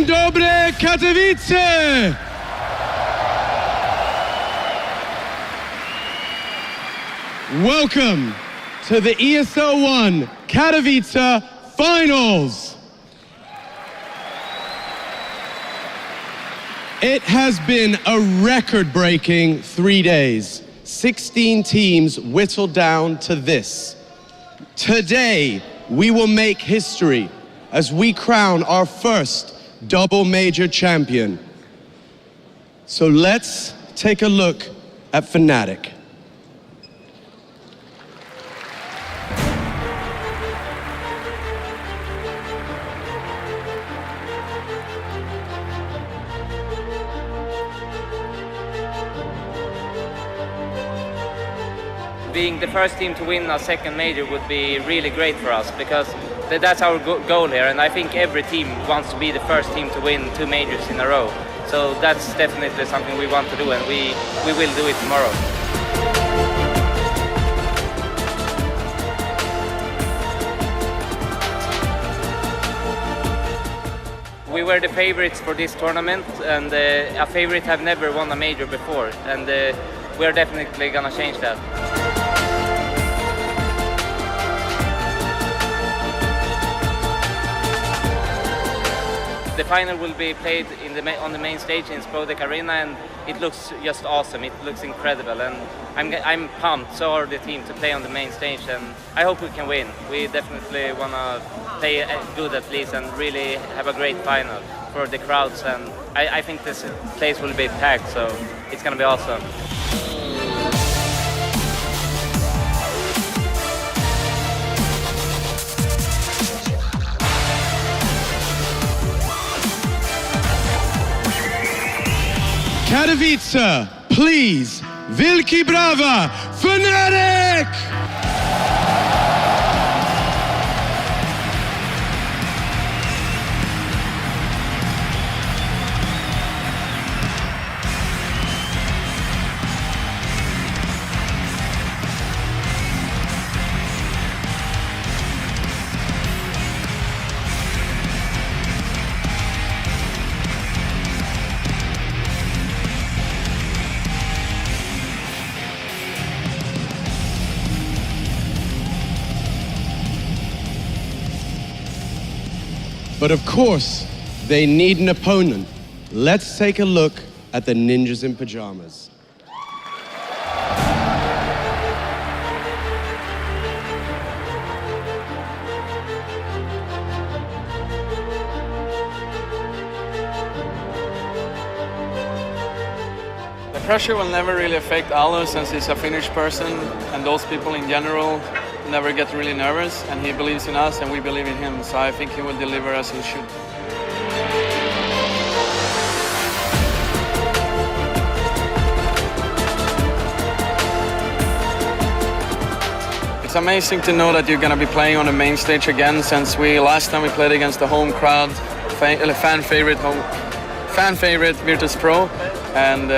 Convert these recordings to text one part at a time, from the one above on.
dobry, Katowice! Welcome to the ESL One Katowice Finals. It has been a record-breaking 3 days. 16 teams whittled down to this. Today, we will make history as we crown our first double major champion. So let's take a look at Fnatic. Being the first team to win a second major would be really great for us because that's our goal here, and I think every team wants to be the first team to win 2 majors in a row. So that's definitely something we want to do, and we will do it tomorrow. We were the favorites for this tournament, and a favorite have never won a major before, and we're definitely gonna change that. The final will be played on the main stage in Spodek Arena, and it looks just awesome. It looks incredible, and I'm pumped. So are the team to play on the main stage, and I hope we can win. We definitely want to play good at least and really have a great final for the crowds. And I think this place will be packed, so it's gonna be awesome. Katowice, please, wielkie brawa, Fnatic! But of course, they need an opponent. Let's take a look at the Ninjas in Pyjamas. The pressure will never really affect Allu since he's a Finnish person, and those people in general never get really nervous, and he believes in us and we believe in him, so I think he will deliver as he should. It's amazing to know that you're going to be playing on the main stage again, since last time we played against the home crowd, fan favorite Virtus Pro, and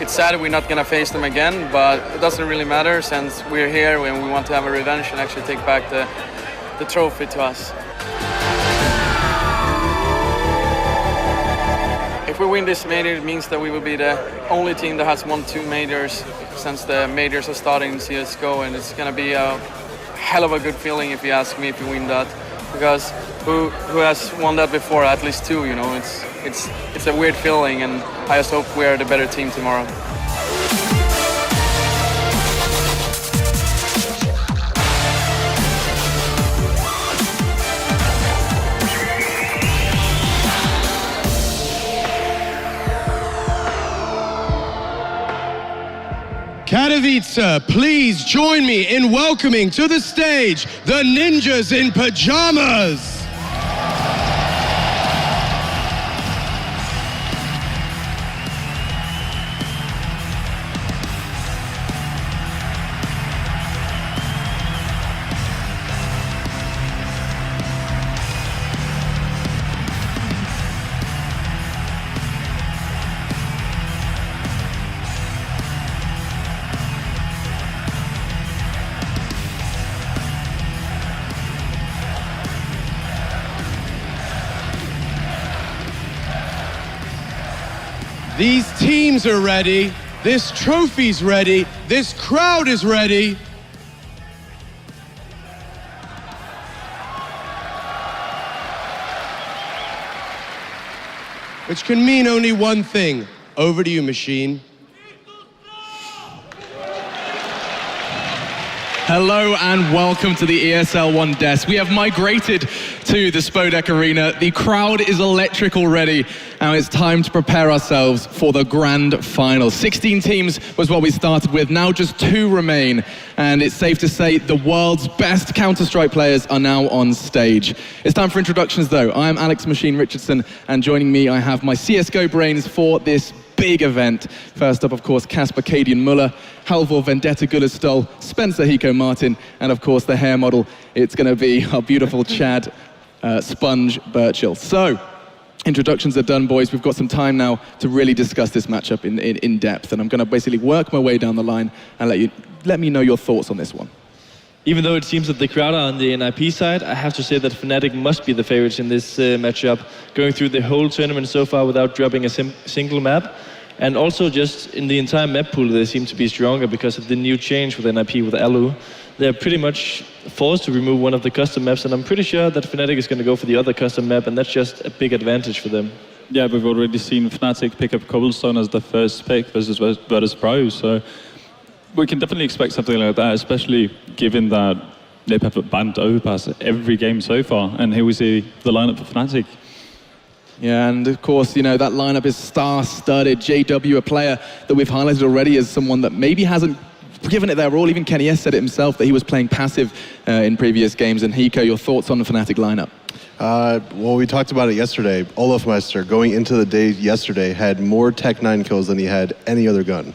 it's sad we're not going to face them again, but it doesn't really matter since we're here and we want to have a revenge and actually take back the trophy to us. If we win this major, it means that we will be the only team that has won 2 majors since the majors are starting in CSGO, and it's going to be a hell of a good feeling if you ask me if we win that, because who has won that before? At least 2, you know. It's a weird feeling, and I just hope we are the better team tomorrow. Katowice, please join me in welcoming to the stage the Ninjas in Pyjamas. These teams are ready. This trophy's ready. This crowd is ready. Which can mean only one thing. Over to you, machine. Hello and welcome to the ESL One desk. We have migrated to the Spodek Arena. The crowd is electric already, and it's time to prepare ourselves for the grand final. 16 teams was what we started with. Now just 2 remain, and it's safe to say the world's best Counter-Strike players are now on stage. It's time for introductions though. I am Alex Machine Richardson, and joining me I have my CSGO brains for this big event. First up, of course, Casper Cadian Muller, Halvor Vendetta Gullestol, Spencer Hiko Martin, and of course the hair model. It's going to be our beautiful Chad Sponge Birchall. So, introductions are done, boys. We've got some time now to really discuss this matchup in depth, and I'm going to basically work my way down the line and let me know your thoughts on this one. Even though it seems that the crowd are on the NiP side, I have to say that fnatic must be the favorites in this matchup, going through the whole tournament so far without dropping a single map. And also just in the entire map pool, they seem to be stronger because of the new change with NiP with allu. They're pretty much forced to remove one of the custom maps, and I'm pretty sure that fnatic is going to go for the other custom map, and that's just a big advantage for them. Yeah, we've already seen fnatic pick up Cobblestone as the first pick versus Virtus Pro, so we can definitely expect something like that, especially given that NiP have banned Overpass every game so far, and here we see the lineup for fnatic. Yeah, and of course, you know, that lineup is star-studded. JW, a player that we've highlighted already as someone that maybe hasn't given it their all. Even Kenny S said it himself that he was playing passive in previous games. And Hiko, your thoughts on the fnatic lineup? Well, we talked about it yesterday. Olofmeister, going into the day yesterday, had more Tech 9 kills than he had any other gun.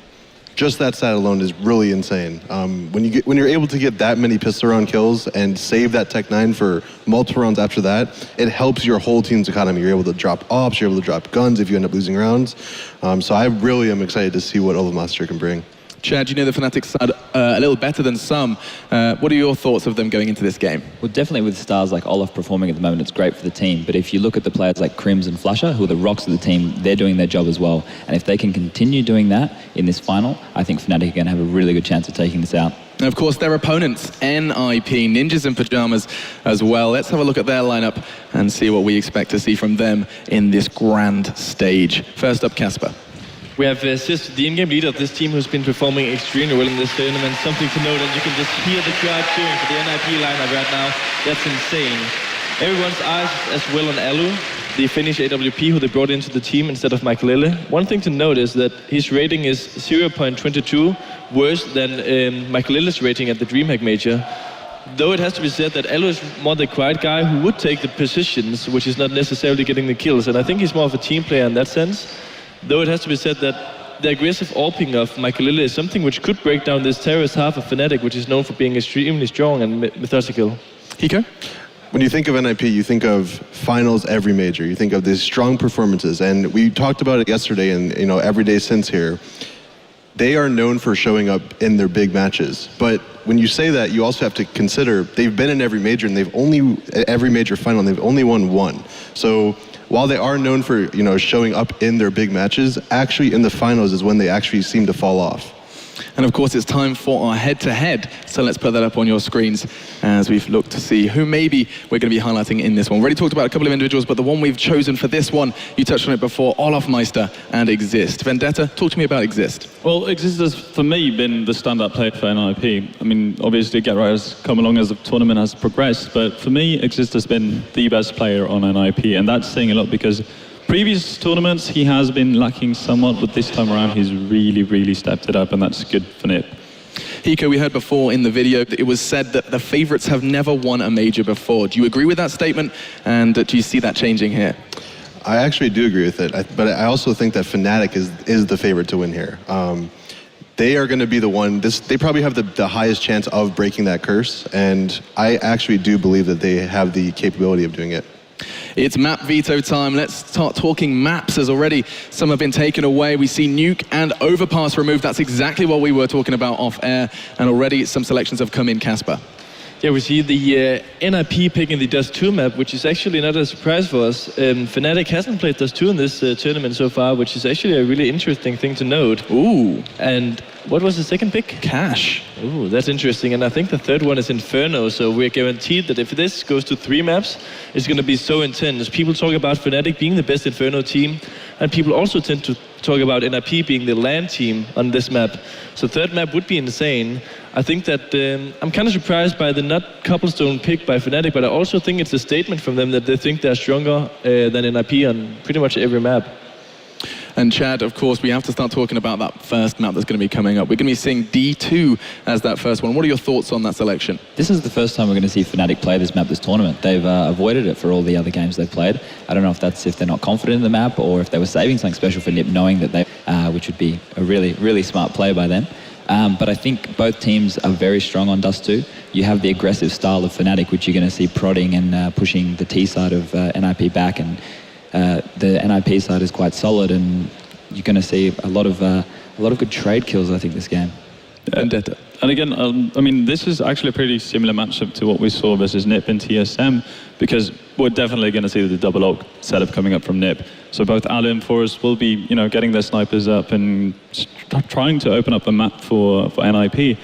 Just that stat alone is really insane. When you're able to get that many pistol round kills and save that Tech 9 for multiple rounds after that, it helps your whole team's economy. You're able to drop ops, you're able to drop guns if you end up losing rounds. So I really am excited to see what Olofmeister can bring. Chad, you know the fnatic side a little better than some. What are your thoughts of them going into this game? Well, definitely with stars like Olof performing at the moment, it's great for the team. But if you look at the players like KRIMZ and flusha, who are the rocks of the team, they're doing their job as well. And if they can continue doing that in this final, I think fnatic are going to have a really good chance of taking this out. And of course, their opponents, NiP, Ninjas in Pyjamas as well. Let's have a look at their lineup and see what we expect to see from them in this grand stage. First up, Casper. We have Xizt, the in-game leader of this team, who's been performing extremely well in this tournament. Something to note, and you can just hear the crowd cheering for the NiP lineup right now. That's insane. Everyone's eyes as well on allu, the Finnish AWP who they brought into the team instead of Michael. One thing to note is that his rating is 0.22, worse than Michael's rating at the DreamHack Major. Though it has to be said that allu is more the quiet guy who would take the positions, which is not necessarily getting the kills. And I think he's more of a team player in that sense. Though it has to be said that the aggressive AWPing of Michael is something which could break down this terrorist half of fnatic, which is known for being extremely strong and methodical. Hiko? When you think of NiP, you think of finals every major. You think of these strong performances, and we talked about it yesterday and every day since here. They are known for showing up in their big matches, but when you say that, you also have to consider they've been in every major and every major final, and they've only won one. So while they are known for showing up in their big matches, actually in the finals is when they actually seem to fall off. And of course, it's time for our head-to-head. So let's put that up on your screens as we've looked to see who maybe we're going to be highlighting in this one. We've already talked about a couple of individuals, but the one we've chosen for this one, you touched on it before, Olofmeister and Xizt. Vendetta, talk to me about Xizt. Well, Xizt has, for me, been the standout player for NiP. I mean, obviously, Get Right has come along as the tournament has progressed, but for me, Xizt has been the best player on NiP, and that's saying a lot because previous tournaments, he has been lacking somewhat, but this time around, he's really, really stepped it up, and that's good for NiP. Hiko, we heard before in the video that it was said that the favorites have never won a major before. Do you agree with that statement, and do you see that changing here? I actually do agree with it, but I also think that fnatic is the favorite to win here. They are going to be the one, they probably have the highest chance of breaking that curse, and I actually do believe that they have the capability of doing it. It's map veto time. Let's start talking maps, as already some have been taken away. We see Nuke and Overpass removed. That's exactly what we were talking about off air, and already some selections have come in, Casper. Yeah, we see the NiP picking the Dust 2 map, which is actually not a surprise for us. Fnatic hasn't played Dust 2 in this tournament so far, which is actually a really interesting thing to note. Ooh. And what was the second pick? Cash. Ooh, that's interesting. And I think the third one is Inferno, so we're guaranteed that if this goes to 3 maps, it's going to be so intense. People talk about Fnatic being the best Inferno team, and people also tend to talk about NiP being the LAN team on this map. So third map would be insane. I think that I'm kind of surprised by the not cobblestone pick by Fnatic, but I also think it's a statement from them that they think they're stronger than NiP on pretty much every map. And Chad, of course, we have to start talking about that first map that's going to be coming up. We're going to be seeing D2 as that first one. What are your thoughts on that selection? This is the first time we're going to see Fnatic play this map this tournament. They've avoided it for all the other games they've played. I don't know if that's if they're not confident in the map or if they were saving something special for NiP, knowing that they, which would be a really, really smart play by them. But I think both teams are very strong on Dust 2. You have the aggressive style of Fnatic, which you're going to see prodding and pushing the T side of NiP back, and the NiP side is quite solid, and you're going to see a lot of good trade kills, I think, this game. And again, I mean, this is actually a pretty similar matchup to what we saw versus NiP and TSM, because we're definitely going to see the double ult setup coming up from NiP. So both allu and Forest will be, you know, getting their snipers up and trying to open up a map for NiP.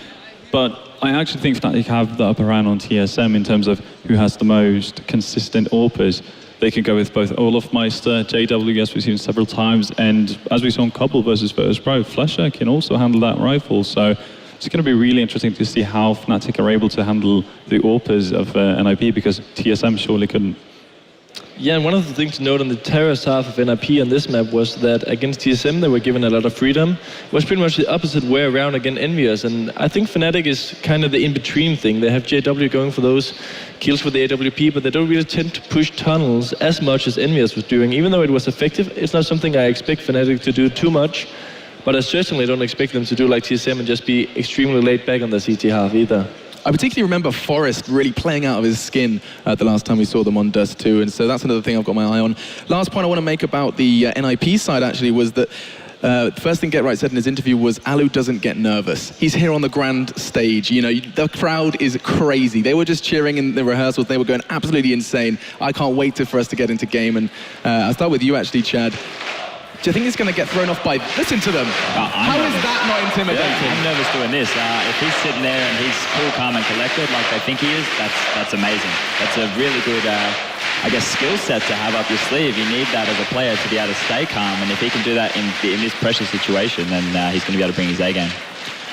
But I actually think Fnatic have the upper hand on TSM in terms of who has the most consistent AWPers. They can go with both olofmeister, JW, as we've seen several times, and as we saw in Couple versus Virtus Pro, flusha can also handle that rifle. So it's going to be really interesting to see how Fnatic are able to handle the AWPers of NiP, because TSM surely couldn't. Yeah, and one of the things to note on the terrace half of NiP on this map was that against TSM they were given a lot of freedom. It was pretty much the opposite way around against Envious, and I think Fnatic is kind of the in-between thing. They have JW going for those kills with the AWP, but they don't really tend to push tunnels as much as Envious was doing. Even though it was effective, it's not something I expect Fnatic to do too much, but I certainly don't expect them to do like TSM and just be extremely laid back on the CT half either. I particularly remember Forest really playing out of his skin the last time we saw them on Dust 2, and so that's another thing I've got my eye on. Last point I want to make about the NiP side actually was that the first thing Get Right said in his interview was allu doesn't get nervous. He's here on the grand stage. You know, the crowd is crazy. They were just cheering in the rehearsals. They were going absolutely insane. I can't wait for us to get into game. And I'll start with you actually, Chad. Do you think he's going to get thrown off by... Listen to them. How is that not intimidating? Yeah, I'm nervous doing this. If he's sitting there and he's cool, calm and collected like they think he is, that's amazing. That's a really good, I guess, skill set to have up your sleeve. You need that as a player to be able to stay calm. And if he can do that in this pressure situation, then he's going to be able to bring his A game.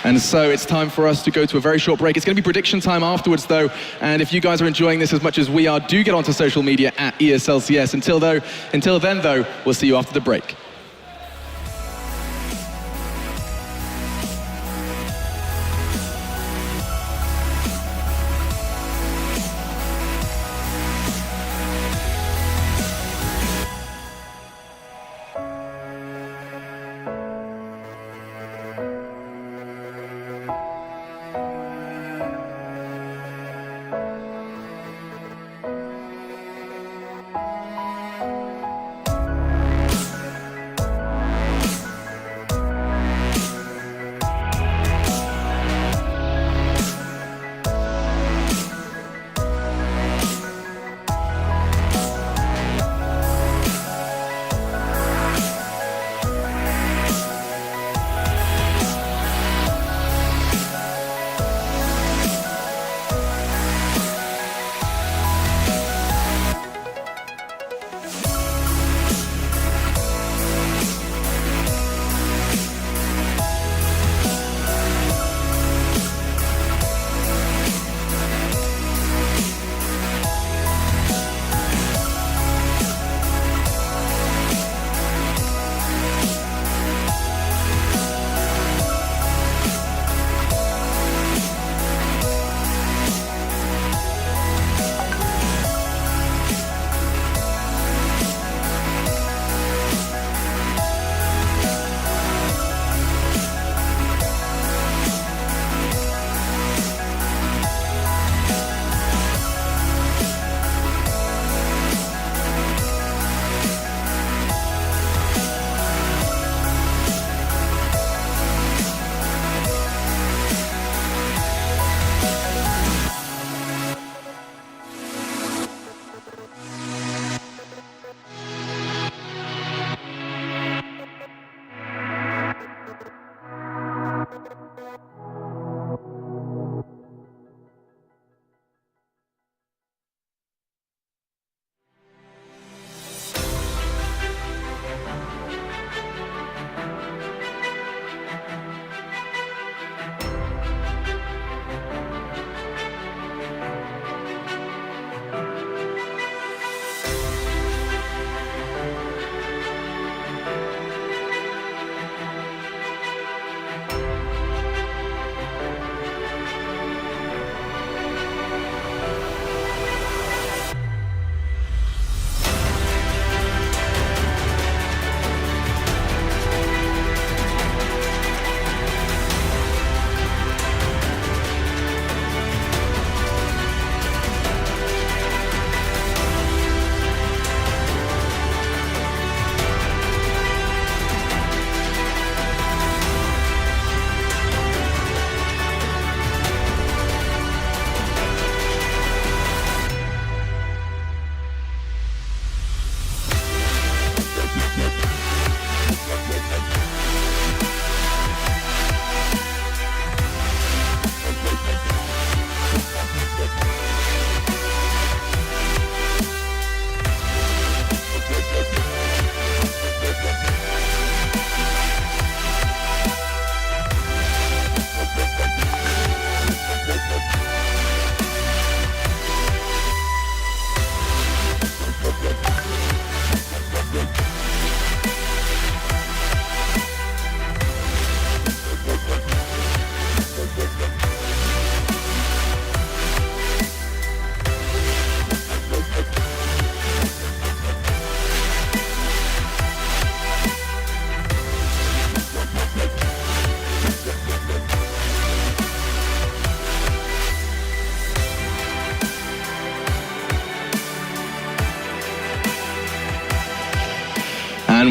And so it's time for us to go to a very short break. It's going to be prediction time afterwards, though. And if you guys are enjoying this as much as we are, do get onto social media at ESLCS. Until then, though, we'll see you after the break.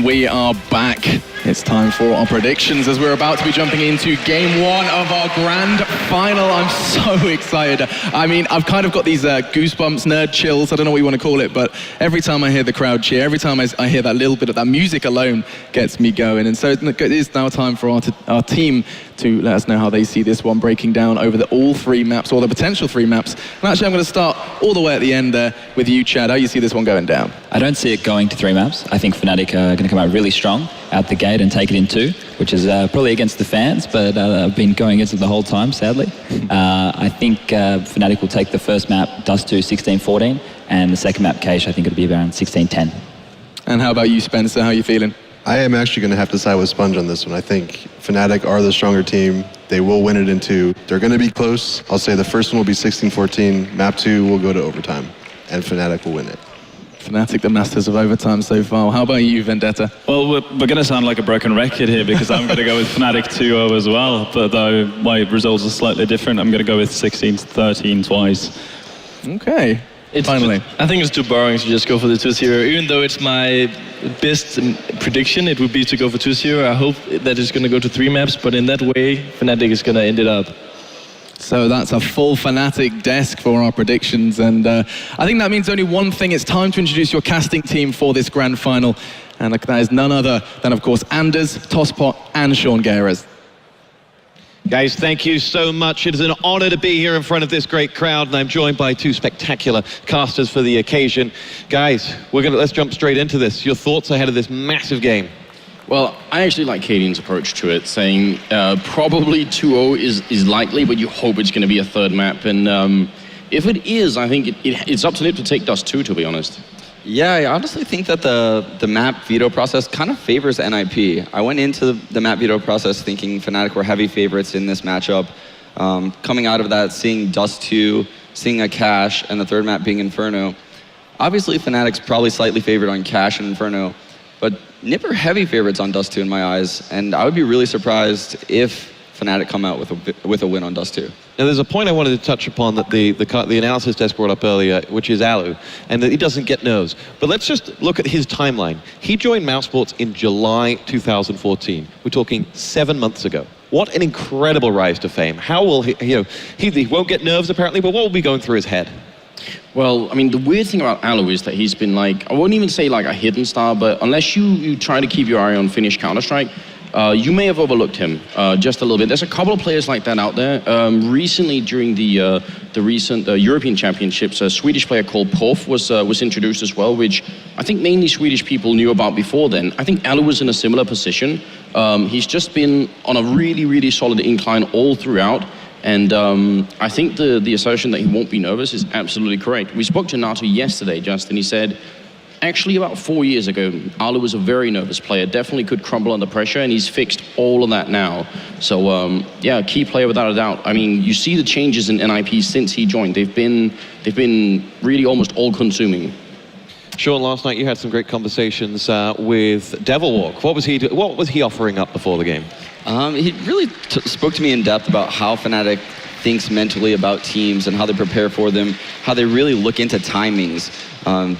we are back. It's time for our predictions as we're about to be jumping into game one of our grand final. I'm so excited. I mean, I've kind of got these goosebumps, nerd chills, I don't know what you want to call it, but every time I hear the crowd cheer, every time I hear that little bit of that music alone gets me going. And so it is now time for our team to let us know how they see this one breaking down over all three maps, or the potential three maps. And actually, I'm going to start all the way at the end there with you, Chad. How you see this one going down? I don't see it going to 3 maps. I think Fnatic are going to come out really strong out the gate and take it in 2, which is probably against the fans, but I've been going against it the whole time, sadly. I think Fnatic will take the first map, Dust 2, 16-14, and the second map, Cache, I think it'll be around 16-10. And how about you, Spencer? How are you feeling? I am actually going to have to side with Sponge on this one. I think Fnatic are the stronger team. They will win it in 2. They're going to be close. I'll say the first one will be 16-14. Map 2 will go to overtime, and Fnatic will win it. Fnatic, the masters of overtime so far. How about you, Vendetta? Well, we're going to sound like a broken record here because I'm going to go with Fnatic 2-0 as well, but though my results are slightly different, I'm going to go with 16-13 twice. Okay. Finally. I think it's too boring to just go for the 2-0. Even though it's my best prediction, it would be to go for 2-0. I hope that it's going to go to 3 maps, but in that way, Fnatic is going to end it up. So that's a full Fnatic desk for our predictions, and I think that means only one thing. It's time to introduce your casting team for this grand final, and that is none other than, of course, Anders, Tosspot, and Sean Geras. Guys, thank you so much. It is an honor to be here in front of this great crowd, and I'm joined by 2 spectacular casters for the occasion. Guys, let's jump straight into this. Your thoughts ahead of this massive game? Well, I actually like Cadian's approach to it, saying probably 2-0 is likely, but you hope it's going to be a third map. And if it is, I think it's up to NiP to take Dust 2, to be honest. Yeah, I honestly think that the map veto process kind of favors NiP. I went into the map veto process thinking Fnatic were heavy favorites in this matchup. Coming out of that, seeing Dust 2, seeing a Cache, and the third map being Inferno. Obviously, Fnatic's probably slightly favored on Cache and Inferno, but NiP are heavy favorites on Dust 2 in my eyes, and I would be really surprised if Fnatic come out with a win on Dust 2. Now, there's a point I wanted to touch upon that the analysis desk brought up earlier, which is allu, and that he doesn't get nerves. But let's just look at his timeline. He joined Mousesports in July 2014. We're talking 7 months ago. What an incredible rise to fame. How will he won't get nerves apparently, but what will be going through his head? Well, I mean, the weird thing about allu is that he's been like, I won't even say like a hidden star, but unless you try to keep your eye on Finnish Counter-Strike, you may have overlooked him just a little bit. There's a couple of players like that out there. Recently, during the recent European Championships, a Swedish player called Porf was introduced as well, which I think mainly Swedish people knew about before then. I think allu was in a similar position. He's just been on a really, really solid incline all throughout. And I think the assertion that he won't be nervous is absolutely correct. We spoke to Nato yesterday, Justin. He said, actually about 4 years ago, allu was a very nervous player, definitely could crumble under pressure, and he's fixed all of that now. So yeah, key player without a doubt. I mean, you see the changes in NiP since he joined. They've been really almost all-consuming. Sean, last night you had some great conversations with Devilwalk. What was he offering up before the game? He really spoke to me in depth about how Fnatic thinks mentally about teams and how they prepare for them, how they really look into timings.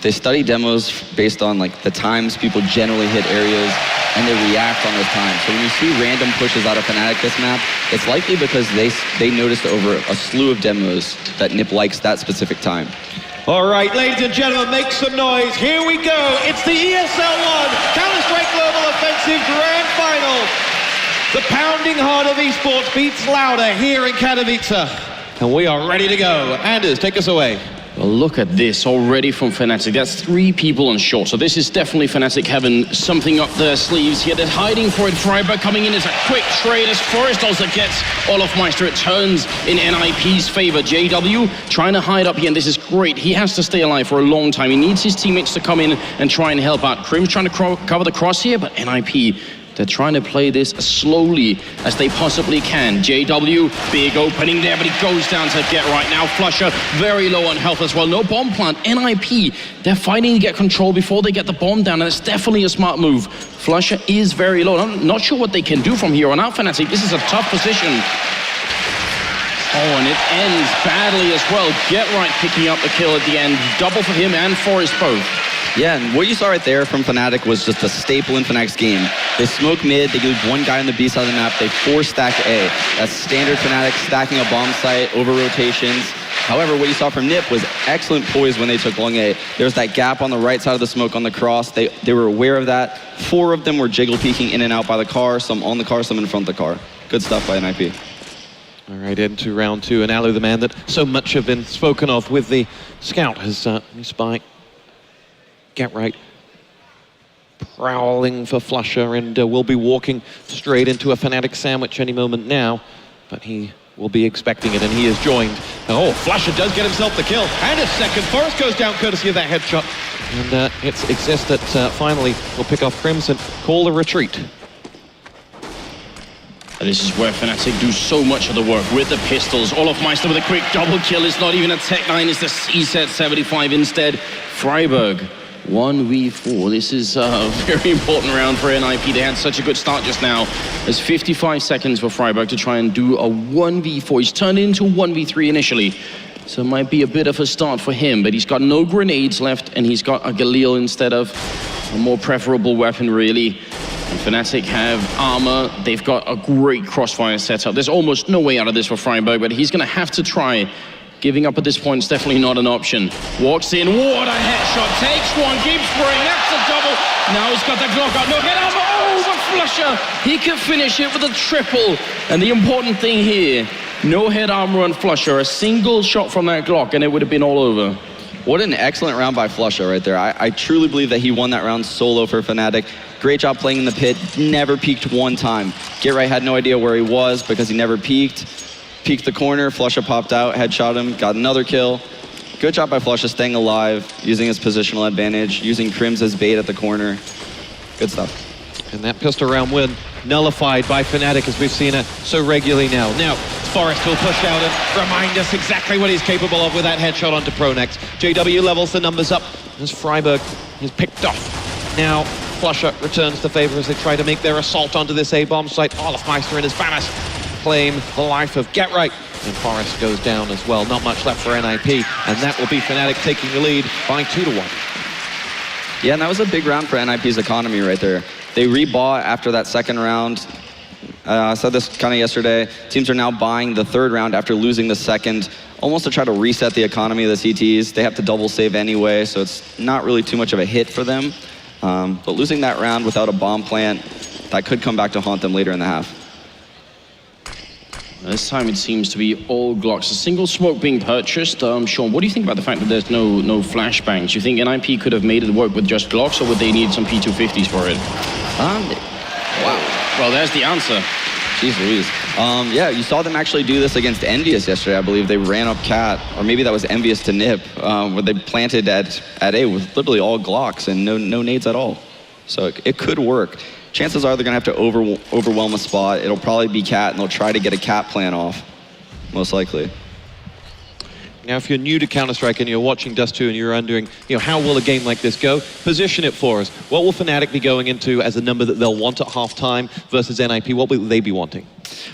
They study demos based on like the times people generally hit areas, and they react on those times. So when you see random pushes out of Fnatic this map, it's likely because they noticed over a slew of demos that NiP likes that specific time. All right, ladies and gentlemen, make some noise. Here we go. It's the ESL One Counter-Strike Global Offensive Grand Final. The pounding heart of esports beats louder here in Katowice. And we are ready to go. Anders, take us away. Well, look at this already from Fnatic. That's 3 people on short. So this is definitely Fnatic having something up their sleeves here. They're hiding for it. Friberg coming in as a quick trade as Forrest also gets olofmeister. It turns in NiP's favor. JW trying to hide up here, and this is great. He has to stay alive for a long time. He needs his teammates to come in and try and help out. KRIMZ trying to cover the cross here, but NiP, they're trying to play this as slowly as they possibly can. JW, big opening there, but he goes down to get right now. flusha, very low on health as well. No bomb plant. NiP, they're fighting to get control before they get the bomb down, and it's definitely a smart move. flusha is very low. I'm not sure what they can do from here on out, Fnatic. This is a tough position. Oh, and it ends badly as well. Get right picking up the kill at the end. Double for him and Forrest both. Yeah, and what you saw right there from Fnatic was just a staple in Fnatic's game. They smoke mid, they leave one guy on the B side of the map, they 4-stack A. That's standard Fnatic, stacking a bomb site, over rotations. However, what you saw from NiP was excellent poise when they took long A. There was that gap on the right side of the smoke on the cross. They were aware of that. 4 of them were jiggle peeking in and out by the car, some on the car, some in front of the car. Good stuff by NiP. All right, into round 2, and Allu, the man that so much have been spoken of with the scout, has spy. Get right. Prowling for flusha, and will be walking straight into a Fnatic sandwich any moment now, but he will be expecting it, and he is joined. Oh, flusha does get himself the kill, and a second. Forest goes down courtesy of that headshot, and it's Xizt that finally will pick off KRIMZ and call the retreat. And this is where Fnatic do so much of the work with the pistols. olofmeister with a quick double kill. It's not even a Tech 9, it's the C-set 75 instead. Friberg, 1v4. This is a very important round for NiP. They had such a good start just now. There's 55 seconds for Friberg to try and do a 1v4. He's turned into 1v3 initially, so it might be a bit of a start for him, but he's got no grenades left, and he's got a Galil instead of a more preferable weapon, really. And Fnatic have armor. They've got a great crossfire setup. There's almost no way out of this for Friberg, but he's going to have to try. Giving up at this point is definitely not an option. Walks in, what a headshot, takes one, keeps spraying, that's a double. Now he's got the Glock out, no head armor, oh, but flusha, he can finish it with a triple. And the important thing here, no head armor on flusha, a single shot from that Glock and it would have been all over. What an excellent round by flusha right there. I truly believe that he won that round solo for Fnatic. Great job playing in the pit, never peeked one time. Get right had no idea where he was because he never peeked. Peeked the corner, flusha popped out, headshot him, got another kill. Good job by flusha staying alive, using his positional advantage, using KRIMZ as bait at the corner. Good stuff. And that pistol round win nullified by Fnatic as we've seen it so regularly now. Now, Forest will push out and remind us exactly what he's capable of with that headshot onto pronax. JW levels the numbers up as Friberg is picked off. Now, flusha returns the favor as they try to make their assault onto this A-bomb site. olofmeister and his banners claim the life of Get Right. And Forest goes down as well. Not much left for NiP, and that will be Fnatic taking the lead by 2-1. Yeah, and that was a big round for NiP's economy right there. They rebought after that second round. I said this kind of yesterday. Teams are now buying the third round after losing the second, almost to try to reset the economy of the CTs. They have to double save anyway, so it's not really too much of a hit for them. But losing that round without a bomb plant, that could come back to haunt them later in the half. This time it seems to be all Glocks. A single smoke being purchased. Sean, what do you think about the fact that there's no flashbangs? Do you think NiP could have made it work with just Glocks, or would they need some P250s for it? Wow. Well, there's the answer. Jeez Louise. Yeah, you saw them actually do this against Envious yesterday, I believe. They ran up Cat, or maybe that was Envious to NiP, where they planted at A with literally all Glocks and no nades at all. So it could work. Chances are they're going to have to overwhelm a spot. It'll probably be Cat, and they'll try to get a Cat plan off, most likely. Now, if you're new to Counter-Strike and you're watching Dust 2 and you're wondering, how will a game like this go? Position it for us. What will Fnatic be going into as a number that they'll want at halftime versus NiP? What will they be wanting?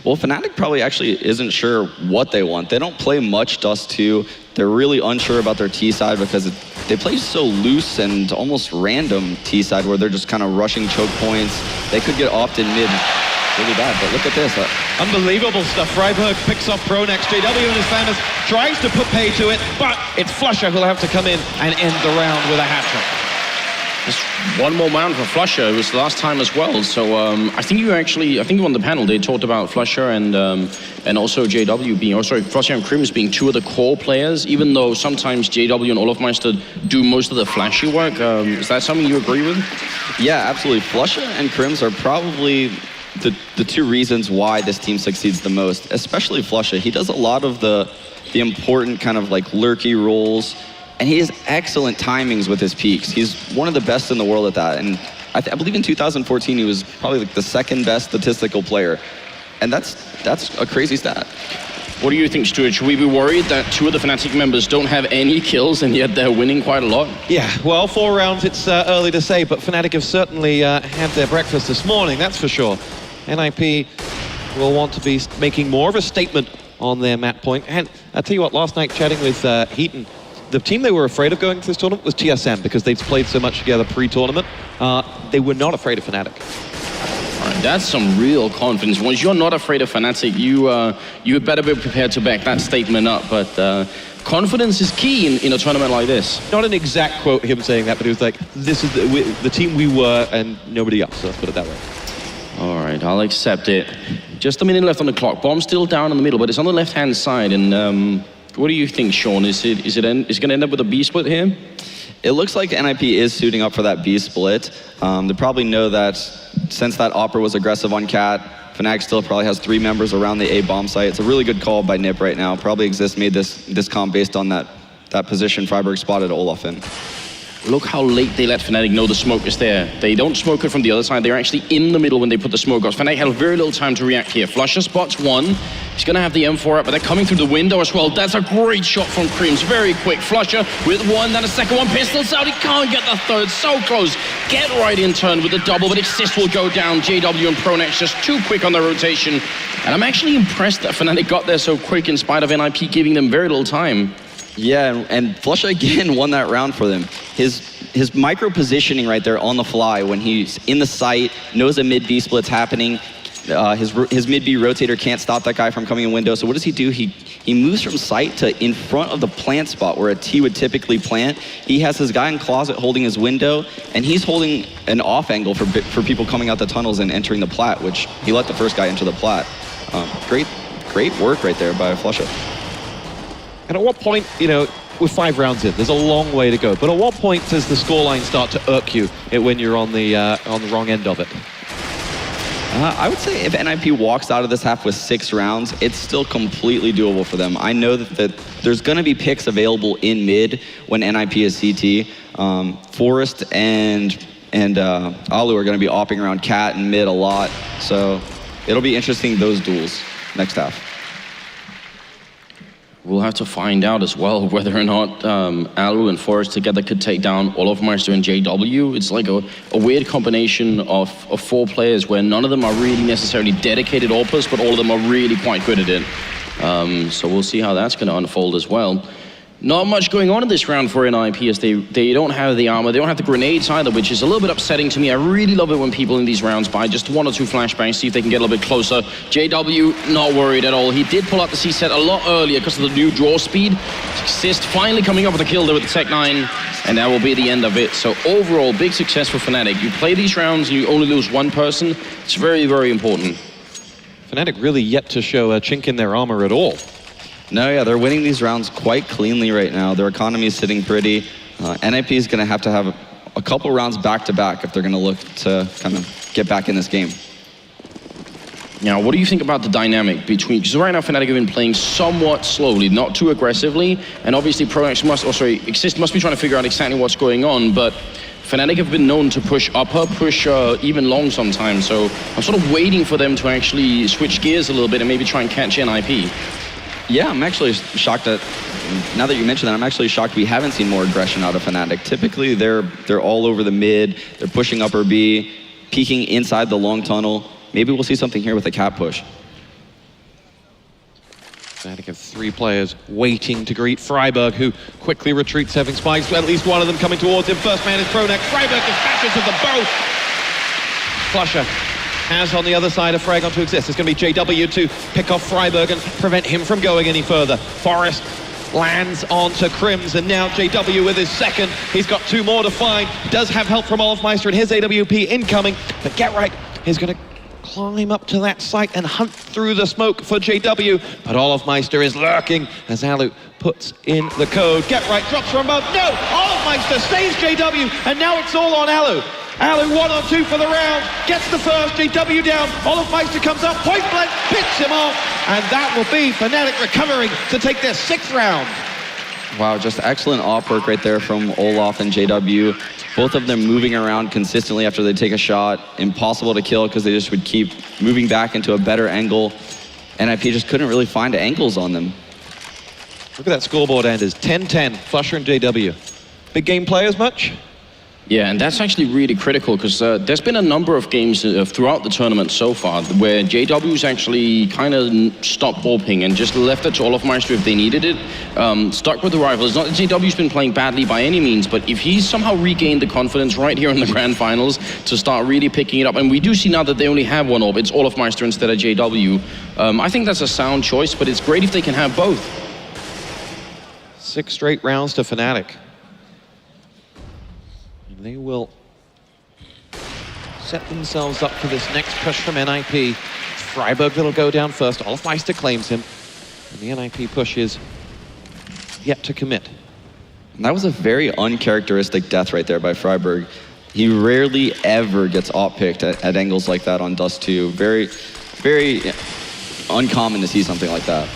Well, Fnatic probably actually isn't sure what they want. They don't play much Dust 2. They're really unsure about their T side because they play so loose and almost random T side where they're just kind of rushing choke points. They could get opt in mid really bad, but look at this. Unbelievable stuff. Friberg picks off pronax. JW and his fans tries to put pay to it, but it's flusha who'll have to come in and end the round with a hat-trick. Just one more round for flusha. It was the last time as well. So I think you on the panel they talked about flusha and also JW being, flusha and KRIMZ being two of the core players. Even though sometimes JW and olofmeister do most of the flashy work. Is that something you agree with? Yeah, absolutely. Flusha and KRIMZ are probably the two reasons why this team succeeds the most, especially flusha. He does a lot of the important kind of like lurky roles, and he has excellent timings with his peaks. He's one of the best in the world at that, and I believe in 2014 he was probably like the second best statistical player, and that's a crazy stat. What do you think, Stuart? Should we be worried that two of the Fnatic members don't have any kills and yet they're winning quite a lot? Yeah, well, 4 rounds, it's early to say, but Fnatic have certainly had their breakfast this morning, that's for sure. NiP will want to be making more of a statement on their map point. And I'll tell you what, last night chatting with Heaton, the team they were afraid of going to this tournament was TSM because they'd played so much together pre-tournament. They were not afraid of fnatic. All right, that's some real confidence. Once you're not afraid of fnatic, you better be prepared to back that statement up. But confidence is key in a tournament like this. Not an exact quote him saying that, but he was like, "This is the team we were, and nobody else." So let's put it that way. All right, I'll accept it. Just a minute left on the clock. Bomb's still down in the middle, but it's on the left-hand side. And what do you think, Sean? Is it going to end up with a B split here? It looks like NiP is suiting up for that B split. They probably know that since that Opera was aggressive on Cat, Fnatic still probably has 3 members around the A bomb site. It's a really good call by NiP right now. Probably Xizt made this comp based on that position Friberg spotted Olof in. Look how late they let Fnatic know the smoke is there. They don't smoke it from the other side. They're actually in the middle when they put the smoke out. Fnatic had very little time to react here. flusha spots 1. He's going to have the M4 up, but they're coming through the window as well. That's a great shot from KRIMZ. Very quick. flusha with 1, then a second one. Pistols out. He can't get the third. So close. Get right in turn with the double, but Xizt will go down. JW and pronax just too quick on the rotation. And I'm actually impressed that Fnatic got there so quick in spite of NiP giving them very little time. Yeah, and flusha again won that round for them. His micro positioning right there on the fly when he's in the site, knows a mid B split's happening. His mid B rotator can't stop that guy from coming in window. So what does he do? He moves from site to in front of the plant spot where a T would typically plant. He has his guy in closet holding his window, and he's holding an off angle for people coming out the tunnels and entering the plat, which he let the first guy enter the plat. Great work right there by flusha. And at what point, you know, we're 5 rounds in, there's a long way to go. But at what point does the scoreline start to irk you when you're on the wrong end of it? I would say if NiP walks out of this half with 6 rounds, it's still completely doable for them. I know that there's going to be picks available in mid when NiP is CT. Forest and Allu are going to be opping around Cat and mid a lot. So it'll be interesting, those duels next half. We'll have to find out as well whether or not Allu and Forest together could take down olofmeister and JW. It's like a weird combination of 4 players where none of them are really necessarily dedicated AWPers, but all of them are really quite good at it. So we'll see how that's going to unfold as well. Not much going on in this round for NiP as they don't have the armor, they don't have the grenades either, which is a little bit upsetting to me. I really love it when people in these rounds buy just 1 or 2 flashbangs, see if they can get a little bit closer. JW, not worried at all. He did pull out the C-set a lot earlier because of the new draw speed. Xizt finally coming up with a kill there with the Tech 9, and that will be the end of it. So overall, big success for Fnatic. You play these rounds and you only lose 1 person. It's very, very important. Fnatic really yet to show a chink in their armor at all. No, yeah, they're winning these rounds quite cleanly right now. Their economy is sitting pretty. NiP is going to have a couple rounds back-to-back if they're going to look to kind of get back in this game. Now, what do you think about the dynamic between, because right now Fnatic have been playing somewhat slowly, not too aggressively, and obviously Xizt must be trying to figure out exactly what's going on, but Fnatic have been known to push upper, push even long sometimes, so I'm sort of waiting for them to actually switch gears a little bit and maybe try and catch NiP. Yeah, I'm actually shocked that, now that you mention that, I'm actually shocked we haven't seen more aggression out of Fnatic. Typically, they're all over the mid, they're pushing upper B, peeking inside the long tunnel. Maybe we'll see something here with a Cat push. Fnatic have 3 players waiting to greet Friberg, who quickly retreats, having spikes. At least one of them coming towards him. First man is pronax. Friberg dispatches of the both. flusha has on the other side a frag onto Xizt. It's going to be JW to pick off Friberg and prevent him from going any further. Forest lands onto KRIMZ, and now JW with his second. He's got 2 more to find. Does have help from olofmeister and his AWP incoming, but Get Right is going to climb up to that site and hunt through the smoke for JW, but olofmeister is lurking as Allu puts in the code. Get Right drops from above. No! olofmeister saves JW, and now it's all on Allu. Allu 1 on 2 for the round, gets the first, JW down, olofmeister comes up, point blank, picks him off, and that will be Fnatic recovering to take their 6th round. Wow, just excellent off work right there from Olof and JW. Both of them moving around consistently after they take a shot. Impossible to kill because they just would keep moving back into a better angle. NiP just couldn't really find angles on them. Look at that scoreboard, Anders. 10-10, flusha and JW. Big game players much? Yeah, and that's actually really critical because there's been a number of games throughout the tournament so far where JW's actually kind of stopped AWPing and just left it to olofmeister if they needed it. Stuck with the rifle. It's not that JW's been playing badly by any means, but if he's somehow regained the confidence right here in the grand finals to start really picking it up, and we do see now that they only have one AWP, it's olofmeister instead of JW. I think that's a sound choice, but it's great if they can have both. 6 straight rounds to Fnatic. They will set themselves up for this next push from NiP. Friberg that'll go down first. Olofmeister claims him. And the NiP push is yet to commit. And that was a very uncharacteristic death right there by Friberg. He rarely ever gets op-picked at angles like that on Dust 2. Very, very uncommon to see something like that.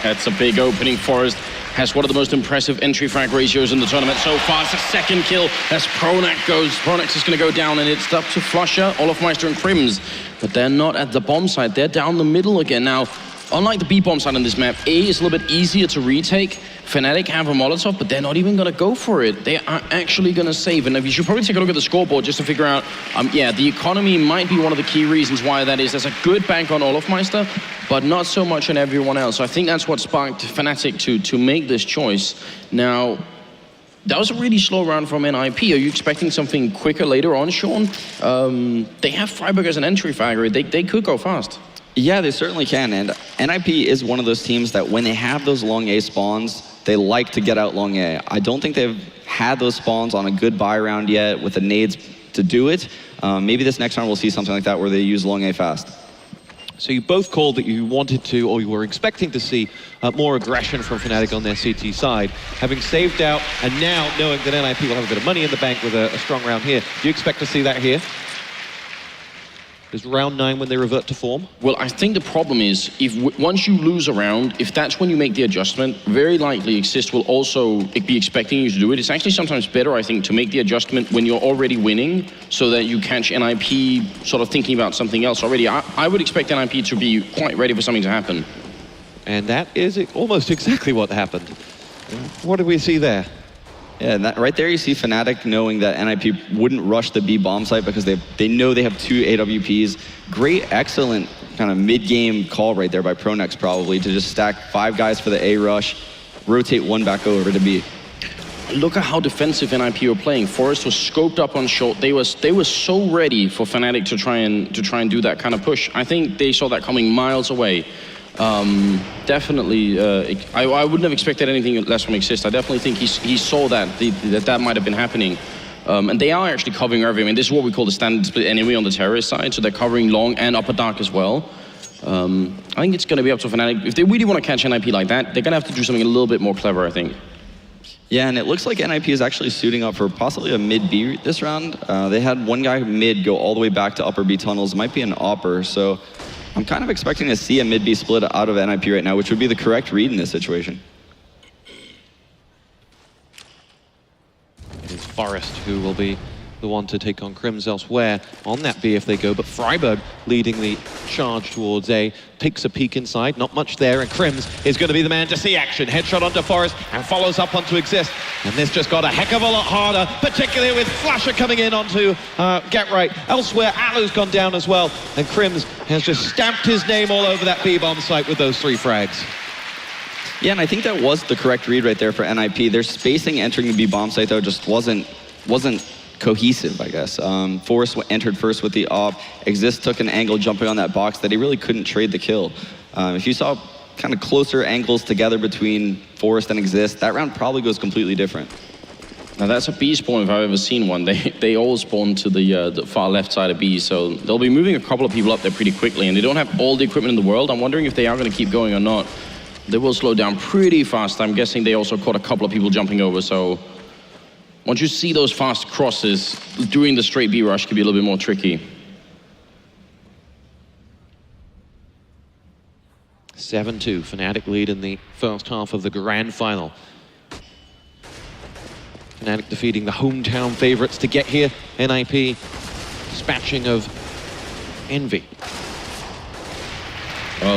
That's a big opening. Forest has one of the most impressive entry frag ratios in the tournament so far. It's a second kill as pronax goes. Pronax is going to go down, and it's up to flusha, olofmeister, and KRIMZ. But they're not at the bomb site. They're down the middle again. Now, unlike the B bomb site on this map, A is a little bit easier to retake. Fnatic have a Molotov, but they're not even going to go for it. They are actually going to save. And you should probably take a look at the scoreboard just to figure out, yeah, the economy might be one of the key reasons why that is. There's a good bank on olofmeister, but not so much on everyone else. So I think that's what sparked Fnatic to make this choice. Now, that was a really slow round from NiP. Are you expecting something quicker later on, Sean? They have Friberg as an entry fragger. They could go fast. Yeah, they certainly can. And NiP is one of those teams that when they have those long A spawns, they like to get out long A. I don't think they've had those spawns on a good buy round yet with the nades to do it. Maybe this next round we'll see something like that where they use long A fast. So you both called that you wanted to, or you were expecting to see more aggression from Fnatic on their CT side. Having saved out, and now knowing that NiP will have a bit of money in the bank with a strong round here, do you expect to see that here? Is round 9 when they revert to form? Well, I think the problem is, once you lose a round, if that's when you make the adjustment, very likely Xizt will also be expecting you to do it. It's actually sometimes better, I think, to make the adjustment when you're already winning, so that you catch NiP sort of thinking about something else already. I would expect NiP to be quite ready for something to happen. And that is almost exactly what happened. What did we see there? Yeah, and right there you see Fnatic knowing that NiP wouldn't rush the B bomb site because they know they have 2 AWPs. Great, excellent kind of mid-game call right there by pronax probably to just stack 5 guys for the A rush, rotate 1 back over to B. Look at how defensive NiP were playing. Forest was scoped up on short. They were so ready for Fnatic to try and do that kind of push. I think they saw that coming miles away. Definitely, I wouldn't have expected anything less from Xizt. I definitely think he saw that might have been happening. And they are actually covering everything. I mean, this is what we call the standard split anyway on the terrorist side, so they're covering long and upper dark as well. I think it's going to be up to Fnatic. If they really want to catch NiP like that, they're going to have to do something a little bit more clever, I think. Yeah, and it looks like NiP is actually suiting up for possibly a mid-B this round. They had one guy mid go all the way back to upper B tunnels. It might be an opper, so I'm kind of expecting to see a mid-B split out of NiP right now, which would be the correct read in this situation. It is Forest who will be the one to take on KRIMZ elsewhere on that B if they go, but Friberg leading the charge towards A, takes a peek inside, not much there, and KRIMZ is going to be the man to see action. Headshot onto Forest and follows up onto Xizt, and this just got a heck of a lot harder, particularly with flusha coming in onto Get Right. Elsewhere, Allu's gone down as well, and KRIMZ has just stamped his name all over that B-bomb site with those 3 frags. Yeah, and I think that was the correct read right there for NiP. Their spacing entering the B bomb site though just wasn't cohesive, I guess. Forest entered first with the op. Xizt took an angle jumping on that box that he really couldn't trade the kill. If you saw kind of closer angles together between Forest and Xizt, that round probably goes completely different. Now that's a B spawn if I've ever seen one. They all spawn to the far left side of B, so they'll be moving a couple of people up there pretty quickly, and they don't have all the equipment in the world. I'm wondering if they are going to keep going or not. They will slow down pretty fast. I'm guessing they also caught a couple of people jumping over, so once you see those fast crosses, doing the straight B rush can be a little bit more tricky. 7-2, Fnatic lead in the first half of the grand final. Fnatic defeating the hometown favorites to get here. NiP dispatching of Envy.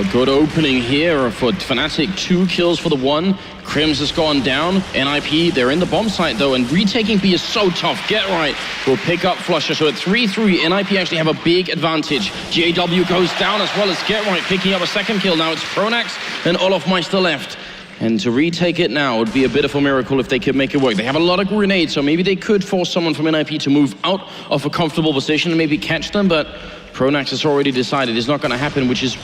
good opening here for Fnatic. 2 kills for the 1. KRIMZ has gone down. NiP, they're in the bomb site though, and retaking B is so tough. Get right will pick up flusha. So at 3-3, NiP actually have a big advantage. JW goes down as well as Get Right, picking up a 2nd kill. Now it's pronax and olofmeister left. And to retake it now would be a bit of a miracle if they could make it work. They have a lot of grenades, so maybe they could force someone from NiP to move out of a comfortable position and maybe catch them, but pronax has already decided it's not going to happen, which is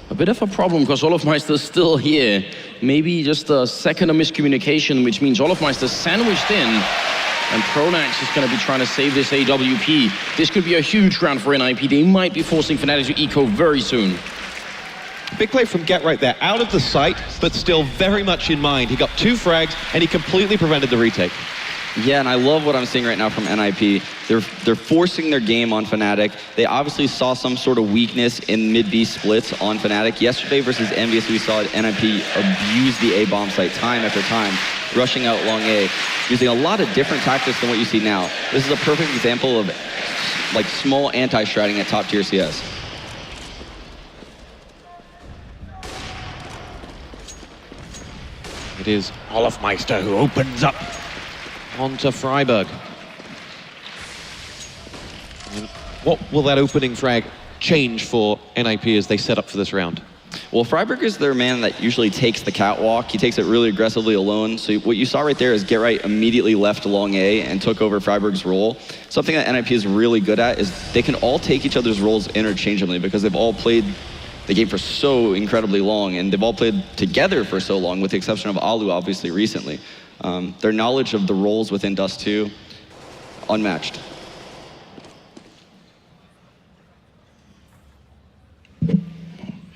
a bit of a problem because olofmeister is still here. Maybe just a second of miscommunication, which means olofmeister sandwiched in, and pronax is going to be trying to save this AWP. This could be a huge round for NiP. They might be forcing Fnatic to eco very soon. Big play from Get Right there, out of the sight, but still very much in mind. He got 2 frags, and he completely prevented the retake. Yeah, and I love what I'm seeing right now from NiP. They're forcing their game on Fnatic. They obviously saw some sort of weakness in mid-B splits on Fnatic. Yesterday versus Envious, we saw NiP abuse the A-bomb site time after time, rushing out long A, using a lot of different tactics than what you see now. This is a perfect example of like small anti-stratting at top-tier CS. It is olofmeister who opens up onto Friberg. And what will that opening frag change for NiP as they set up for this round? Well, Friberg is their man that usually takes the catwalk. He takes it really aggressively alone. So what you saw right there is Get Right immediately left long A and took over Friberg's role. Something that NiP is really good at is they can all take each other's roles interchangeably because they've all played the game for so incredibly long, and they've all played together for so long, with the exception of allu, obviously, recently. Their knowledge of the roles within Dust 2, unmatched.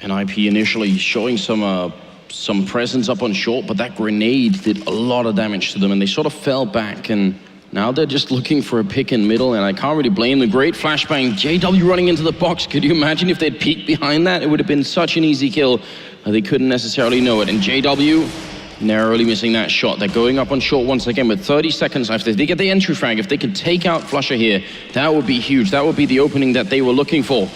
NiP initially showing some presence up on short, but that grenade did a lot of damage to them, and they sort of fell back, and now they're just looking for a pick in middle, and I can't really blame them. Great flashbang. JW running into the box. Could you imagine if they'd peeked behind that? It would have been such an easy kill. They couldn't necessarily know it, and JW narrowly missing that shot. They're going up on short once again with 30 seconds left. If they get the entry frag, if they could take out flusha here, that would be huge. That would be the opening that they were looking for.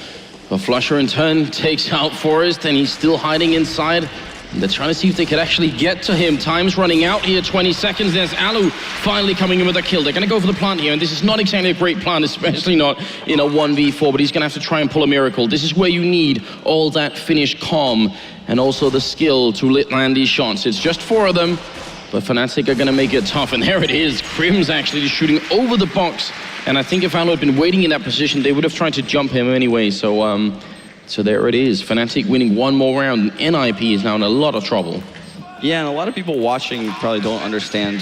But flusha in turn takes out Forest, and he's still hiding inside. And they're trying to see if they could actually get to him. Time's running out here, 20 seconds. There's allu finally coming in with a kill. They're going to go for the plant here, and this is not exactly a great plant, especially not in a 1v4, but he's going to have to try and pull a miracle. This is where you need all that Finnish calm and also the skill to land these shots. It's just 4 of them, but Fnatic are going to make it tough, and there it is. KRIMZ actually just shooting over the box, and I think if allu had been waiting in that position, they would have tried to jump him anyway, so there it is. Fnatic winning 1 more round. NiP is now in a lot of trouble. Yeah, and a lot of people watching probably don't understand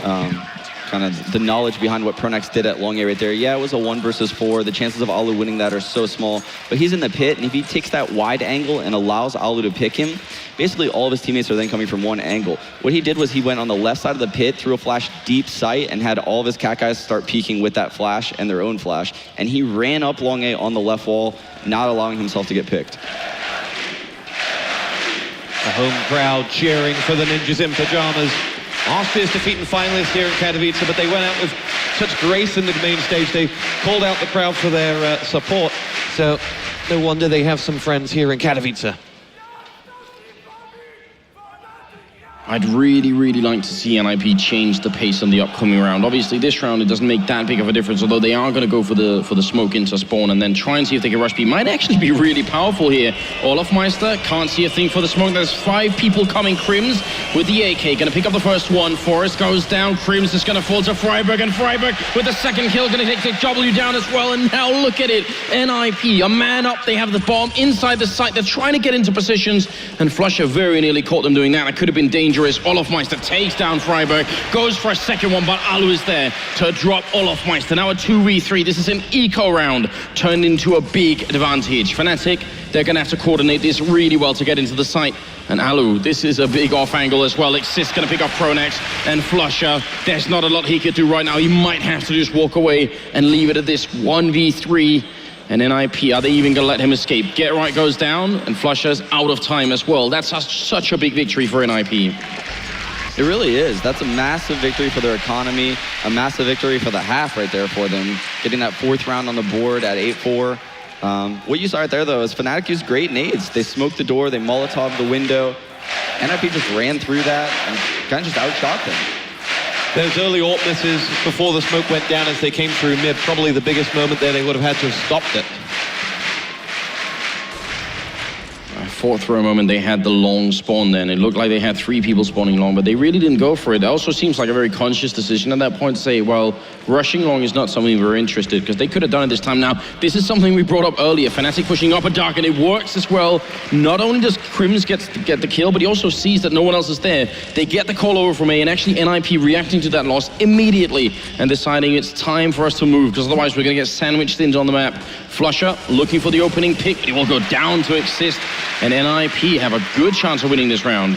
kind of the knowledge behind what pronax did at long A right there. Yeah, it was a 1 versus 4. The chances of allu winning that are so small. But he's in the pit, and if he takes that wide angle and allows allu to pick him, basically all of his teammates are then coming from one angle. What he did was he went on the left side of the pit, threw a flash deep sight, and had all of his cat guys start peeking with that flash and their own flash. And he ran up long A on the left wall, not allowing himself to get picked. The home crowd cheering for the Ninjas in Pyjamas. Austria's defeating finalists here in Katowice, but they went out with such grace in the main stage. They called out the crowd for their support. So no wonder they have some friends here in Katowice. I'd really, really like to see NiP change the pace on the upcoming round. Obviously, this round, it doesn't make that big of a difference, although they are going to go for the smoke into spawn and then try and see if they can rush B. Might actually be really powerful here. olofmeister can't see a thing for the smoke. There's 5 people coming. KRIMZ with the AK, going to pick up the first one. Forest goes down. KRIMZ is going to fall to Friberg, and Friberg with the second kill, going to take W down as well. And now look at it. NiP, a man up. They have the bomb inside the site. They're trying to get into positions, and flusha very nearly caught them doing that. It could have been dangerous. olofmeister takes down Friberg, goes for a second one, but allu is there to drop olofmeister. Now a 2v3. This is an eco round turned into a big advantage. Fnatic, they're going to have to coordinate this really well to get into the site. And allu, this is a big off angle as well. Xizt going to pick up pronax, and flusha, there's not a lot he could do right now. He might have to just walk away and leave it at this 1v3. And NiP, are they even going to let him escape? Get Right goes down, and flusha's out of time as well. That's such a big victory for NiP. It really is. That's a massive victory for their economy, a massive victory for the half right there for them. Getting that 4th round on the board at 8-4. What you saw right there, though, is Fnatic used great nades. They smoked the door, they Molotov the window. NiP just ran through that and kind of just outshot them. Those early AWP misses before the smoke went down as they came through mid, probably the biggest moment there. They would have had to have stopped it. Fourth row moment, they had the long spawn then. It looked like they had 3 people spawning long, but they really didn't go for it. It also seems like a very conscious decision at that point to say, well, rushing long is not something we're interested, because they could have done it this time. Now, this is something we brought up earlier. Fnatic pushing up a dark, and it works as well. Not only does KRIMZ get the kill, but he also sees that no one else is there. They get the call over from A, and actually NiP reacting to that loss immediately and deciding it's time for us to move, because otherwise we're going to get sandwiched in on the map. flusha looking for the opening pick. It will go down to Xizt, and NiP have a good chance of winning this round.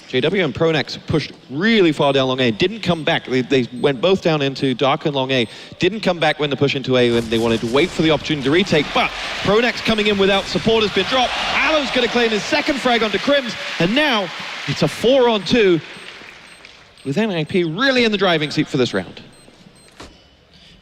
JW and pronax pushed really far down long A, didn't come back. They went both down into dark and long A, didn't come back when the push into A, when they wanted to wait for the opportunity to retake, but pronax coming in without support has been dropped. Allu's going to claim his second frag onto KRIMZ, and now it's a 4-on-2 with NiP really in the driving seat for this round.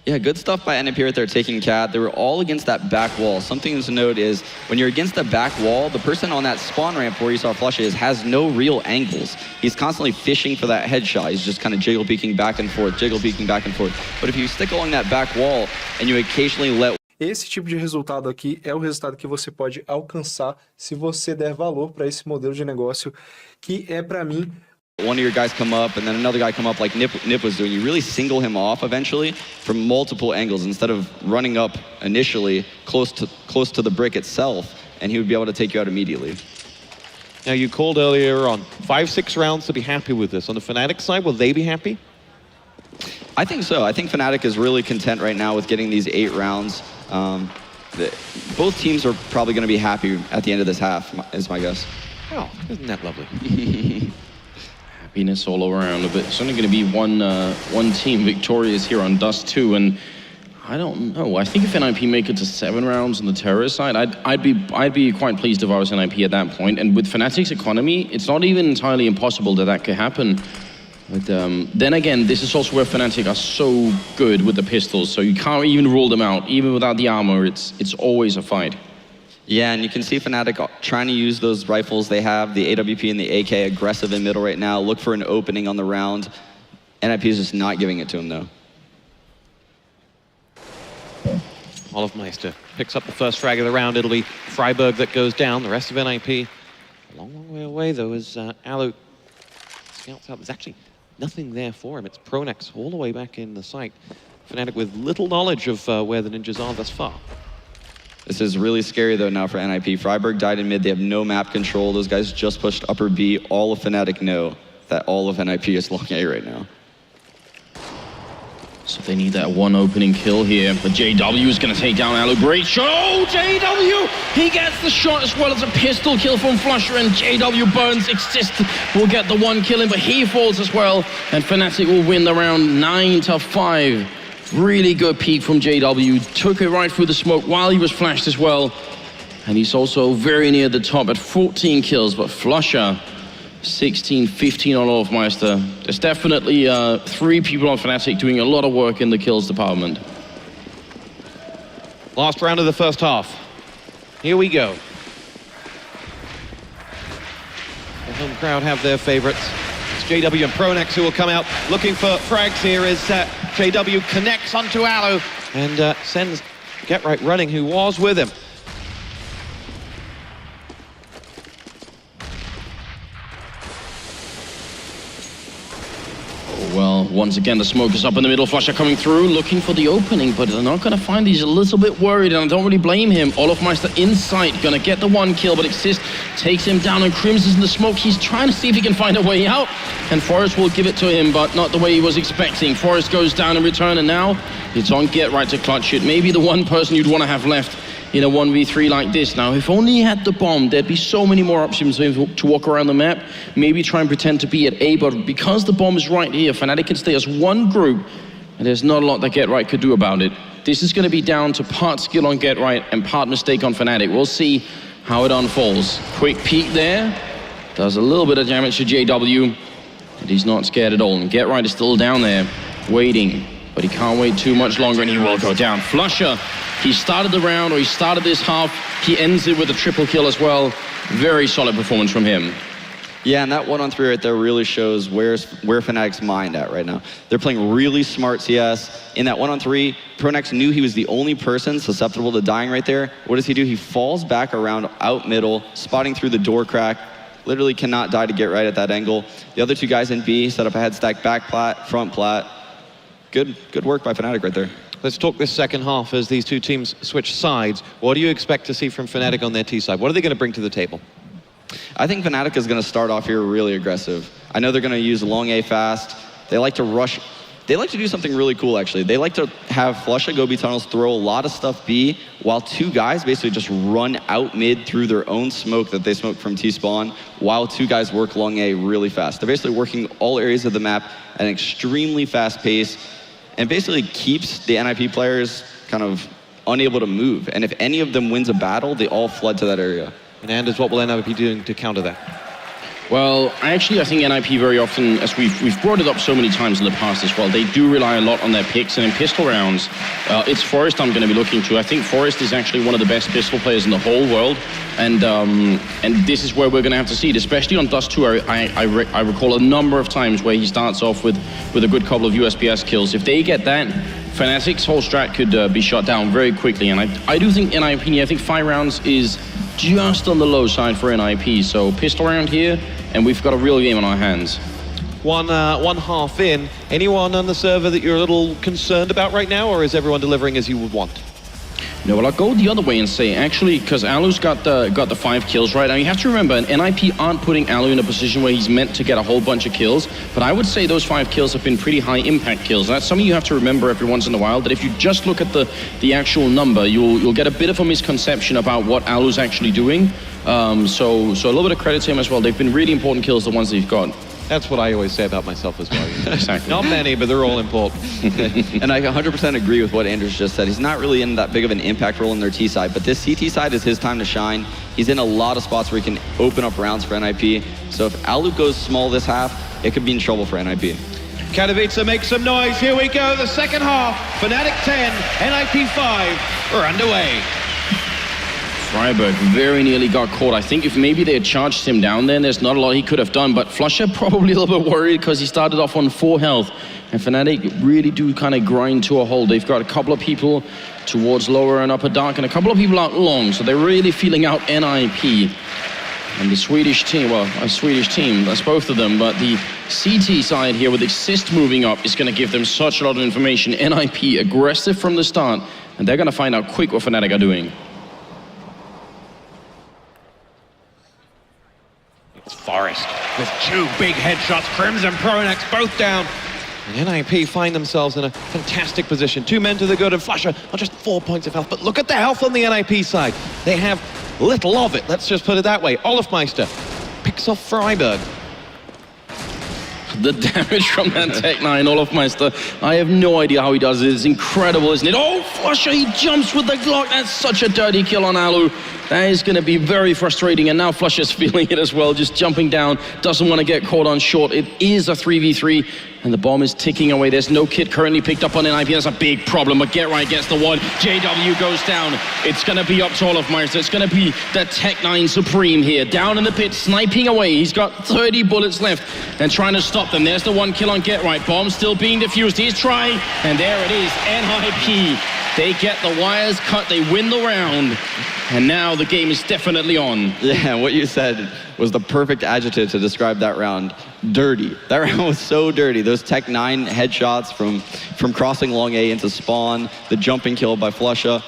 Yeah, good stuff by NiP right there taking Cat. They were all against that back wall. Something to note is when you're against the back wall, the person on that spawn ramp where you saw flusha has no real angles. He's constantly fishing for that headshot. He's just kind of jiggle peeking back and forth, jiggle peeking back and forth. But if you stick along that back wall and you occasionally let Esse tipo de resultado aqui é o resultado que você pode alcançar se você der valor para esse modelo de negócio, que é para mim one of your guys come up and then another guy come up like NiP was doing. You really single him off eventually from multiple angles instead of running up initially close to the brick itself, and he would be able to take you out immediately. Now you called earlier on 5-6 rounds to be happy with this. On the Fnatic side, will they be happy? I think so. I think Fnatic is really content right now with getting these 8 rounds. Both teams are probably going to be happy at the end of this half, is my guess. Oh, isn't that lovely? Happiness all around. But it's only going to be one team victorious here on Dust 2, and I don't know. I think if NiP make it to 7 rounds on the terrorist side, I'd be quite pleased if I was NiP at that point. And with Fnatic's economy, it's not even entirely impossible that could happen. But then again, this is also where Fnatic are so good with the pistols, so you can't even rule them out. Even without the armor, it's always a fight. Yeah, and you can see Fnatic trying to use those rifles they have, the AWP and the AK, aggressive in middle right now, look for an opening on the round. NiP is just not giving it to him, though. Olofmeister picks up the first frag of the round. It'll be Friberg that goes down. The rest of NiP a long way away, though, as Allu scouts out. There's actually nothing there for him. It's pronax all the way back in the site. Fnatic with little knowledge of where the ninjas are thus far. This is really scary, though, now for NiP. Friberg died in mid. They have no map control. Those guys just pushed upper B. All of Fnatic know that all of NiP is long A right now. So they need that one opening kill here. But JW is going to take down Allu. Great shot. Oh, JW! He gets the shot as well as a pistol kill from flusha, and JW burns. Xizt will get the one kill in, but he falls as well. And Fnatic will win the round 9-5. Really good peek from JW. Took it right through the smoke while he was flashed as well. And he's also very near the top at 14 kills. But flusha, 16, 15 on olofmeister. There's definitely 3 people on Fnatic doing a lot of work in the kills department. Last round of the first half. Here we go. The home crowd have their favorites. It's JW and pronax who will come out looking for frags here as JW connects onto Allu and sends GetRight running, who was with him. Well, once again, the smoke is up in the middle. flusha coming through, looking for the opening, but they're not going to find. He's a little bit worried, and I don't really blame him. olofmeister in sight, going to get the one kill, but Xizt takes him down, and KRIMZ is in the smoke. He's trying to see if he can find a way out, and f0rest will give it to him, but not the way he was expecting. f0rest goes down in return, and now it's on GetRight to clutch it. Maybe the one person you'd want to have left in a 1v3 like this. Now, if only he had the bomb, there'd be so many more options for him to walk around the map, maybe try and pretend to be at A, but because the bomb is right here, Fnatic can stay as one group, and there's not a lot that GetRight could do about it. This is going to be down to part skill on GetRight and part mistake on Fnatic. We'll see how it unfolds. Quick peek there, does a little bit of damage to JW, and he's not scared at all, and GetRight is still down there, waiting. But he can't wait too much longer, and he will go down. flusha He started the round, or he started this half. He ends it with a triple kill as well. Very solid performance from him. Yeah, and that 1-on-3 right there really shows where Fnatic's mind at right now. They're playing really smart CS. In that 1-on-3, pronax knew he was the only person susceptible to dying right there. What does he do? He falls back around out middle, spotting through the door crack. Literally cannot die to get right at that angle. The other two guys in B set up a head stack, back plat, front plat. Good work by Fnatic right there. Let's talk this second half as these two teams switch sides. What do you expect to see from Fnatic on their T side? What are they going to bring to the table? I think Fnatic is going to start off here really aggressive. I know they're going to use long A fast. They like to rush. They like to do something really cool, actually. They like to have flusha go B tunnels, throw a lot of stuff B, while two guys basically just run out mid through their own smoke that they smoke from T-spawn, while two guys work long A really fast. They're basically working all areas of the map at an extremely fast pace, and basically keeps the NiP players kind of unable to move. And if any of them wins a battle, they all flood to that area. And Anders, what will NiP be doing to counter that? Well, I think NiP very often, as we've brought it up so many times in the past as well, they do rely a lot on their picks, and in pistol rounds, it's Forest I'm going to be looking to. I think Forest is actually one of the best pistol players in the whole world, and this is where we're going to have to see it, especially on Dust 2. I recall a number of times where he starts off with a good couple of USPS kills. If they get that, Fnatic's whole strat could be shot down very quickly, and I do think, in my opinion, I think 5 rounds is just on the low side for NiP, so pistol round here, and we've got a real game on our hands. One half in. Anyone on the server that you're a little concerned about right now, or is everyone delivering as you would want? No, well, I'll go the other way and say, actually, because allu's got the 5 kills, right? Now, you have to remember, NiP aren't putting allu in a position where he's meant to get a whole bunch of kills, but I would say those 5 kills have been pretty high impact kills. And that's something you have to remember every once in a while, that if you just look at the actual number, you'll get a bit of a misconception about what allu's actually doing. So a little bit of credit to him as well. They've been really important kills, the ones that he's got. That's what I always say about myself as well. Exactly. Not many, but they're all important. And I 100% agree with what Anders just said. He's not really in that big of an impact role in their T side, but this CT side is his time to shine. He's in a lot of spots where he can open up rounds for NiP. So if allu goes small this half, it could be in trouble for NiP. Katowice makes some noise. Here we go. The second half. Fnatic 10, NiP 5 are underway. Friberg very nearly got caught. I think if maybe they had charged him down there, there's not a lot he could have done, but flusha probably a little bit worried because he started off on 4 health. And Fnatic really do kind of grind to a hole. They've got a couple of people towards lower and upper dark and a couple of people out long, so they're really feeling out NiP. And the Swedish team, well, a Swedish team, that's both of them, but the CT side here with Xizt moving up is going to give them such a lot of information. NiP aggressive from the start, and they're going to find out quick what Fnatic are doing. Forest with 2 big headshots. KRIMZ and pronax both down. And NiP find themselves in a fantastic position. 2 men to the good, and flusha on just 4 points of health. But look at the health on the NiP side. They have little of it, let's just put it that way. Olofmeister picks off Friberg. The damage from that Tech 9 olofmeister, I have no idea how he does it. It's incredible, isn't it? Oh, flusha, he jumps with the Glock. That's such a dirty kill on allu. That is going to be very frustrating, and now flusha's feeling it as well, just jumping down, doesn't want to get caught on short. It is a 3v3, and the bomb is ticking away. There's no kit currently picked up on NiP. That's a big problem, but Get Right gets the one. JW goes down. It's going to be up to olofmeister. It's going to be the Tech 9 Supreme here, down in the pit, sniping away. He's got 30 bullets left and trying to stop them. There's the 1 kill on Get Right. Bomb still being defused. He's trying, and there it is, NiP. They get the wires cut, they win the round, and now the game is definitely on. Yeah, what you said was the perfect adjective to describe that round. Dirty. That round was so dirty. Those Tech 9 headshots from crossing long A into spawn, the jumping kill by flusha.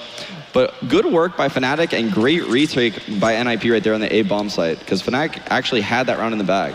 But good work by Fnatic and great retake by NiP right there on the A bomb site, because Fnatic actually had that round in the bag.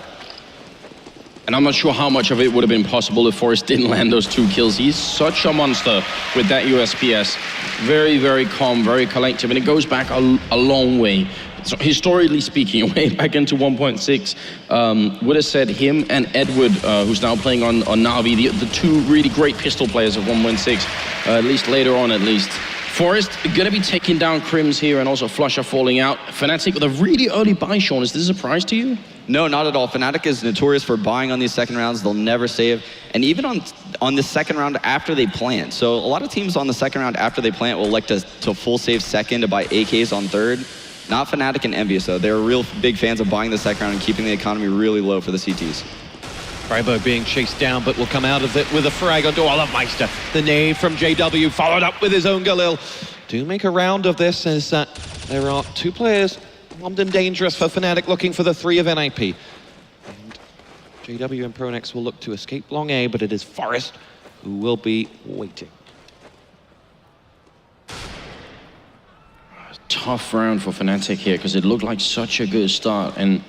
And I'm not sure how much of it would have been possible if Forrest didn't land those 2 kills. He's such a monster with that USPS. Very, very calm, very collective, and it goes back a long way. So historically speaking, way back into 1.6, would have said him and Edward, who's now playing on Na'Vi, the 2 really great pistol players of 1.6, at least later on at least. Forest gonna be taking down KRIMZ here, and also flusha falling out. Fnatic with a really early buy, Sean. Is this a surprise to you? No, not at all. Fnatic is notorious for buying on these second rounds. They'll never save. And even on on the second round after they plant. So a lot of teams on the second round after they plant will elect to full save second to buy AKs on third. Not Fnatic and Envious though. They're real big fans of buying the second round and keeping the economy really low for the CTs. Friberg being chased down, but will come out of it with a frag onto olofmeister. The nade from JW, followed up with his own Galil. Do make a round of this as there are two players armed and dangerous for Fnatic, looking for the 3 of NiP. And JW and pronax will look to escape long A, but it is Forest who will be waiting. Tough round for Fnatic here because it looked like such a good start. And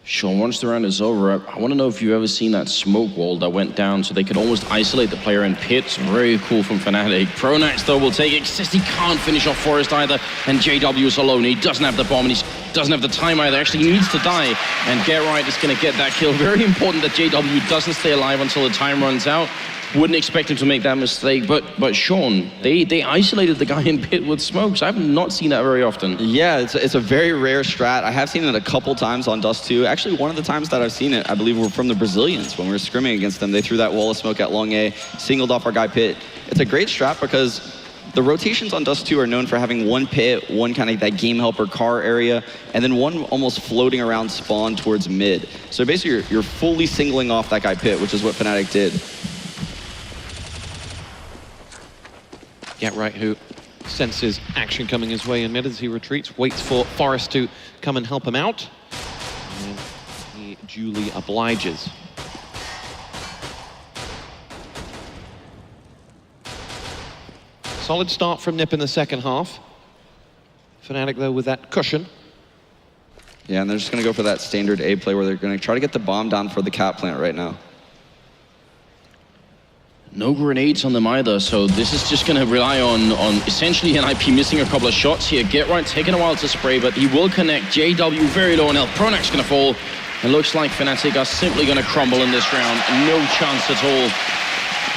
sure, once the round is over, I want to know if you've ever seen that smoke wall that went down so they could almost isolate the player in pits. Very cool from Fnatic. pronax though will take it. Xizt, he can't finish off Forest either, and JW is alone. He doesn't have the bomb and he doesn't have the time either. Actually, he needs to die, and Get Right is going to get that kill. Very important that JW doesn't stay alive until the time runs out. Wouldn't expect him to make that mistake, but Sean, they isolated the guy in pit with smokes. I've not seen that very often. Yeah, it's a very rare strat. I have seen it a couple times on Dust 2. Actually, one of the times that I've seen it, I believe, were from the Brazilians when we were scrimming against them. They threw that wall of smoke at long A, singled off our guy pit. It's a great strat because the rotations on Dust 2 are known for having one pit, one kind of that game helper car area, and then one almost floating around spawn towards mid. So basically, you're fully singling off that guy pit, which is what Fnatic did. Get Right, who senses action coming his way in mid as he retreats, waits for Forest to come and help him out. And he duly obliges. Solid start from NiP in the second half. Fnatic, though, with that cushion. Yeah, and they're just going to go for that standard A play where they're going to try to get the bomb down for the cat plant right now. No grenades on them either, so this is just going to rely on essentially NiP missing a couple of shots here. Get Right taking a while to spray, but he will connect. JW very low on health. pronax going to fall. It looks like Fnatic are simply going to crumble in this round. No chance at all.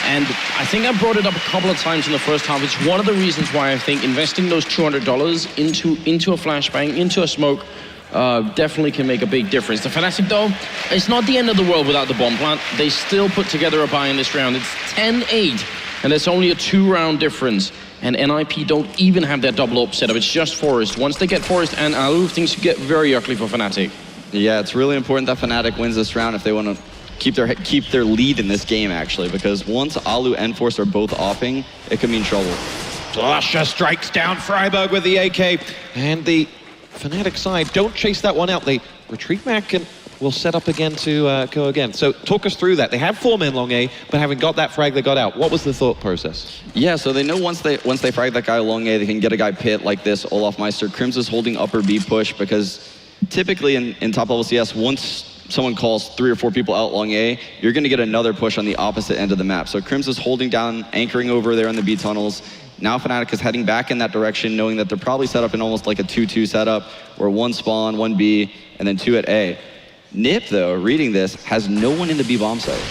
And I think I brought it up a couple of times in the first half. It's one of the reasons why I think investing those $200 into a flashbang, into a smoke, definitely can make a big difference. The Fnatic, though, it's not the end of the world without the bomb plant. They still put together a buy in this round. It's 10-8, and it's only a 2-round difference. And NiP don't even have their double up setup. It's just Forest. Once they get Forest and allu, things get very ugly for Fnatic. Yeah, it's really important that Fnatic wins this round if they want to keep their lead in this game, actually, because once allu and Force are both offing, it could mean trouble. flusha strikes down Friberg with the AK, and the Fnatic side don't chase that one out. They retreat back and will set up again to go again. So talk us through that. They have 4 men long A, but having got that frag, they got out. What was the thought process? Yeah, so they know once they frag that guy long A, they can get a guy pit like this, olofmeister. KRIMZ is holding upper B push because typically in top level CS, once someone calls 3 or 4 people out long A, you're going to get another push on the opposite end of the map. So KRIMZ is holding down, anchoring over there in the B tunnels. Now Fnatic is heading back in that direction, knowing that they're probably set up in almost like a 2-2 setup, where 1 spawn, 1 B, and then 2 at A. NiP, though, reading this, has no one in the B bomb site.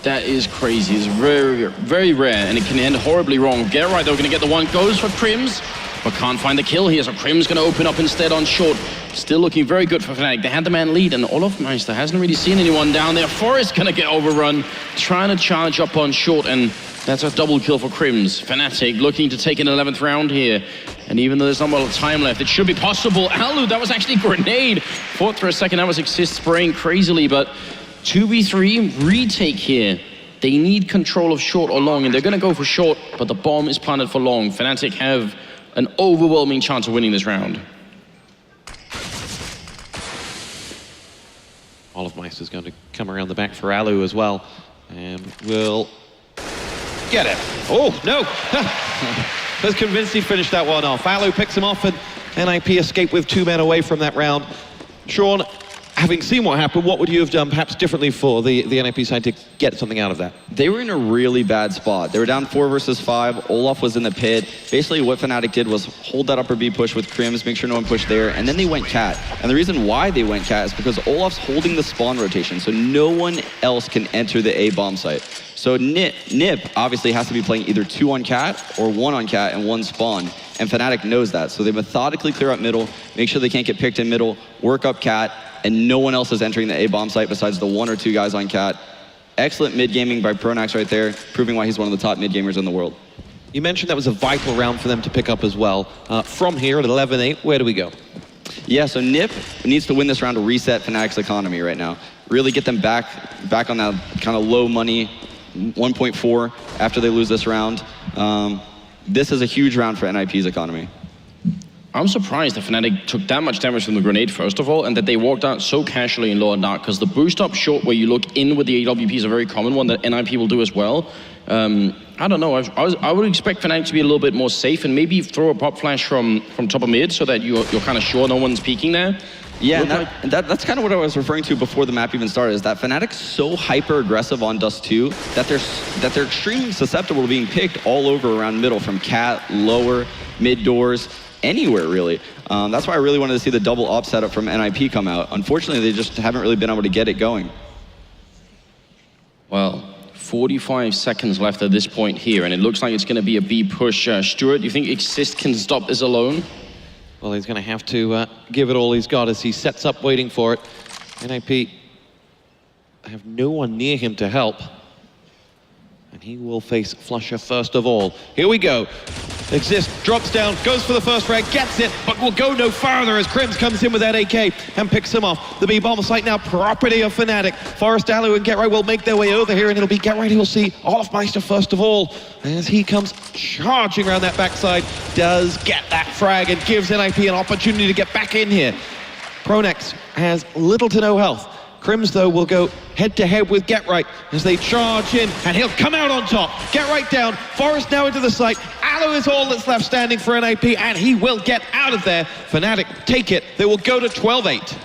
That is crazy. It's very, very rare, and it can end horribly wrong. Get Right, though, going to get the one. Goes for KRIMZ, but can't find the kill here, so KRIMZ going to open up instead on short. Still looking very good for Fnatic. They had the man lead, and olofmeister hasn't really seen anyone down there. Forest going to get overrun, trying to charge up on short, and that's a double kill for KRIMZ. Fnatic looking to take an 11th round here. And even though there's not a lot of time left, it should be possible. allu, that was actually a grenade. Thought for a second that was Xizt spraying crazily, but 2v3 retake here. They need control of short or long, and they're going to go for short, but the bomb is planted for long. Fnatic have an overwhelming chance of winning this round. olofmeister's going to come around the back for allu as well, and will get it. Oh, no! Was convinced he'd finish that one off. allu picks him off, and NiP escape with 2 men away from that round. Sean, having seen what happened, what would you have done perhaps differently for the NiP side to get something out of that? They were in a really bad spot. They were down 4 versus 5. Olof was in the pit. Basically, what Fnatic did was hold that upper B push with KRIMZ, make sure no one pushed there, and then they went cat. And the reason why they went cat is because Olof's holding the spawn rotation, so no one else can enter the A bomb site. So NiP obviously has to be playing either 2 on cat or 1 on cat and 1 spawn. And Fnatic knows that. So they methodically clear up middle, make sure they can't get picked in middle, work up cat, and no one else is entering the A bomb site besides the 1 or 2 guys on cat. Excellent mid-gaming by pronax right there, proving why he's one of the top mid-gamers in the world. You mentioned that was a vital round for them to pick up as well. From here at 11-8, where do we go? Yeah, so NiP needs to win this round to reset Fnatic's economy right now. Really get them back on that kind of low money 1.4 after they lose this round. This is a huge round for NiP's economy. I'm surprised that Fnatic took that much damage from the grenade, first of all, and that they walked out so casually in lower dark, because the boost up shot where you look in with the AWP is a very common one that NiP will do as well. I don't know, I would expect Fnatic to be a little bit more safe and maybe throw a pop flash from top of mid so that you're kind of sure no one's peeking there. Yeah, and that's kind of what I was referring to before the map even started, is that Fnatic's so hyper-aggressive on Dust 2 that they're extremely susceptible to being picked all over around middle, from cat, lower, mid doors, anywhere really. That's why I really wanted to see the double op setup from NiP come out. Unfortunately, they just haven't really been able to get it going. Well, 45 seconds left at this point here, and it looks like it's going to be a B push. Stuart, do you think Xizt can stop this alone? Well, he's going to have to give it all he's got as he sets up waiting for it. NiP have no one near him to help. And he will face flusha first of all. Here we go. Xizt drops down, goes for the first frag, gets it, but will go no farther as KRIMZ comes in with that AK and picks him off. The B-bomb site now property of Fnatic. Forest, allu, and GetRight will make their way over here, and it'll be GetRight who will see olofmeister first of all as he comes charging around that backside. Does get that frag and gives NiP an opportunity to get back in here. pronax has little to no health. KRIMZ, though, will go head-to-head with GetRight as they charge in, and he'll come out on top. GetRight down, Forest now into the site. Allu is all that's left standing for NiP, and he will get out of there. Fnatic take it. They will go to 12-8.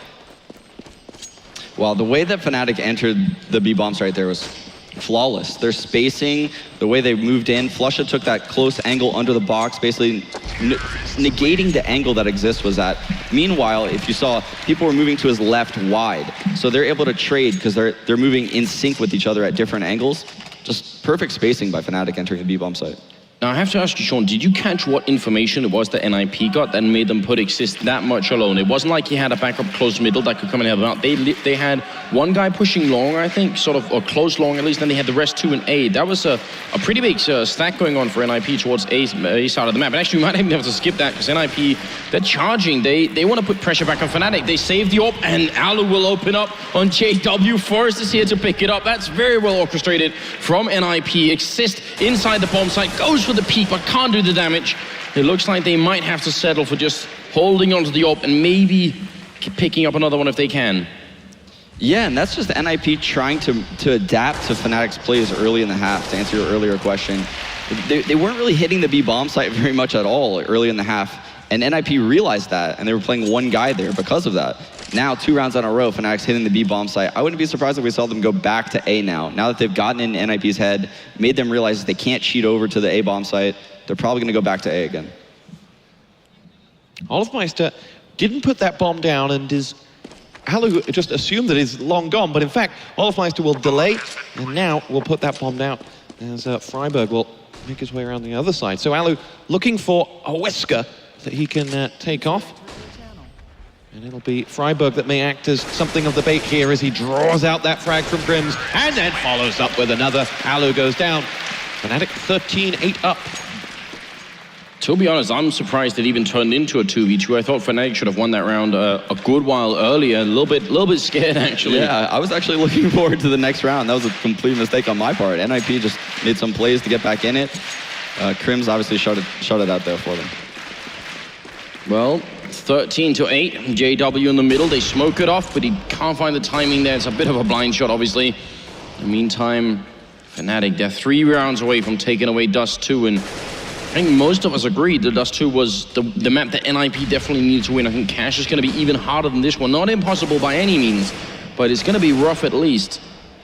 Well, the way that Fnatic entered the B-bombs right there was flawless. Their spacing, the way they moved in, flusha took that close angle under the box, basically negating the angle that exists was at. Meanwhile, if you saw, people were moving to his left wide, so they're able to trade because they're moving in sync with each other at different angles. Just perfect spacing by Fnatic entering the B-bomb site. Now, I have to ask you, Sean, did you catch what information it was that NiP got that made them put Xizt that much alone? It wasn't like he had a backup close middle that could come and help him out. They had one guy pushing long, I think, sort of, or close long at least, then they had the rest 2 and A. That was a pretty big stack going on for NiP towards A side of the map. And actually, we might even have to skip that, because NiP, they're charging. They want to put pressure back on Fnatic. They save the AWP, and allu will open up on JW. Forest is here to pick it up. That's very well orchestrated from NiP. Xizt inside the bomb site, goes for the peak, but can't do the damage. It looks like they might have to settle for just holding onto the AWP and maybe picking up another one if they can. Yeah, and that's just NiP trying to adapt to Fnatic's plays early in the half, to answer your earlier question. They weren't really hitting the B-bomb site very much at all early in the half, and NiP realized that, and they were playing one guy there because of that. Now, 2 rounds in a row, Fnatic's hitting the B-bomb site. I wouldn't be surprised if we saw them go back to A now. Now that they've gotten in NiP's head, made them realize they can't cheat over to the A-bomb site, they're probably going to go back to A again. olofmeister didn't put that bomb down, and allu just assumed that he's long gone, but in fact, olofmeister will delay, and now will put that bomb down as Friberg will make his way around the other side. So allu looking for a whisker that he can take off. And it'll be Friberg that may act as something of the bait here as he draws out that frag from KRIMZ and then follows up with another. Allu goes down. Fnatic 13-8 up. To be honest, I'm surprised it even turned into a 2v2. I thought Fnatic should have won that round a good while earlier. A little bit scared, actually. Yeah, I was actually looking forward to the next round. That was a complete mistake on my part. NiP just made some plays to get back in it. KRIMZ obviously shut it out there for them. Well, 13-8, JW in the middle. They smoke it off, but he can't find the timing there. It's a bit of a blind shot, obviously. In the meantime, Fnatic, they're 3 rounds away from taking away Dust 2, and I think most of us agreed that Dust 2 was the map that NiP definitely needed to win. I think Cash is going to be even harder than this one. Not impossible by any means, but it's going to be rough at least.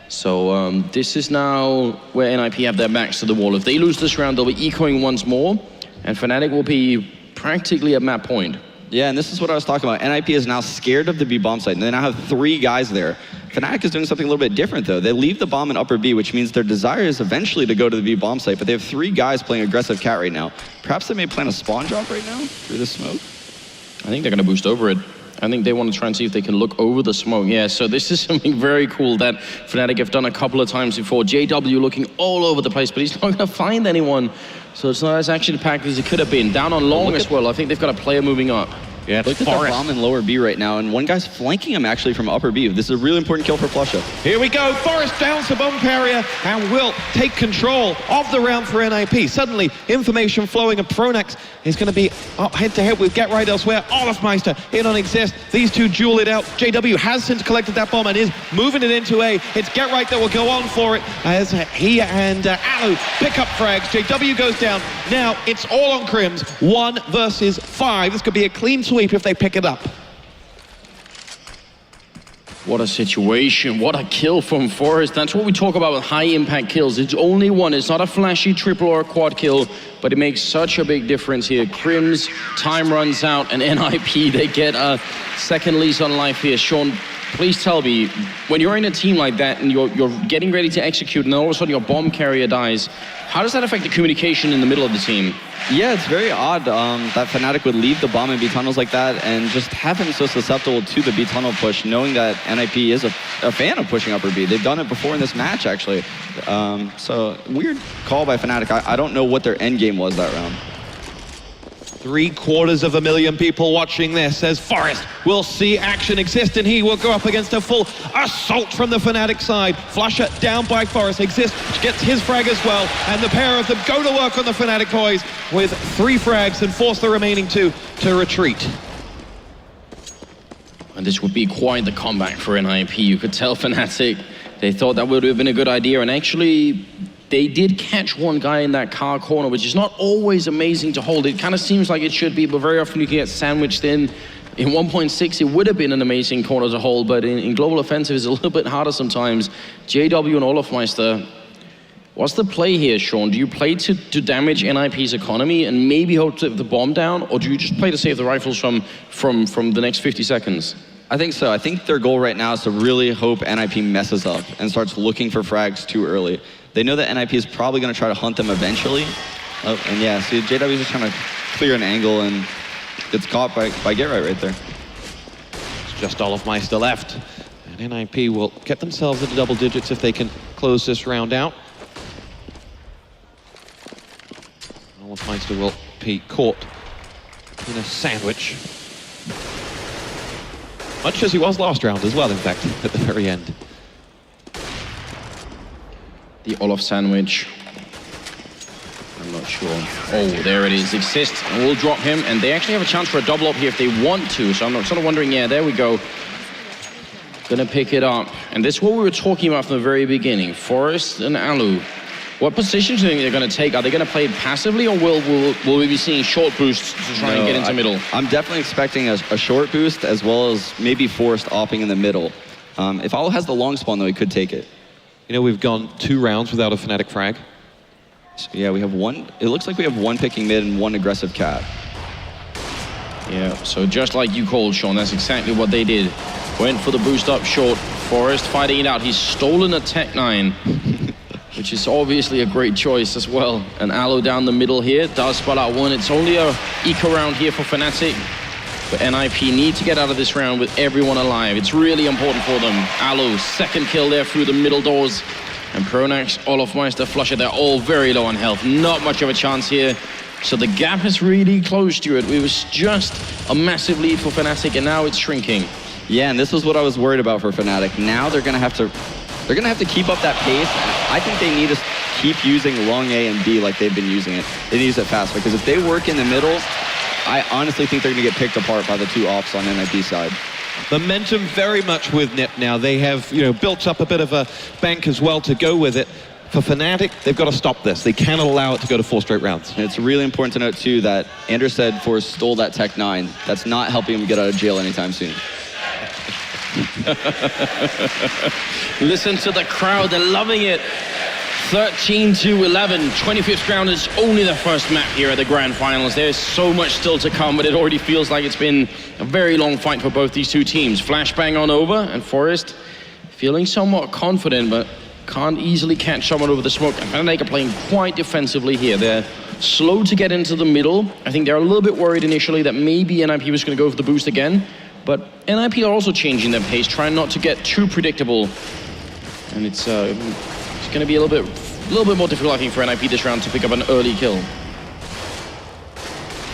So this is now where NiP have their backs to the wall. If they lose this round, they'll be ecoing once more, and Fnatic will be practically at map point. Yeah, and this is what I was talking about. NiP is now scared of the B-bomb site, and they now have 3 guys there. Fnatic is doing something a little bit different, though. They leave the bomb in upper B, which means their desire is eventually to go to the B-bomb site, but they have 3 guys playing aggressive cat right now. Perhaps they may plan a spawn drop right now through this smoke? I think they're going to boost over it. I think they want to try and see if they can look over the smoke. Yeah, so this is something very cool that Fnatic have done a couple of times before. JW looking all over the place, but he's not going to find anyone. So it's not as action-packed as it could have been. Down on long as well. I think they've got a player moving up. Yeah, look at the bomb in lower B right now, and one guy's flanking him actually from upper B. This is a really important kill for flusha. Here we go, Forest downs the bomb carrier and will take control of the round for NiP. Suddenly, information flowing, and pronax is going to be up head-to-head with Get Right elsewhere. Olofmeister in on Xizt. These two duel it out. JW has since collected that bomb and is moving it into A. It's Get Right that will go on for it as he and allu pick up frags. JW goes down. Now, it's all on KRIMZ, 1 versus 5. This could be a clean sweep if they pick it up. What a situation, what a kill from Forest. That's what we talk about with high impact kills. It's only one, it's not a flashy triple or a quad kill, but it makes such a big difference here. KRIMZ, time runs out, and NiP, they get a second lease on life here. Sean, please tell me, when you're in a team like that and you're getting ready to execute and then all of a sudden your bomb carrier dies, how does that affect the communication in the middle of the team? Yeah, it's very odd that Fnatic would leave the bomb in B tunnels like that and just have him so susceptible to the B tunnel push, knowing that NiP is a fan of pushing upper B. They've done it before in this match, actually. So, weird call by Fnatic. I don't know what their end game was that round. 750,000 people watching this as Forest will see action exist, and he will go up against a full assault from the Fnatic side. flusha down by Forest. Xizt gets his frag as well, and the pair of them go to work on the Fnatic boys with 3 frags and force the remaining 2 to retreat. And this would be quite the comeback for NiP. You could tell Fnatic, they thought that would have been a good idea, and actually they did catch one guy in that car corner, which is not always amazing to hold. It kind of seems like it should be, but very often you can get sandwiched in. In 1.6, it would have been an amazing corner to hold, but in global offensive, it's a little bit harder sometimes. JW and Olofmeister, what's the play here, Sean? Do you play to damage NiP's economy and maybe hope to have the bomb down, or do you just play to save the rifles from the next 50 seconds? I think so. I think their goal right now is to really hope NiP messes up and starts looking for frags too early. They know that NiP is probably going to try to hunt them eventually. Oh, and yeah, see, JW is just trying to clear an angle and gets caught by Get Right there. It's just Olofmeister left. And NiP will get themselves into double digits if they can close this round out. Olofmeister will be caught in a sandwich. Much as he was last round as well, in fact, at the very end. The Olof sandwich. I'm not sure. Oh, there it is. Xizt will drop him, and they actually have a chance for a double up here if they want to. So I'm sort of wondering, yeah, there we go. Gonna pick it up. And this is what we were talking about from the very beginning. Forest and allu. What positions do you think they're going to take? Are they going to play it passively, or will we be seeing short boosts to try and get into middle? I'm definitely expecting a short boost, as well as maybe Forest opping in the middle. If allu has the long spawn, though, he could take it. You know, we've gone 2 rounds without a Fnatic frag. So, yeah, we have 1. It looks like we have 1 picking mid and 1 aggressive cat. Yeah, so just like you called, Sean, that's exactly what they did. Went for the boost up short. Forest fighting it out. He's stolen a Tech 9, which is obviously a great choice as well. And allu down the middle here does spot out 1. It's only a eco round here for Fnatic. But NiP need to get out of this round with everyone alive. It's really important for them. allu, second kill there through the middle doors. And pronax, olofmeister, flusha, they're all very low on health. Not much of a chance here. So the gap has really closed to it. It was just a massive lead for Fnatic, and now it's shrinking. Yeah, and this is what I was worried about for Fnatic. Now they're gonna have to keep up that pace. I think they need to keep using long A and B like they've been using it. They need to use it fast, because if they work in the middle, I honestly think they're going to get picked apart by the 2 ops on NiP side. Momentum very much with NiP now. They have, built up a bit of a bank as well to go with it. For Fnatic, they've got to stop this. They cannot allow it to go to 4 straight rounds. And it's really important to note, too, that Anders said Forrest stole that Tech 9. That's not helping him get out of jail anytime soon. Listen to the crowd, they're loving it. 13-11, 25th round is only the first map here at the Grand Finals. There's so much still to come, but it already feels like it's been a very long fight for both these 2 teams. Flashbang on over, and Forest feeling somewhat confident, but can't easily catch someone over the smoke. And Fnatic are playing quite defensively here. They're slow to get into the middle. I think they're a little bit worried initially that maybe NiP was going to go for the boost again, But NiP are also changing their pace, trying not to get too predictable. And it's going to be a little bit more difficult, I think, for NiP this round to pick up an early kill.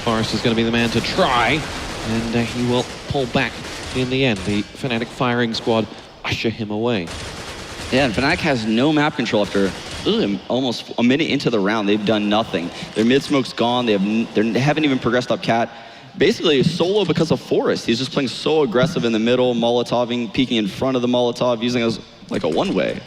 Forrest is going to be the man to try, and he will pull back in the end. The Fnatic firing squad usher him away. Yeah, and Fnatic has no map control after almost a minute into the round. They've done nothing. Their mid-smoke's gone. They haven't even progressed up cat. Basically solo because of Forrest. He's just playing so aggressive in the middle, Molotoving, peeking in front of the Molotov, using it as like a one-way.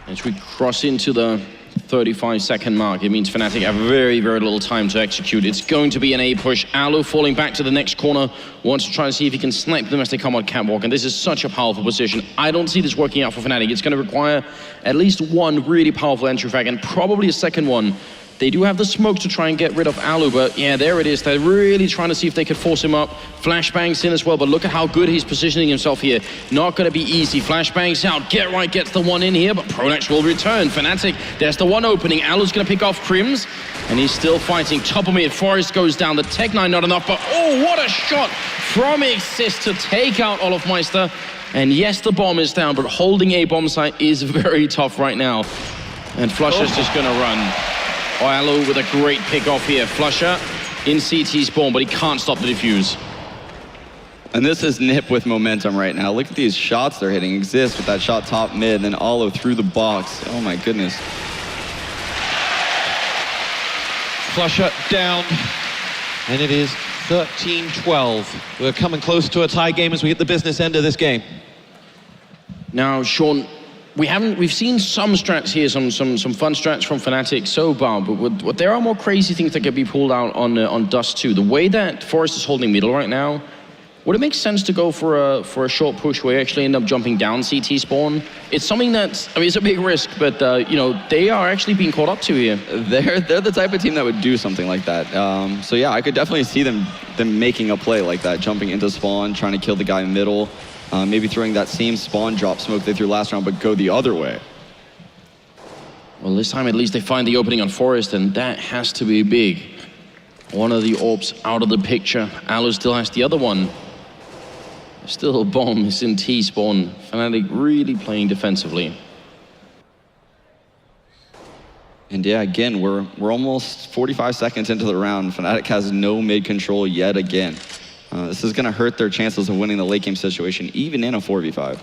As we cross into the 35-second mark, it means Fnatic have very, very little time to execute. It's going to be an A push. Allu falling back to the next corner, wants to try and see if he can snipe them as they come on catwalk, and this is such a powerful position. I don't see this working out for Fnatic. It's going to require at least one really powerful entry frag, and probably a second one. They do have the smoke to try and get rid of Allu, but yeah, there it is. They're really trying to see if they could force him up. Flashbangs in as well, but look at how good he's positioning himself here. Not going to be easy. Flashbangs out. Get right gets the one in here, but pronax will return. Fnatic, there's the one opening. Allu's going to pick off KRIMZ, and he's still fighting. Top of mid, Forrest goes down. The Tech-9 not enough, but oh, what a shot from Xizt to take out olofmeister. And yes, the bomb is down, but holding a bomb site is very tough right now. And flusha's just going to run. Allu with a great pick off here. flusha in CT spawn, but he can't stop the defuse. And this is NiP with momentum right now. Look at these shots they're hitting. Xizt with that shot top mid, and then Allu through the box. Oh my goodness. flusha down, and it is 13-12. We're coming close to a tie game as we hit the business end of this game. Now, Sean, we've seen some strats here, some fun strats from Fnatic so far, but there are more crazy things that could be pulled out on Dust too. The way that Forrest is holding middle right now, would it make sense to go for a short push where you actually end up jumping down CT spawn? It's something that's, I mean, it's a big risk, but you know, they are actually being caught up to here. They're the type of team that would do something like that. So yeah, I could definitely see them making a play like that, jumping into spawn, trying to kill the guy in middle. Maybe throwing that same spawn drop smoke they threw last round, but go the other way. Well, this time at least they find the opening on Forrest, and that has to be big. One of the orbs out of the picture. Allu still has the other one. Still a bomb is in T-spawn. Fnatic really playing defensively. And yeah, again, we're almost 45 seconds into the round. Fnatic has no mid control yet again. This is going to hurt their chances of winning the late game situation, even in a 4v5.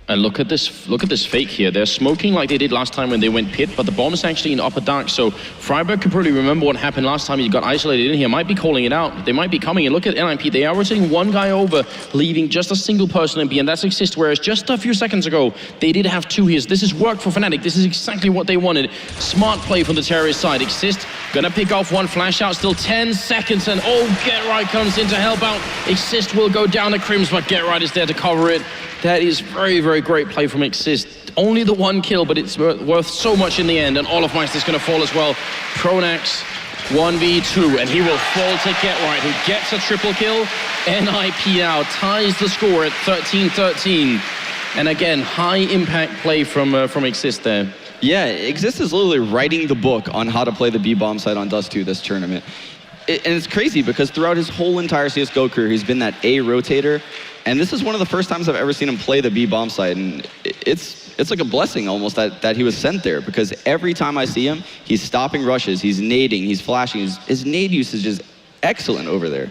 And look at this fake here. They're smoking like they did last time when they went pit, but the bomb is actually in upper dark. So Friberg could probably remember what happened last time he got isolated in here. Might be calling it out. They might be coming. And look at NiP. They are rotating one guy over, leaving just a single person in B, and that's Xizt. Whereas just a few seconds ago, they did have two here. This has worked for Fnatic. This is exactly what they wanted. Smart play from the terrorist side. Xizt gonna pick off one flash out. Still 10 seconds, and oh, Get Right comes in to help out. Xizt will go down to KRIMZ, but Get Right is there to cover it. That is very, very great play from Xizt. Only the one kill, but it's worth so much in the end, and olofmeister is going to fall as well. pronax 1v2, and he will fall to Get Right, who gets a triple kill. NiP now ties the score at 13-13. And again, high impact play from Xizt there. Yeah, Xizt is literally writing the book on how to play the B-bomb side on Dust 2 this tournament. And it's crazy because throughout his whole entire CSGO career, he's been that A rotator. And this is one of the first times I've ever seen him play the B-bomb side. And it's like a blessing almost that he was sent there, because every time I see him, he's stopping rushes, he's nading, he's flashing. His nade usage is excellent over there.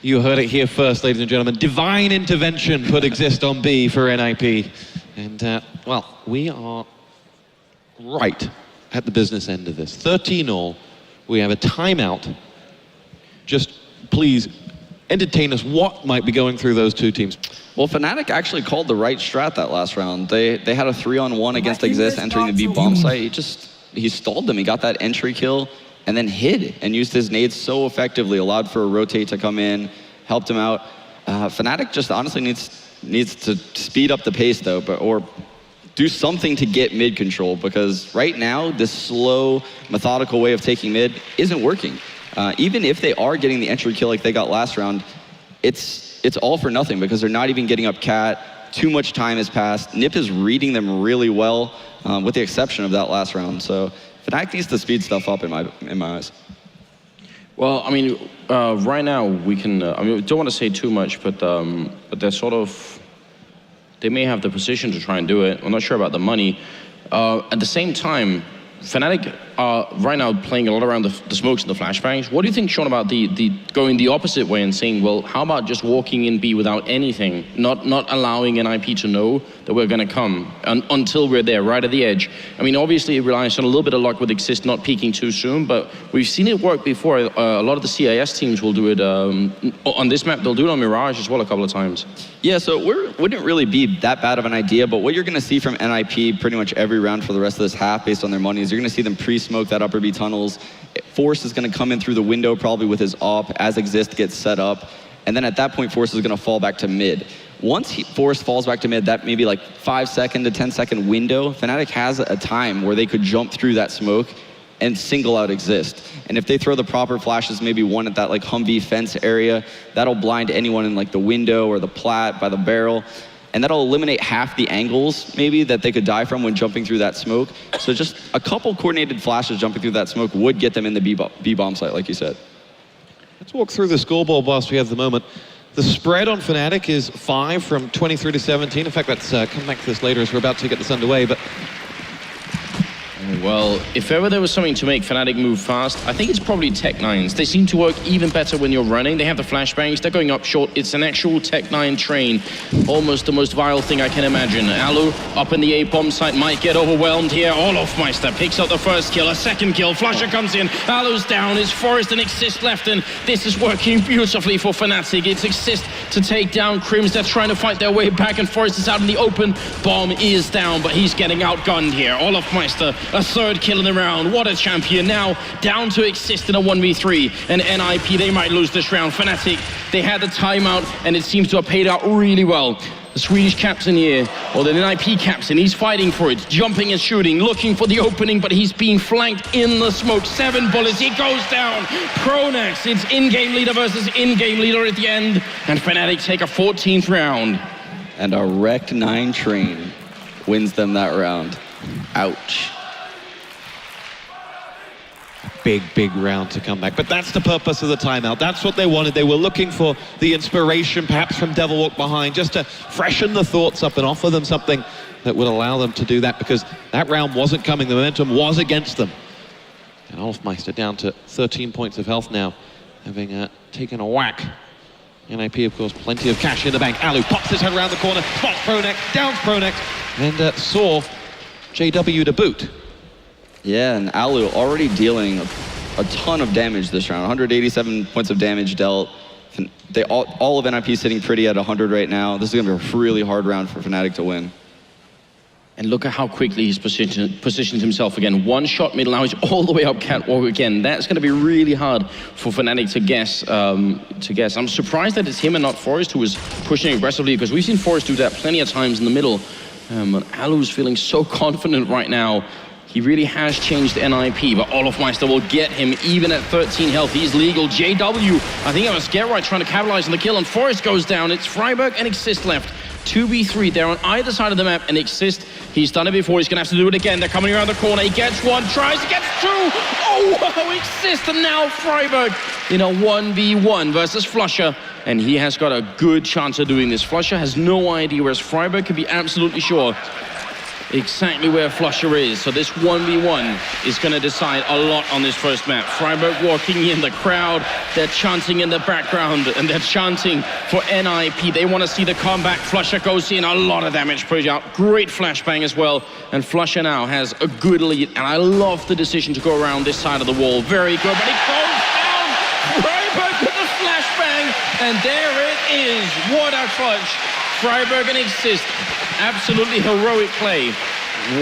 You heard it here first, ladies and gentlemen. Divine intervention put Xizt on B for NiP. And, well, we are right at the business end of this. 13-all. We have a timeout. Just please entertain us. What might be going through those two teams? Well, Fnatic actually called the right strat that last round. They had a 3-on-1 against Xizt entering the B-bomb site. He stalled them. He got that entry kill and then hid and used his nades so effectively, allowed for a rotate to come in, helped him out. Fnatic just honestly needs to speed up the pace though, or do something to get mid control, because right now this slow, methodical way of taking mid isn't working. Even if they are getting the entry kill like they got last round, it's all for nothing because they're not even getting up cat. Too much time has passed. NiP is reading them really well, with the exception of that last round. So Fnatic needs to speed stuff up in my eyes. Well, I mean, right now we can. I mean, we don't want to say too much, but they're sort of. They may have the position to try and do it. I'm not sure about the money. At the same time, fnatic are right now playing a lot around the smokes and the flashbangs. What do you think, Sean, about the going the opposite way and saying, well, how about just walking in B without anything, not allowing NiP to know that we're going to come until we're there, right at the edge? I mean, obviously it relies on a little bit of luck with Xizt not peaking too soon, but we've seen it work before. A lot of the CIS teams will do it on this map. They'll do it on Mirage as well a couple of times. Yeah, so it wouldn't really be that bad of an idea, but what you're going to see from NiP pretty much every round for the rest of this half based on their money is you're going to see them pre-smoke that upper B tunnels. Force is going to come in through the window probably with his AWP as Xizt gets set up, and then at that point Force is going to fall back to mid. Once Force falls back to mid, that maybe like 5-second to 10-second window, fnatic has a time where they could jump through that smoke and single out Xizt. And if they throw the proper flashes, maybe one at that like Humvee fence area, that'll blind anyone in like the window or the plat by the barrel. And that'll eliminate half the angles maybe that they could die from when jumping through that smoke. So just a couple coordinated flashes jumping through that smoke would get them in the B-bomb site, like you said. Let's walk through the scoreboard whilst we have the moment. The spread on fnatic is 5 from 23 to 17. In fact, let's come back to this later as we're about to get this underway. But well, if ever there was something to make fnatic move fast, I think it's probably Tech-9s. They seem to work even better when you're running. They have the flashbangs, they're going up short. It's an actual Tech-9 train. Almost the most vile thing I can imagine. Allu up in the A-bomb site might get overwhelmed here. Olofmeister picks up the first kill, a second kill. flusha comes in, Allu's down, it's Forest and Xizt left, and this is working beautifully for fnatic. It's Xizt to take down KRIMZ. They're trying to fight their way back, and Forest is out in the open. Bomb is down, but he's getting outgunned here. Olofmeister, a third kill in the round. What a champion. Now down to Xizt in a 1v3. And NiP, they might lose this round. fnatic, they had the timeout, and it seems to have paid out really well. The Swedish captain here, or the NiP captain, he's fighting for it, jumping and shooting, looking for the opening, but he's being flanked in the smoke. 7 bullets, he goes down. Pronax, it's in-game leader versus in-game leader at the end, and fnatic take a 14th round. And a wrecked 9 train wins them that round. Ouch. big round to come back. But that's the purpose of the timeout. That's what they wanted. They were looking for the inspiration, perhaps from Devil Walk Behind, just to freshen the thoughts up and offer them something that would allow them to do that, because that round wasn't coming. The momentum was against them. And olofmeister down to 13 points of health now, having taken a whack. NiP, of course, plenty of cash in the bank. Allu pops his head around the corner, spots pronax, downs pronax, and saw JW to boot. Yeah, and Allu already dealing a ton of damage this round. 187 points of damage dealt. They all of NiP sitting pretty at 100 right now. This is going to be a really hard round for fnatic to win. And look at how quickly he's positioned himself again. One shot middle, now he's all the way up catwalk again. That's going to be really hard for fnatic to guess. I'm surprised that it's him and not Forest who was pushing aggressively, because we've seen Forest do that plenty of times in the middle. But Allu's feeling so confident right now. He really has changed NiP, but olofmeister will get him even at 13 health. He's legal. JW, I think it was Get-Right trying to capitalize on the kill, and Forest goes down. It's Friberg and Xizt left. 2v3, they're on either side of the map, and Xizt, he's done it before, he's gonna have to do it again. They're coming around the corner, he gets one, tries, he gets two! Oh, Xizt, and now Friberg in a 1v1 versus flusha, and he has got a good chance of doing this. flusha has no idea, whereas Friberg can be absolutely sure exactly where flusha is. So this 1v1 is going to decide a lot on this first map. Friberg walking in the crowd, they're chanting in the background, and they're chanting for NiP. They want to see the comeback. flusha goes in, a lot of damage put out. Great flashbang as well, and flusha now has a good lead, and I love the decision to go around this side of the wall. Very good, but it goes down! Friberg with the flashbang, and there it is. What a clutch. Friberg and Xizt, absolutely heroic play.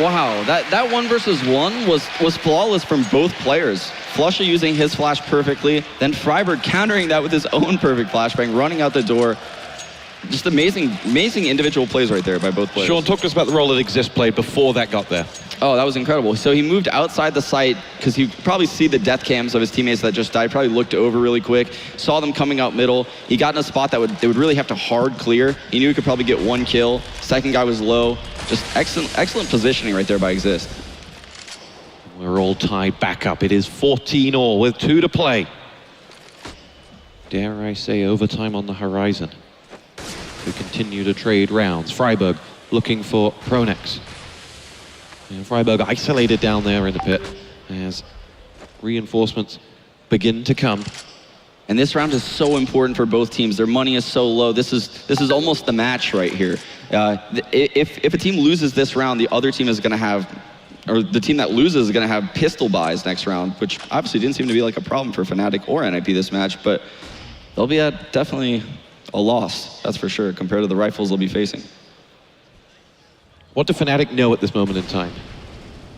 Wow, that 1 versus 1 was flawless from both players. flusha using his flash perfectly, then Friberg countering that with his own perfect flashbang, running out the door. Just amazing individual plays right there by both players. Sean, talk to us about the role that Xizt played before that got there. Oh, that was incredible. So he moved outside the site because he probably see the death cams of his teammates that just died, probably looked over really quick, saw them coming out middle. He got in a spot that they would really have to hard clear. He knew he could probably get 1 kill. Second guy was low. Just excellent positioning right there by Xizt. We're all tied back up. It is 14-all with 2 to play. dare I say, overtime on the horizon. We continue to trade rounds. Friberg looking for pronax. And Friberg isolated down there in the pit as reinforcements begin to come. And this round is so important for both teams. Their money is so low. This is almost the match right here. If a team loses this round, the other team is going to have, or the team that loses is going to have pistol buys next round, which obviously didn't seem to be like a problem for fnatic or NiP this match, but they'll be at definitely a loss, that's for sure, compared to the rifles they'll be facing. What do fnatic know at this moment in time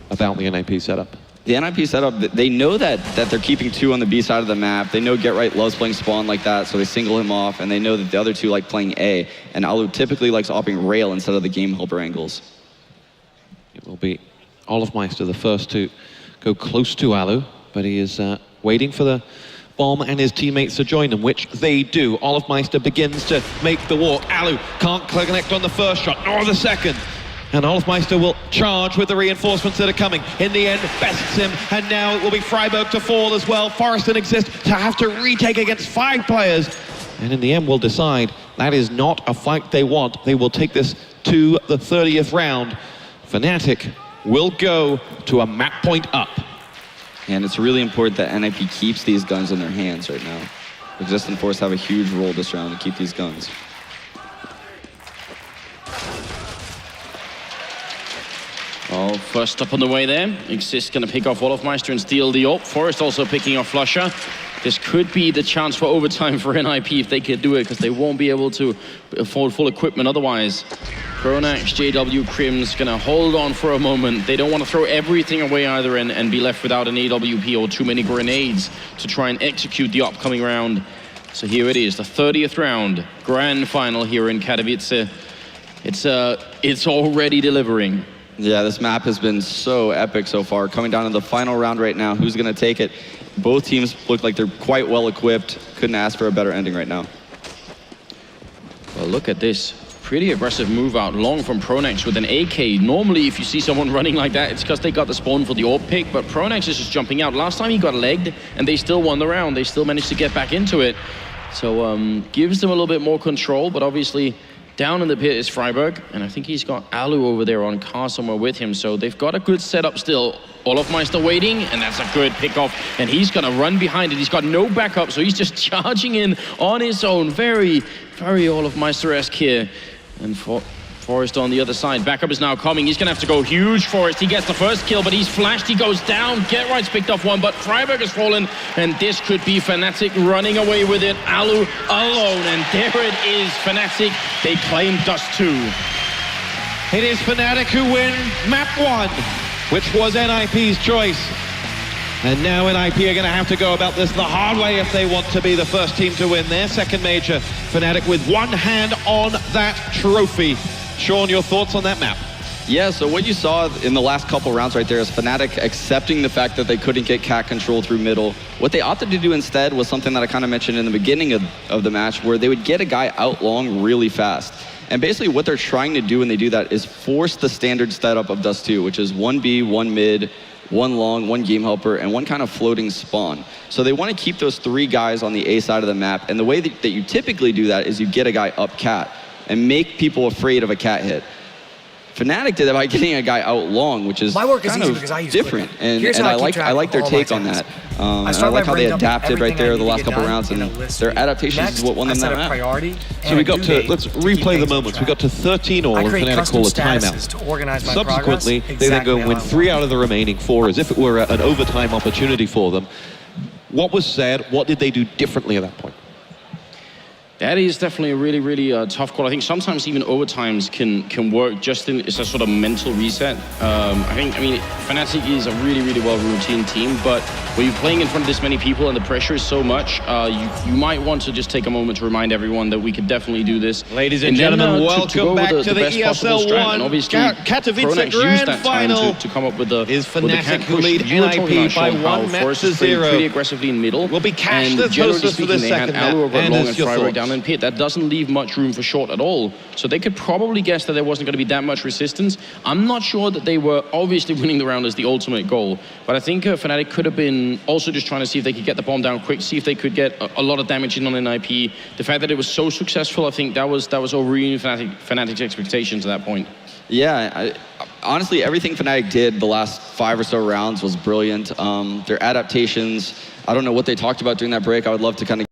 about the NiP setup? The NiP setup, they know that they're keeping 2 on the B side of the map. They know Get Right loves playing spawn like that, so they single him off, and they know that the other 2 like playing A, and allu typically likes opting rail instead of the game helper angles. It will be olofmeister the first to go close to allu, but he is waiting for the bomb and his teammates to join them, which they do. olofmeister begins to make the walk. Allu can't connect on the first shot, nor the second. And olofmeister will charge with the reinforcements that are coming. In the end, bests him, and now it will be Friberg to fall as well. Forest and Xizt to have to retake against 5 players. And in the end, we'll decide that is not a fight they want. They will take this to the 30th round. fnatic will go to a map point up. And it's really important that NiP keeps these guns in their hands right now. Xizt and Forest have a huge role this round to keep these guns. Well, first up on the way there. Xizt gonna pick off olofmeister and steal the AWP. Forest also picking off flusha. This could be the chance for overtime for NiP if they could do it, because they won't be able to afford full equipment otherwise. pronax, JW, KRIMZ gonna hold on for a moment. They don't want to throw everything away either and be left without an AWP or too many grenades to try and execute the upcoming round. So here it is, the 30th round, grand final here in Katowice. It's already delivering. Yeah, this map has been so epic so far. Coming down to the final round right now, who's gonna take it? Both teams look like they're quite well equipped. Couldn't ask for a better ending right now. Well, look at this. Pretty aggressive move out long from pronax with an AK. Normally, if you see someone running like that, it's because they got the spawn for the AWP pick, but pronax is just jumping out. Last time he got legged, and they still won the round. They still managed to get back into it. So, gives them a little bit more control, but obviously, down in the pit is Friberg, and I think he's got allu over there on car somewhere with him, so they've got a good setup still. olofmeister waiting, and that's a good pickoff, and he's gonna run behind it. He's got no backup, so he's just charging in on his own. Very, very olofmeister-esque here. And Forest on the other side. Backup is now coming. He's gonna have to go huge. Forest, he gets the first kill, but he's flashed. He goes down. Get Right's picked off one, but Friberg has fallen, and this could be fnatic running away with it. Allu alone, and there it is. fnatic, they claim Dust 2. It is fnatic who win map 1, which was NiP's choice. And now NiP are going to have to go about this the hard way if they want to be the first team to win their second major. fnatic with one hand on that trophy. Sean, your thoughts on that map? Yeah, so what you saw in the last couple rounds right there is fnatic accepting the fact that they couldn't get cat control through middle. What they opted to do instead was something that I kind of mentioned in the beginning of the match, where they would get a guy out long really fast. And basically what they're trying to do when they do that is force the standard setup of Dust 2, which is 1B, 1 mid, 1 long, 1 game helper, and 1 kind of floating spawn. So they want to keep those 3 guys on the A side of the map, and the way that you typically do that is you get a guy up cat and make people afraid of a cat hit. fnatic did that by getting a guy out long, which is kind of different, and I like their take on that. And I like how they adapted right there the last couple rounds, and their adaptations is what won them that map. So we got to, let's replay the moments. We got to 13-all and fnatic call a timeout. Subsequently, they then go and win 3 out of the remaining 4 as if it were an overtime opportunity for them. What was said? What did they do differently at that point? That is definitely a really, really tough call. I think sometimes even overtimes can work just as a sort of mental reset. I mean, fnatic is a really, really well-routine team, but when you're playing in front of this many people and the pressure is so much, you might want to just take a moment to remind everyone that we could definitely do this. Ladies and gentlemen, welcome back to the ESL One Katowice Grand Final. To come up with the is fnatic who lead NiP by 1 match to 0. Pretty aggressively in middle. Will be Cash that's hostess for the second map, and as your thoughts? down in pit. That doesn't leave much room for short at all. So they could probably guess that there wasn't going to be that much resistance. I'm not sure that they were obviously winning the round as the ultimate goal, but I think Fnatic could have been also just trying to see if they could get the bomb down quick, see if they could get a lot of damage in on NiP. The fact that it was so successful, I think that was overreading Fnatic's expectations at that point. Yeah, honestly, everything Fnatic did the last 5 or so rounds was brilliant. Their adaptations, I don't know what they talked about during that break. I would love to kind of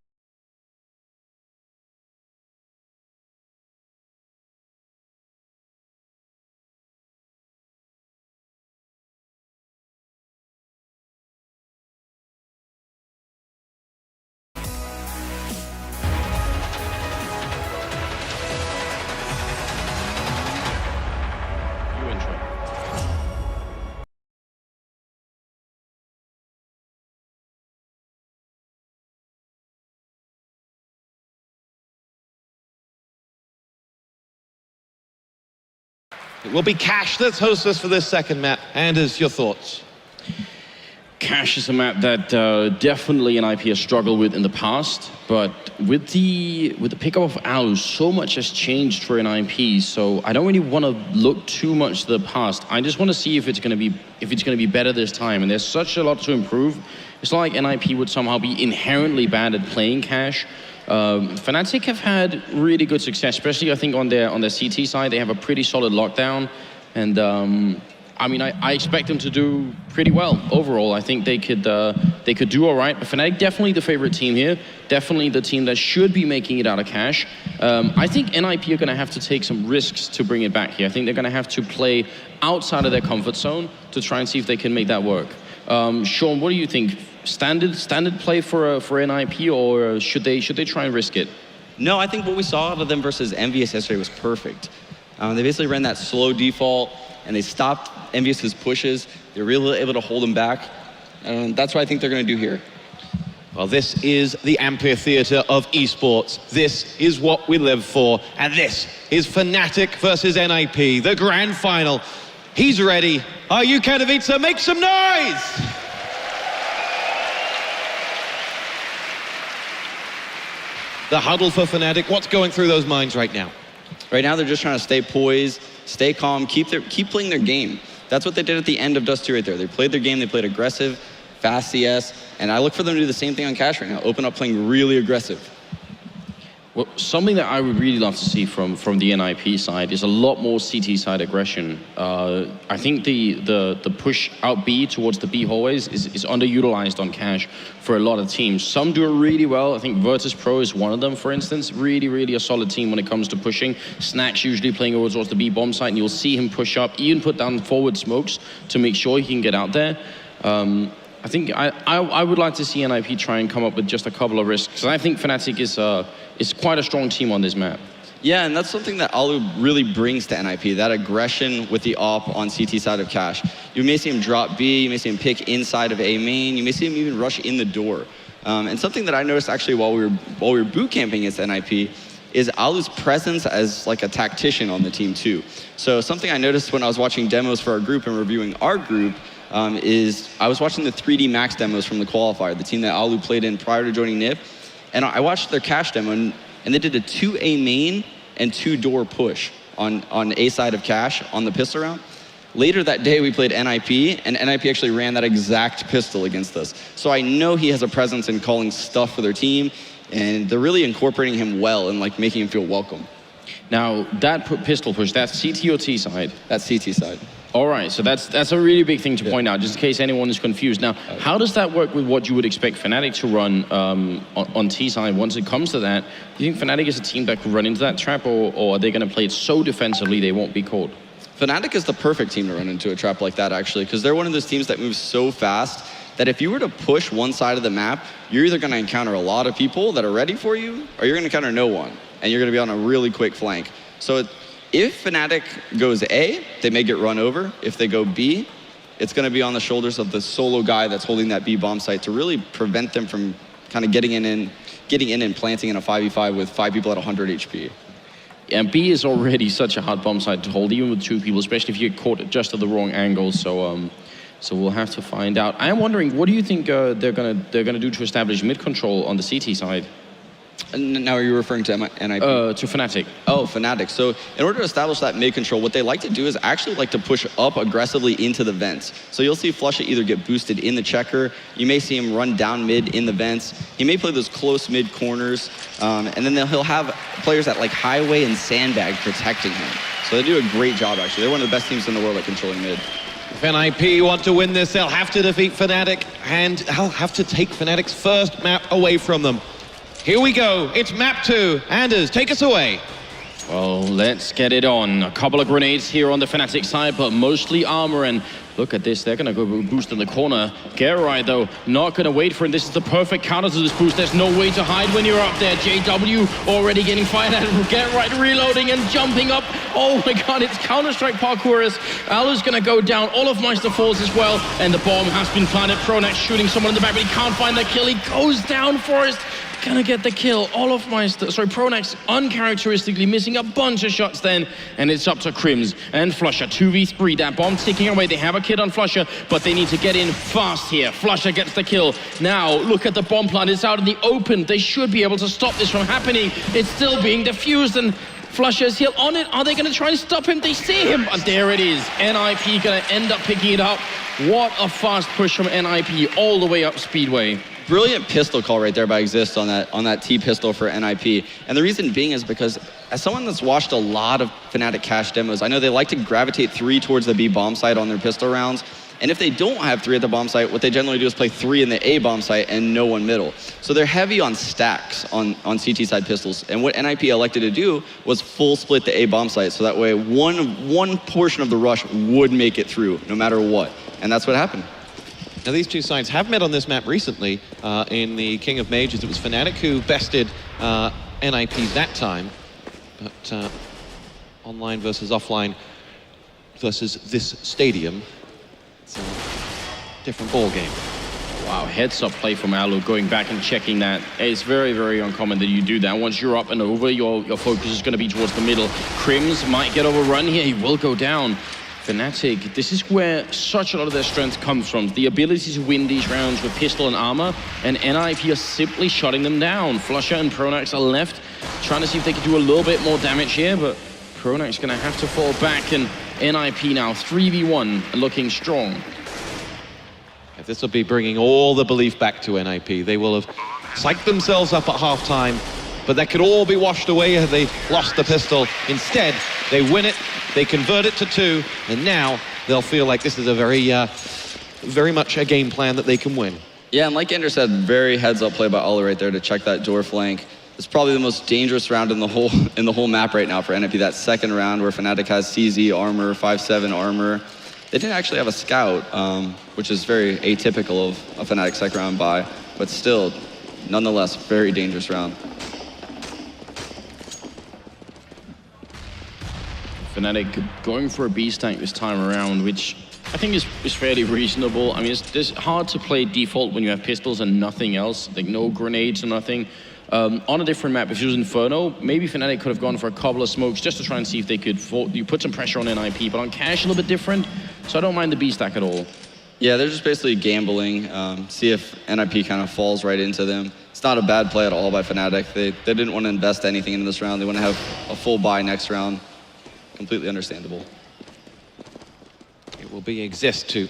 It will be Cash that's hostess for this second map. Anders, your thoughts? Cash is a map that definitely NiP has struggled with in the past, but with the pickup of allu, so much has changed for NiP. So I don't really want to look too much to the past. I just want to see if it's going to be better this time. And there's such a lot to improve. It's not like NiP would somehow be inherently bad at playing Cash. Fnatic have had really good success, especially I think on their CT side. They have a pretty solid lockdown, and I mean I expect them to do pretty well overall. I think they could do all right. But Fnatic definitely the favorite team here, definitely the team that should be making it out of Cash. I think NiP are going to have to take some risks to bring it back here. I think they're going to have to play outside of their comfort zone to try and see if they can make that work. Sean, what do you think? Standard play for NiP, or should they try and risk it? No, I think what we saw out of them versus Envious yesterday was perfect. They basically ran that slow default, and they stopped Envious's pushes. They were really able to hold him back, and that's what I think they're going to do here. Well, this is the amphitheater of esports. This is what we live for, and this is Fnatic versus NiP, the grand final. He's ready. Are you, Katowice? Make some noise! The huddle for Fnatic, what's going through those minds right now? Right now, they're just trying to stay poised, stay calm, keep playing their game. That's what they did at the end of Dust 2 right there. They played their game, they played aggressive, fast CS, and I look for them to do the same thing on Cash right now, open up playing really aggressive. Well, something that I would really love to see from the NiP side is a lot more CT side aggression. I think the push out B towards the B hallways is underutilized on Cash for a lot of teams. Some do it really well. I think Virtus Pro is one of them, for instance. Really a solid team when it comes to pushing. Snack's usually playing over towards the B bomb site, and you'll see him push up, even put down forward smokes to make sure he can get out there. I think I would like to see NiP try and come up with just a couple of risks, because I think Fnatic is quite a strong team on this map. Yeah, and that's something that allu really brings to NiP, that aggression with the op on CT side of Cash. You may see him drop B, you may see him pick inside of A main, you may see him even rush in the door. And something that I noticed actually while we were boot camping against NiP is allu's presence as like a tactician on the team too. So something I noticed when I was watching demos for our group and reviewing our group is I was watching the 3D Max demos from the qualifier, the team that allu played in prior to joining NiP, and I watched their Cash demo, and they did a 2A main and 2-door push on A side of Cash on the pistol round. Later that day, we played NiP, and NiP actually ran that exact pistol against us. So I know he has a presence in calling stuff for their team, and they're really incorporating him well and like making him feel welcome. Now, that pistol push, that's CT or T side? That's CT side. All right, so that's a really big thing to point out, just in case anyone is confused. Now, how does that work with what you would expect Fnatic to run on T side once it comes to that? Do you think Fnatic is a team that could run into that trap, or are they going to play it so defensively they won't be caught? Fnatic is the perfect team to run into a trap like that, actually, because they're one of those teams that moves so fast that if you were to push one side of the map, you're either going to encounter a lot of people that are ready for you, or you're going to encounter no one, and you're going to be on a really quick flank. So if Fnatic goes A, they may get run over. If they go B, it's going to be on the shoulders of the solo guy that's holding that B bomb site to really prevent them from kind of getting in and planting in a 5v5 with 5 people at 100 HP. And B is already such a hard bomb site to hold, even with 2 people, especially if you get caught just at the wrong angle. So we'll have to find out. I am wondering, what do you think they're gonna do to establish mid control on the CT side? Now are you referring to NiP? To fnatic. Oh, fnatic. So in order to establish that mid control, what they like to do is actually like to push up aggressively into the vents. So you'll see flusha either get boosted in the checker, you may see him run down mid in the vents, he may play those close mid corners, and then he'll have players at like highway and sandbag protecting him. So they do a great job actually. They're one of the best teams in the world at controlling mid. If NiP want to win this, they'll have to defeat fnatic, and they'll have to take fnatic's first map away from them. Here we go, it's map 2. Anders, take us away. Well, let's get it on. A couple of grenades here on the fnatic side, but mostly armor, and look at this, they're gonna go boost in the corner. Geralt though, not gonna wait for it. This is the perfect counter to this boost. There's no way to hide when you're up there. JW already getting fired at. Geralt reloading and jumping up. Oh my god, it's Counter-Strike parkourers. Allu's gonna go down. Olofmeister falls as well, and the bomb has been planted. pronax shooting someone in the back, but he can't find the kill. He goes down. Forest gonna get the kill. pronax uncharacteristically missing a bunch of shots then, and it's up to KRIMZ and flusha. 2v3, that bomb ticking away. They have a kid on flusha, but they need to get in fast here. flusha gets the kill. Now, look at the bomb plant. It's out in the open. They should be able to stop this from happening. It's still being diffused, and flusha is here on it. Are they gonna try and stop him? They see him, and there it is. NiP gonna end up picking it up. What a fast push from NiP all the way up Speedway. Brilliant pistol call right there by Xizt on that T pistol for NiP. And the reason being is because as someone that's watched a lot of fnatic cash demos, I know they like to gravitate 3 towards the B bomb site on their pistol rounds. And if they don't have 3 at the bomb site, what they generally do is play 3 in the A bomb site and no one middle. So they're heavy on stacks on CT side pistols. And what NiP elected to do was full split the A bomb site, so that way one portion of the rush would make it through, no matter what. And that's what happened. Now these two sides have met on this map recently in the King of Mages. It was fnatic who bested NiP that time, but online versus offline versus this stadium, it's a different ball game. Wow, heads up play from allu, going back and checking that. It's very, very uncommon that you do that. Once you're up and over, your focus is going to be towards the middle. KRIMZ might get overrun here. He will go down. fnatic, this is where such a lot of their strength comes from. The ability to win these rounds with pistol and armor, and NiP are simply shutting them down. flusha and pronax are left, trying to see if they can do a little bit more damage here, but pronax gonna have to fall back, and NiP now 3v1 looking strong. This will be bringing all the belief back to NiP. They will have psyched themselves up at halftime, but that could all be washed away had they lost the pistol. Instead, they win it, they convert it to 2, and now they'll feel like this is a very much a game plan that they can win. Yeah, and like Ender said, very heads-up play by Olof right there to check that door flank. It's probably the most dangerous round in the whole map right now for NiP. That second round where fnatic has CZ armor, 5/7 armor. They didn't actually have a scout, which is very atypical of a fnatic second round buy, but still, nonetheless, very dangerous round. fnatic going for a B stack this time around, which I think is fairly reasonable. I mean, it's hard to play default when you have pistols and nothing else, like no grenades or nothing. On a different map, if it was Inferno, maybe fnatic could have gone for a couple of smokes just to try and see if they could you put some pressure on NiP, but on cash a little bit different, so I don't mind the B stack at all. Yeah, they're just basically gambling, see if NiP kind of falls right into them. It's not a bad play at all by fnatic. They didn't want to invest anything into this round. They want to have a full buy next round. Completely understandable. It will be Xizt to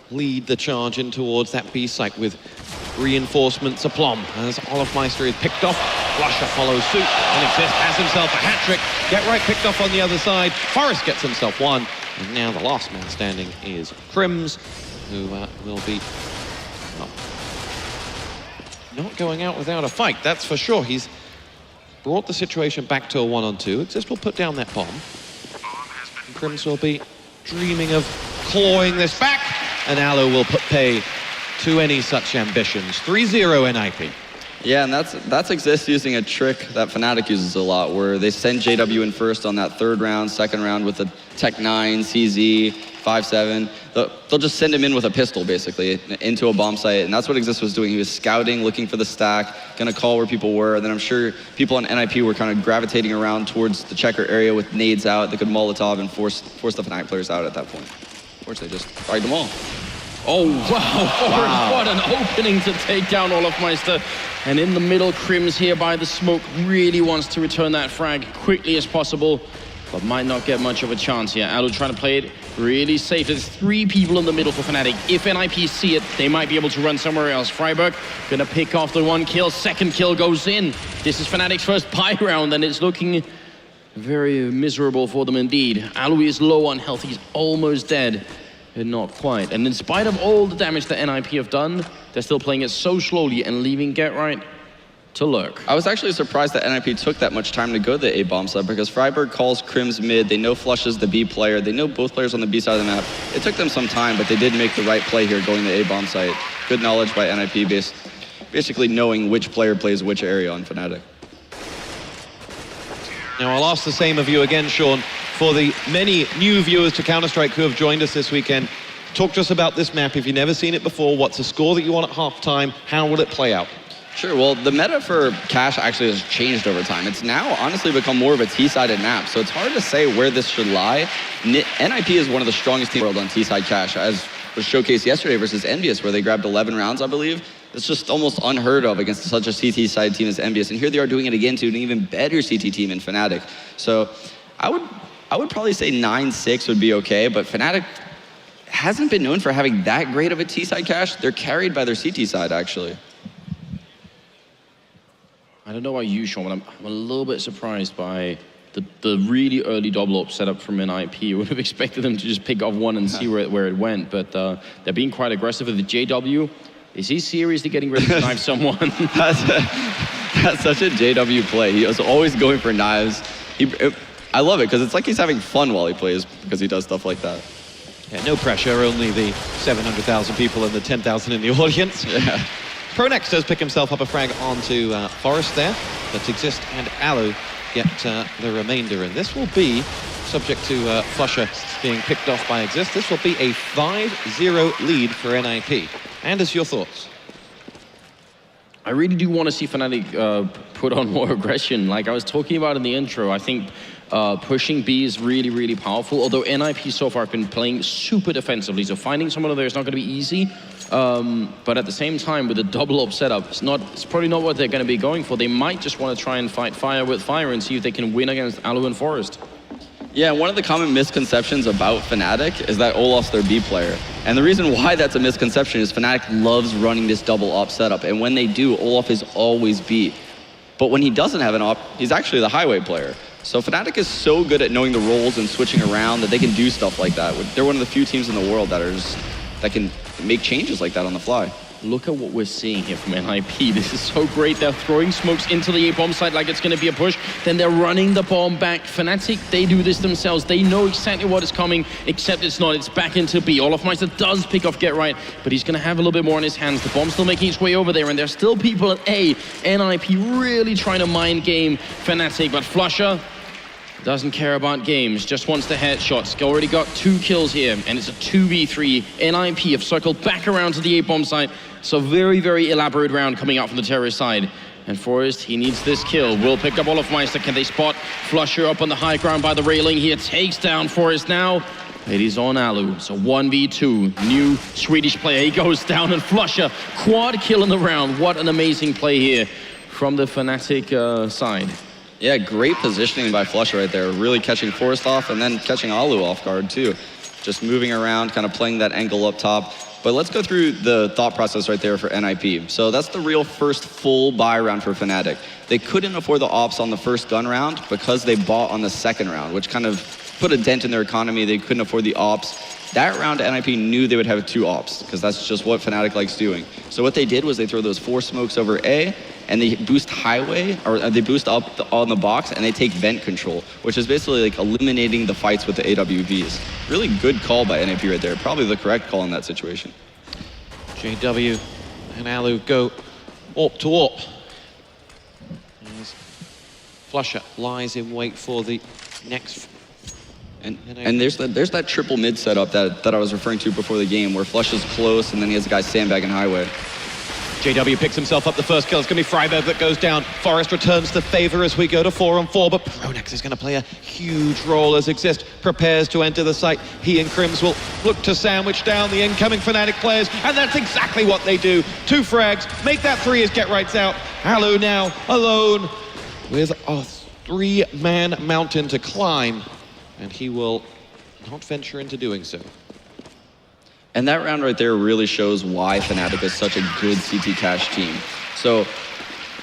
lead the charge in towards that B site with reinforcements aplomb as olofmeister is picked off. flusha follows suit, and Xizt has himself a hat-trick. Geralt picked off on the other side. Forest gets himself 1, and now the last man standing is KRIMZ, who will be not going out without a fight, that's for sure. He's brought the situation back to a 1-on-2. Xizt will put down that bomb. And KRIMZ will be dreaming of clawing this back, and allu will put pay to any such ambitions. 3-0 NiP. Yeah, and that's Xizt using a trick that fnatic uses a lot, where they send JW in first on that third round, second round with a Tech 9, CZ, 5/7. They'll just send him in with a pistol, basically, into a bomb site, and that's what Xizt was doing. He was scouting, looking for the stack, gonna call where people were, and then I'm sure people on NiP were kind of gravitating around towards the checker area with nades out. They could Molotov and force the fnatic players out at that point. Of course, they just fired them all. Oh, wow. What an opening to take down olofmeister. And in the middle, KRIMZ here by the smoke really wants to return that frag quickly as possible, but might not get much of a chance here. Allu trying to play it really safe. There's 3 people in the middle for Fnatic. If NiP see it, they might be able to run somewhere else. Friberg gonna pick off the 1 kill. 2nd kill goes in. This is Fnatic's first buy round, and it's looking very miserable for them indeed. Allu is low on health. He's almost dead, but not quite. And in spite of all the damage that NiP have done, they're still playing it so slowly and leaving Get Right to lurk. I was actually surprised that NiP took that much time to go to the A bomb side, because Friberg calls KRIMZ mid. They know flusha's the B player. They know both players on the B side of the map. It took them some time, but they did make the right play here going to A bomb site. Good knowledge by NiP, basically knowing which player plays which area on Fnatic. Now I'll ask the same of you again, Sean, for the many new viewers to Counter-Strike who have joined us this weekend. Talk to us about this map. If you've never seen it before, what's the score that you want at halftime? How will it play out? Sure, well, the meta for Cash actually has changed over time. It's now honestly become more of a T-sided map, so it's hard to say where this should lie. NiP is one of the strongest teams in the world on T-side Cash, as was showcased yesterday versus Envious, where they grabbed 11 rounds, I believe. It's just almost unheard of against such a CT-side team as Envious, and here they are doing it again to an even better CT team in Fnatic. So I would probably say 9-6 would be okay, but Fnatic hasn't been known for having that great of a T-side Cash. They're carried by their CT side, actually. I don't know about you, Sean, but I'm a little bit surprised by the really early double up setup from NiP. You would have expected them to just pick off one and see where it went, but they're being quite aggressive with the JW. Is he seriously getting ready to knife someone? That's such a JW play. He was always going for knives. I love it, because it's like he's having fun while he plays, because he does stuff like that. Yeah, no pressure, only the 700,000 people and the 10,000 in the audience. Yeah. pronax does pick himself up a frag onto Forest there, but Xizt and Allu get the remainder, and this will be, subject to flusha being picked off by Xizt, this will be a 5-0 lead for NiP. Anders, your thoughts? I really do want to see Fnatic put on more aggression. Like I was talking about in the intro, I think pushing B is really, really powerful, although NiP so far have been playing super defensively, so finding someone there is not going to be easy. But at the same time, with the double up setup, it's probably not what they're going to be going for. They might just want to try and fight fire with fire and see if they can win against Allu and Forest. Yeah, one of the common misconceptions about Fnatic is that Olof's their B player. And the reason why that's a misconception is Fnatic loves running this double op setup, and when they do, Olof is always B. But when he doesn't have an op, he's actually the highway player. So Fnatic is so good at knowing the roles and switching around that they can do stuff like that. They're one of the few teams in the world that can make changes like that on the fly. Look at what we're seeing here from NiP. This is so great. They're throwing smokes into the A-bomb site like it's going to be a push. Then they're running the bomb back. Fnatic, they do this themselves. They know exactly what is coming, except it's not. It's back into B. olofmeister does pick off Get Right, but he's going to have a little bit more on his hands. The bomb's still making its way over there, and there's still people at A. NiP really trying to mind game Fnatic, but flusha doesn't care about games, just wants the headshots. Already got 2 kills here, and it's a 2v3. NiP have circled back around to the A-bomb site. So very, very elaborate round coming out from the terrorist side. And Forest, he needs this kill. Will pick up olofmeister. Can they spot flusha up on the high ground by the railing? He takes down Forest now. It is on Allu. So 1v2. New Swedish player. He goes down, and flusha quad kill in the round. What an amazing play here from the Fnatic side. Yeah, great positioning by flusha right there. Really catching Forest off and then catching Allu off guard too. Just moving around, kind of playing that angle up top. But let's go through the thought process right there for NiP. So that's the real first full buy round for Fnatic. They couldn't afford the ops on the first gun round because they bought on the second round, which kind of put a dent in their economy. They couldn't afford the ops. That round, NiP knew they would have 2 ops because that's just what Fnatic likes doing. So what they did was they throw those 4 smokes over A, and they boost highway, or they boost up on the box, and they take vent control, which is basically like eliminating the fights with the AWVs. Really good call by NiP right there. Probably the correct call in that situation. JW and Allu go AWP to AWP. flusha lies in wait for the next. And there's that triple mid setup that I was referring to before the game, where flusha's close, and then he has a guy sandbag and highway. JW picks himself up the first kill. It's going to be Friberg that goes down. Forest returns the favor as we go to 4-on-4, but pronax is going to play a huge role as Xizt prepares to enter the site. He and KRIMZ will look to sandwich down the incoming Fnatic players, and that's exactly what they do. 2 frags, make that 3 as Get Right's out. Allu now alone with a 3-man mountain to climb, and he will not venture into doing so. And that round right there really shows why Fnatic is such a good CT cash team. So,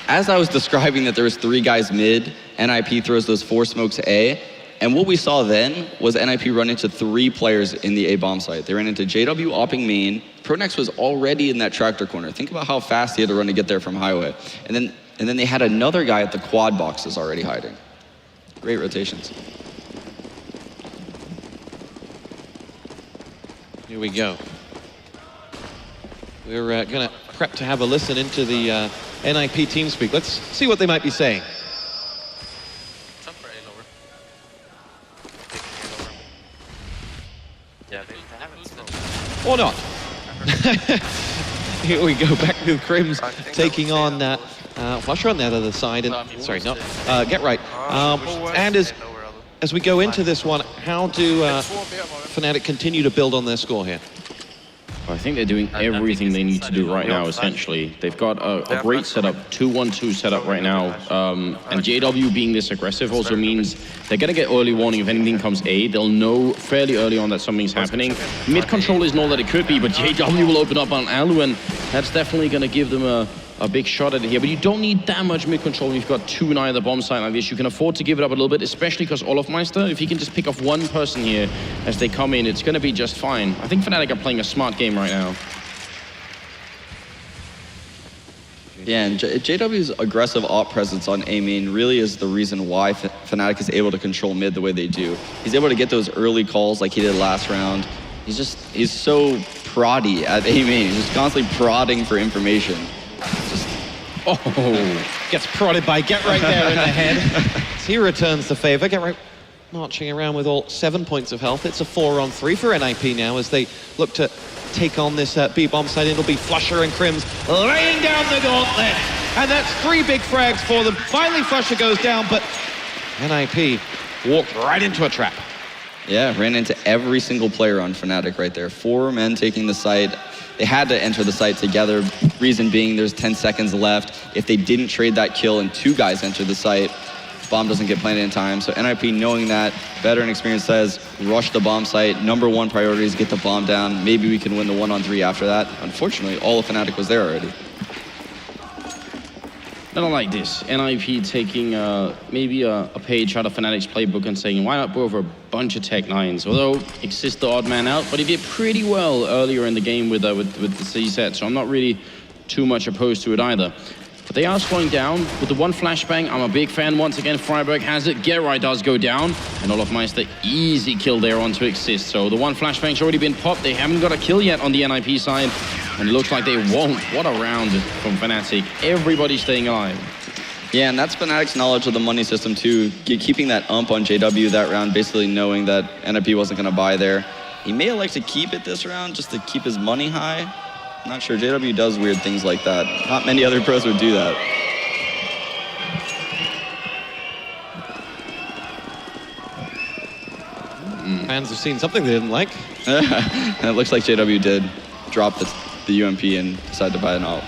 as I was describing that there was 3 guys mid, NiP throws those 4 smokes A, and what we saw then was NiP run into 3 players in the A bomb site. They ran into JW opping main. pronax was already in that tractor corner. Think about how fast he had to run to get there from highway. And then they had another guy at the quad boxes already hiding. Great rotations. Here we go. We're going to prep to have a listen into the NiP TeamSpeak. Let's see what they might be saying. Or not. Here we go, back with KRIMZ taking on flusha on the other side. And, sorry, not Get Right. And as we go into this one, how do Fnatic continue to build on their score here? I think they're doing everything they need to do right now, essentially. They've got a great setup, 2-1-2 setup right now. And JW being this aggressive also means they're going to get early warning if anything comes A. They'll know fairly early on that something's happening. Mid control isn't all that it could be, but JW will open up on allu, and that's definitely going to give them a big shot at it here. But you don't need that much mid control when you've got 2 in either bomb site like this. You can afford to give it up a little bit, especially because olofmeister, if he can just pick off 1 person here as they come in, it's going to be just fine. I think Fnatic are playing a smart game right now. Yeah, and JW's aggressive op presence on A main really is the reason why Fnatic is able to control mid the way they do. He's able to get those early calls like he did last round. He's so proddy at A main. He's just constantly prodding for information. Gets prodded by Get Right there in the head. As he returns the favor. Get Right marching around with all 7 points of health. It's a 4-on-3 for NiP now as they look to take on this B bomb side. It'll be flusha and KRIMZ laying down the gauntlet. And that's 3 big frags for them. Finally flusha goes down, but NiP walked right into a trap. Yeah, ran into every single player on Fnatic right there. 4 men taking the site. They had to enter the site together. Reason being, there's 10 seconds left. If they didn't trade that kill and 2 guys enter the site, bomb doesn't get planted in time. So NiP, knowing that, veteran experience says, rush the bomb site. #1 priority is get the bomb down. Maybe we can win the 1-on-3 after that. Unfortunately, all of Fnatic was there already. I don't like this. NiP taking maybe a page out of Fnatic's playbook and saying, why not go over a bunch of Tech 9s? Although Xizt the odd man out, but he did pretty well earlier in the game with the C set, so I'm not really too much opposed to it either. But they are slowing down with the 1 flashbang. I'm a big fan. Once again, Friberg has it. Get Right does go down. And olofmeister, easy kill there onto Xizt. So the 1 flashbang's already been popped. They haven't got a kill yet on the NiP side. And it looks like they won't. What a round from Fnatic. Everybody's staying alive. Yeah, and that's Fnatic's knowledge of the money system too. Keeping that ump on JW that round, basically knowing that NiP wasn't going to buy there. He may elect to keep it this round just to keep his money high. I'm not sure. JW does weird things like that. Not many other pros would do that. Fans have seen something they didn't like. And it looks like JW did drop the UMP and decide to buy an ult.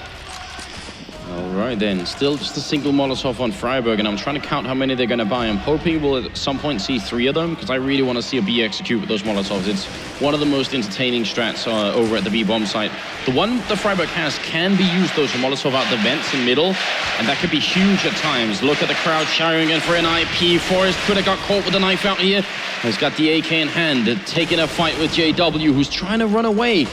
All right then, still just a single Molotov on Friberg, and I'm trying to count how many they're going to buy. I'm hoping we'll at some point see 3 of them, because I really want to see a B execute with those Molotovs. It's one of the most entertaining strats over at the B bomb site. The one the Friberg has can be used though to Molotov out the vents in middle, and that could be huge at times. Look at the crowd shouting in for an NiP. Forest could have got caught with a knife out here. He's got the AK in hand, taking a fight with JW, who's trying to run away.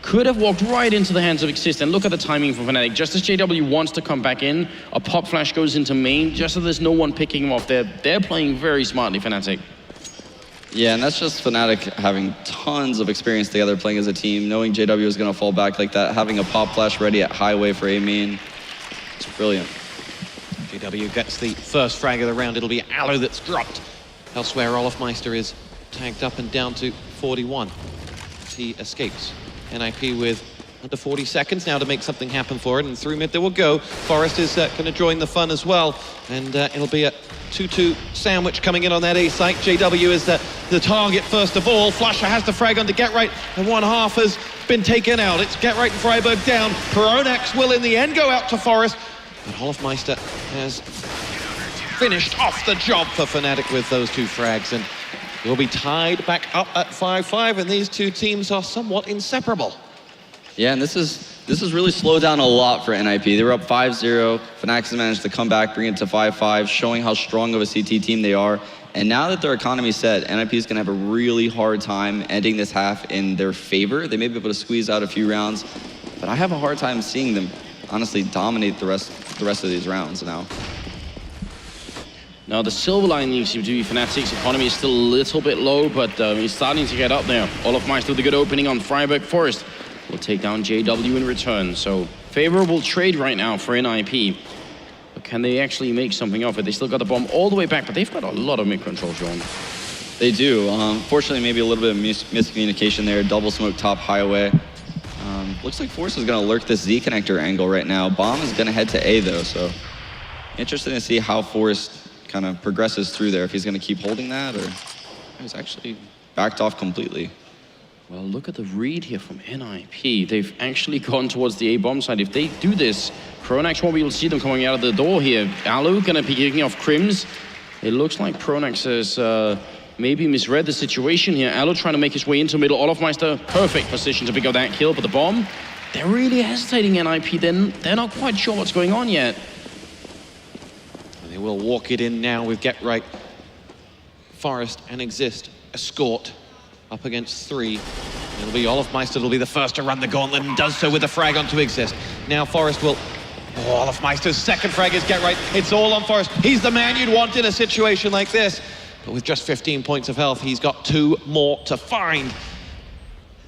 Could have walked right into the hands of Xizt, and look at the timing from Fnatic. Just as JW wants to come back in, a pop flash goes into main, just so there's no one picking him off. They're playing very smartly, Fnatic. Yeah, and that's just Fnatic having tons of experience together playing as a team, knowing JW is going to fall back like that, having a pop flash ready at highway for A main. It's brilliant. JW gets the first frag of the round. It'll be allu that's dropped. Elsewhere, olofmeister is tagged up and down to 41 as he escapes. NiP with Under 40 seconds now to make something happen for it, and through mid they will go. Forest is going to join the fun as well, and it'll be a 2-2 sandwich coming in on that A site. JW is the target first of all. flusha has the frag onto Get Right, and one half has been taken out. It's Get Right and Friberg down. pronax will in the end go out to Forest, but olofmeister has finished off the job for fnatic with those 2 frags, and we'll be tied back up at 5-5, and these 2 teams are somewhat inseparable. Yeah, and this is really slowed down a lot for NiP. They were up 5-0. fnatic has managed to come back, bring it to 5-5, showing how strong of a CT team they are. And now that their economy's set, NiP is going to have a really hard time ending this half in their favor. They may be able to squeeze out a few rounds, but I have a hard time seeing them honestly dominate the rest of these rounds now. Now the silver lining seems to be Fnatic's economy is still a little bit low, but he's starting to get up there. olofmeister with a good opening on Friberg. Forest will take down JW in return. So favorable trade right now for NiP. But can they actually make something of it? They still got the bomb all the way back, but they've got a lot of mid-control, John. They do. Fortunately, maybe a little bit of miscommunication there. Double smoke top highway. Looks like Forest is going to lurk this Z connector angle right now. Bomb is going to head to A though, so interesting to see how Forest kind of progresses through there, if he's going to keep holding that, or he's actually backed off completely. Well, look at the read here from NiP. They've actually gone towards the A bomb side. If they do this, pronax won't be able to see them coming out of the door here. Allu going to be kicking off KRIMZ. It looks like pronax has maybe misread the situation here. Allu trying to make his way into middle. olofmeister, perfect position to pick up that kill, but the bomb, they're really hesitating, NiP. They're not quite sure what's going on yet. They will walk it in now with Get Right. Forest and Xizt escort up against 3. It'll be olofmeister will be the first to run the gauntlet, and does so with a frag onto Xizt. Now Forest will... Oh, olofmeister's second frag is Get Right. It's all on Forest. He's the man you'd want in a situation like this. But with just 15 points of health, he's got 2 more to find.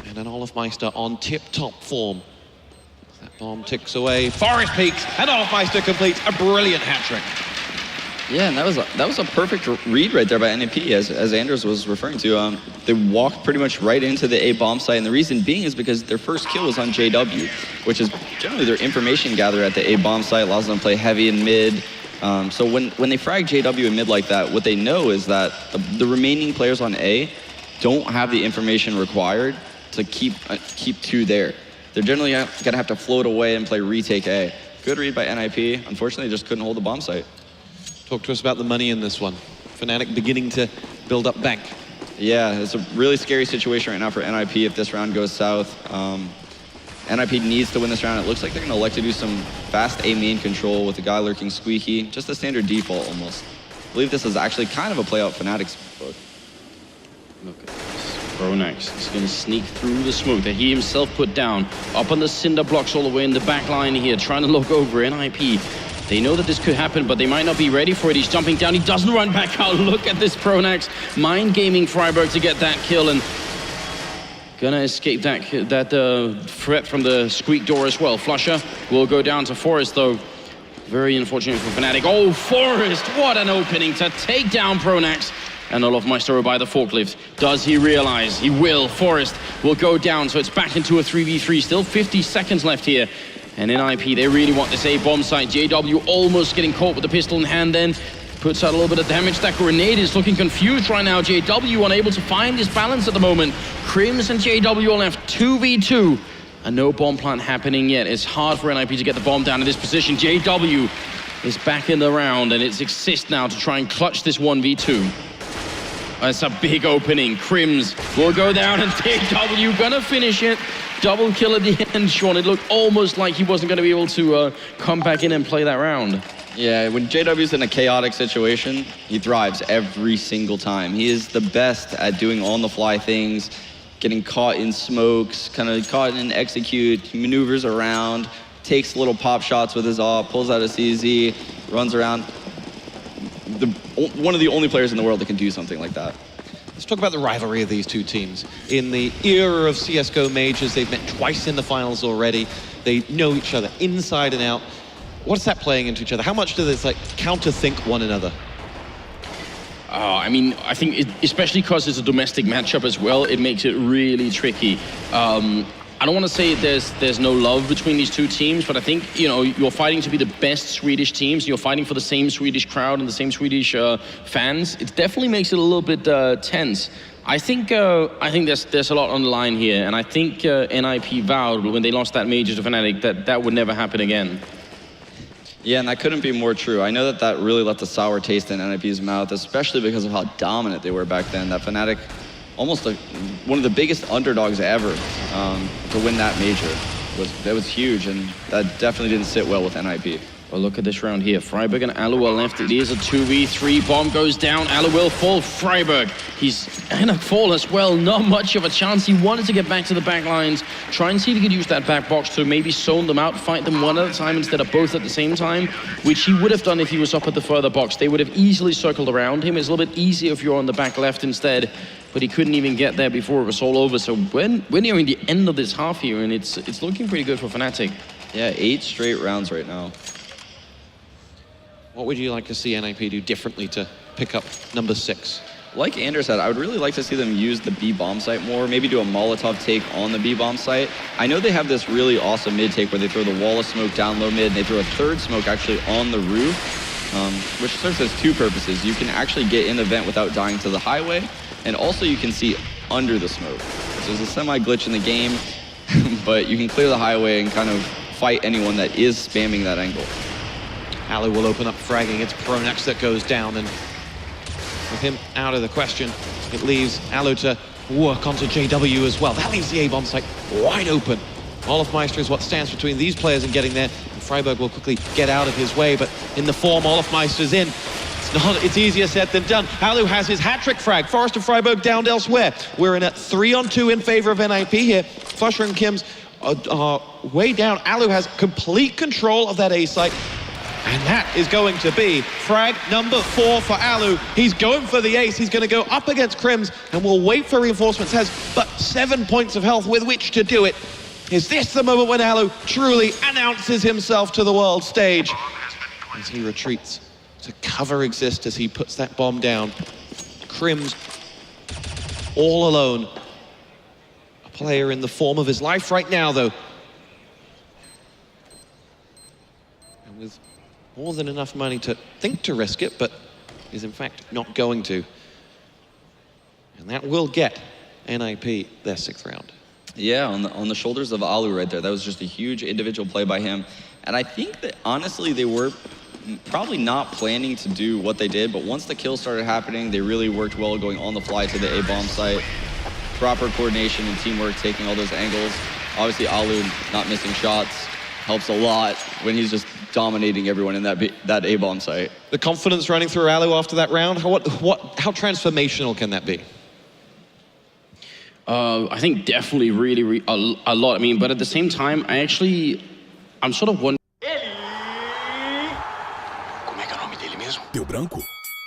And an olofmeister on tip-top form. That bomb ticks away. Forest peaks, and olofmeister completes a brilliant hat-trick. Yeah, and that was a perfect read right there by NiP, as Anders was referring to. They walked pretty much right into the A bomb site, and the reason being is because their first kill was on JW, which is generally their information gather at the A bomb site, allows them to play heavy in mid. So when they frag JW in mid like that, what they know is that the remaining players on A don't have the information required to keep 2 there. They're generally gonna have to float away and play retake A. Good read by NiP. Unfortunately, just couldn't hold the bomb site. Talk to us about the money in this one. fnatic beginning to build up bank. Yeah, it's a really scary situation right now for NiP if this round goes south. NiP needs to win this round. It looks like they're going to elect to do some fast A main control with the guy lurking squeaky. Just a standard default almost. I believe this is actually kind of a play out fnatic's book. Look at this. pronax is going to sneak through the smoke that he himself put down. Up on the cinder blocks all the way in the back line here, trying to look over NiP. They know that this could happen, but they might not be ready for it. He's jumping down. He doesn't run back out. Look at this pronax. Mind gaming Friberg to get that kill, and gonna escape that threat from the squeak door as well. flusha will go down to Forest, though. Very unfortunate for fnatic. Oh, Forest, what an opening to take down pronax. And olofmeister by the forklift. Does he realize? He will. Forest will go down, so it's back into a 3v3. Still 50 seconds left here. And NiP, they really want this A bomb site. JW almost getting caught with the pistol in hand then. Puts out a little bit of damage. That grenade is looking confused right now. JW unable to find his balance at the moment. KRIMZ and JW are left 2v2. And no bomb plant happening yet. It's hard for NiP to get the bomb down in this position. JW is back in the round, and it's Xizt now to try and clutch this 1v2. It's a big opening. KRIMZ will go down, and JW gonna finish it. Double kill at the end, Sean. It looked almost like he wasn't going to be able to come back in and play that round. Yeah, when JW's in a chaotic situation, he thrives every single time. He is the best at doing on-the-fly things, getting caught in smokes, kind of caught in execute, he maneuvers around, takes little pop shots with his AWP, pulls out a CZ, runs around. One of the only players in the world that can do something like that. Let's talk about the rivalry of these 2 teams. In the era of CSGO majors, they've met twice in the finals already. They know each other inside and out. What's that playing into each other? How much do they counter-think one another? I mean, I think especially because it's a domestic matchup as well, it makes it really tricky. I don't want to say there's no love between these two teams, but I think, you know, you're fighting to be the best Swedish teams. You're fighting for the same Swedish crowd and the same Swedish fans. It definitely makes it a little bit tense. I think there's a lot on the line here, and I think NiP vowed when they lost that major to fnatic that would never happen again. Yeah, and that couldn't be more true. I know that really left a sour taste in NiP's mouth, especially because of how dominant they were back then. That fnatic, almost one of the biggest underdogs ever to win that major. That was huge, and that definitely didn't sit well with NiP. Well, look at this round here. Friberg and allu are left. It is a 2v3. Bomb goes down. Allu will fall. Friberg, he's gonna fall as well. Not much of a chance. He wanted to get back to the back lines, try and see if he could use that back box to maybe zone them out, fight them one at a time instead of both at the same time, which he would have done if he was up at the further box. They would have easily circled around him. It's a little bit easier if you're on the back left instead, but he couldn't even get there before it was all over. So we're nearing the end of this half here, and it's looking pretty good for fnatic. Yeah, 8 straight rounds right now. What would you like to see NiP do differently to pick up number 6? Like Andrew said, I would really like to see them use the B bomb site more, maybe do a Molotov take on the B bomb site. I know they have this really awesome mid take where they throw the wall of smoke down low mid, and they throw a third smoke actually on the roof, which serves as 2 purposes. You can actually get in the vent without dying to the highway, and also you can see under the smoke. So there's a semi-glitch in the game, but you can clear the highway and kind of fight anyone that is spamming that angle. Allu will open up fragging. It's pronax that goes down, and with him out of the question, it leaves Allu to work onto JW as well. That leaves the A-bomb site wide open. Olofmeister is what stands between these players and getting there, and Friberg will quickly get out of his way, but in the form Olofmeister's in, it's easier said than done. Allu has his hat-trick frag. Forrest and Friberg downed elsewhere. We're in a 3-on-2 in favor of NiP here. flusha and KRIMZ are way down. Allu has complete control of that A site. And that is going to be frag number 4 for Allu. He's going for the ace. He's going to go up against KRIMZ, and will wait for reinforcements. Has but 7 points of health with which to do it. Is this the moment when Allu truly announces himself to the world stage? As he retreats to cover Xizt as he puts that bomb down. KRIMZ all alone. A player in the form of his life right now, though. And with more than enough money to think to risk it, but is in fact not going to. And that will get NiP their 6th round. Yeah, on the shoulders of Allu right there. That was just a huge individual play by him. And I think that honestly they were probably not planning to do what they did, but once the kills started happening, they really worked well going on the fly to the A-bomb site. Proper coordination and teamwork, taking all those angles. Obviously Allu not missing shots helps a lot when he's just dominating everyone in that A-bomb site. The confidence running through Allu after that round, how transformational can that be? I think definitely really a lot. I mean, but at the same time, I'm sort of wondering. Deu branco?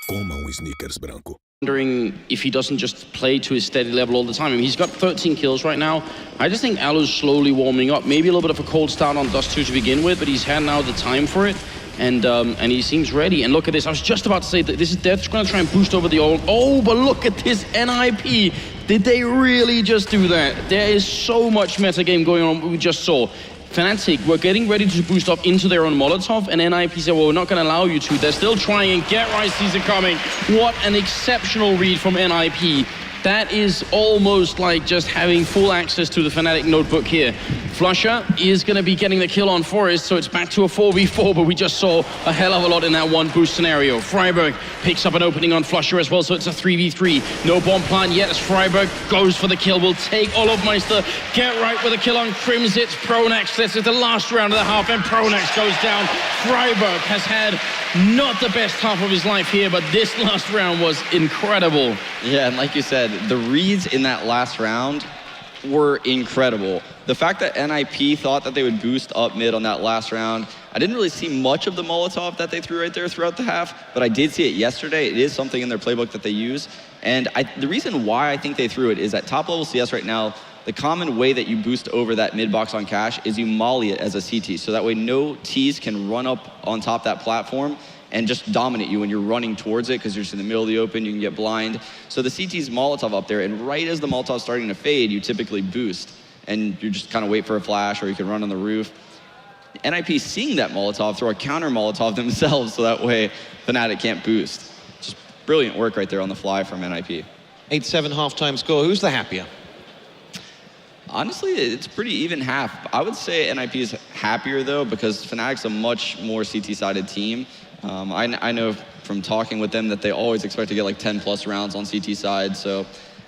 Coma Snickers branco. Wondering if he doesn't just play to his steady level all the time. I mean, he's got 13 kills right now. I just think Allu's slowly warming up. Maybe a little bit of a cold start on Dust 2 to begin with, but he's had now the time for it, and he seems ready. And look at this. I was just about to say that they're going to try and boost over the old. Oh, but look at this NiP. Did they really just do that? There is so much metagame going on. We just saw fnatic were getting ready to boost up into their own Molotov, and NiP said, well, we're not going to allow you to. They're still trying. Get right, sees it coming. What an exceptional read from NiP. That is almost like just having full access to the fnatic notebook here. flusha is going to be getting the kill on Forrest, so it's back to a 4v4, but we just saw a hell of a lot in that one boost scenario. Friberg picks up an opening on flusha as well, so it's a 3v3. No bomb plant yet as Friberg goes for the kill. Will take olofmeister, get right with a kill on KRIMZ. It's pronax. This is the last round of the half, and pronax goes down. Friberg has had not the best half of his life here, but this last round was incredible. Yeah, and like you said, the reads in that last round were incredible. The fact that NiP thought that they would boost up mid on that last round, I didn't really see much of the Molotov that they threw right there throughout the half, but I did see it yesterday. It is something in their playbook that they use. And the reason why I think they threw it is at top level CS right now, the common way that you boost over that mid box on cash is you molly it as a CT. So that way no Ts can run up on top of that platform and just dominate you when you're running towards it, because you're just in the middle of the open, you can get blind. So the CT's Molotov up there, and right as the Molotov's starting to fade, you typically boost. and you just kind of wait for a flash, or you can run on the roof. NiP seeing that Molotov, throw a counter Molotov themselves, so that way fnatic can't boost. Just brilliant work right there on the fly from NiP. 8-7 halftime score. Who's the happier? Honestly, it's pretty even half. I would say NiP is happier though, because fnatic's a much more CT-sided team. I know from talking with them that they always expect to get like 10 plus rounds on CT side, so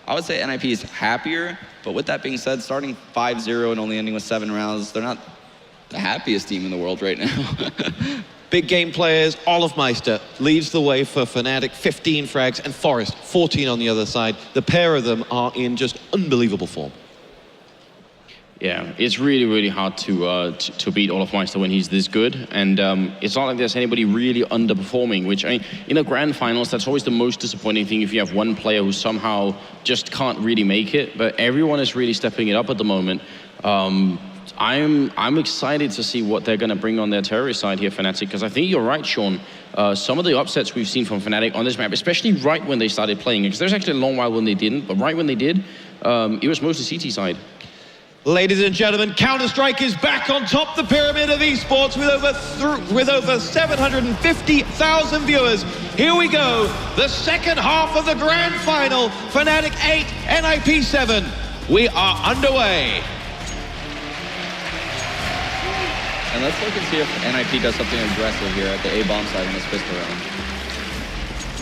I would say NiP is happier. But with that being said, starting 5-0 and only ending with 7 rounds, they're not the happiest team in the world right now. Big game players, olofmeister leads the way for fnatic, 15 frags, and f0rest, 14 on the other side. The pair of them are in just unbelievable form. Yeah, it's really, really hard to beat olofmeister when he's this good, and it's not like there's anybody really underperforming, which, I mean, in a grand finals, that's always the most disappointing thing if you have one player who somehow just can't really make it, but everyone is really stepping it up at the moment. I'm excited to see what they're going to bring on their terrorist side here, fnatic, because I think you're right, Sean. Some of the upsets we've seen from fnatic on this map, especially right when they started playing, because there's actually a long while when they didn't, but right when they did, it was mostly CT side. Ladies and gentlemen, Counter-Strike is back on top the pyramid of esports with over 750,000 viewers. Here we go, the second half of the grand final, fnatic 8, NiP 7. We are underway. And let's look and see if NiP does something aggressive here at the A-bomb side in this pistol round.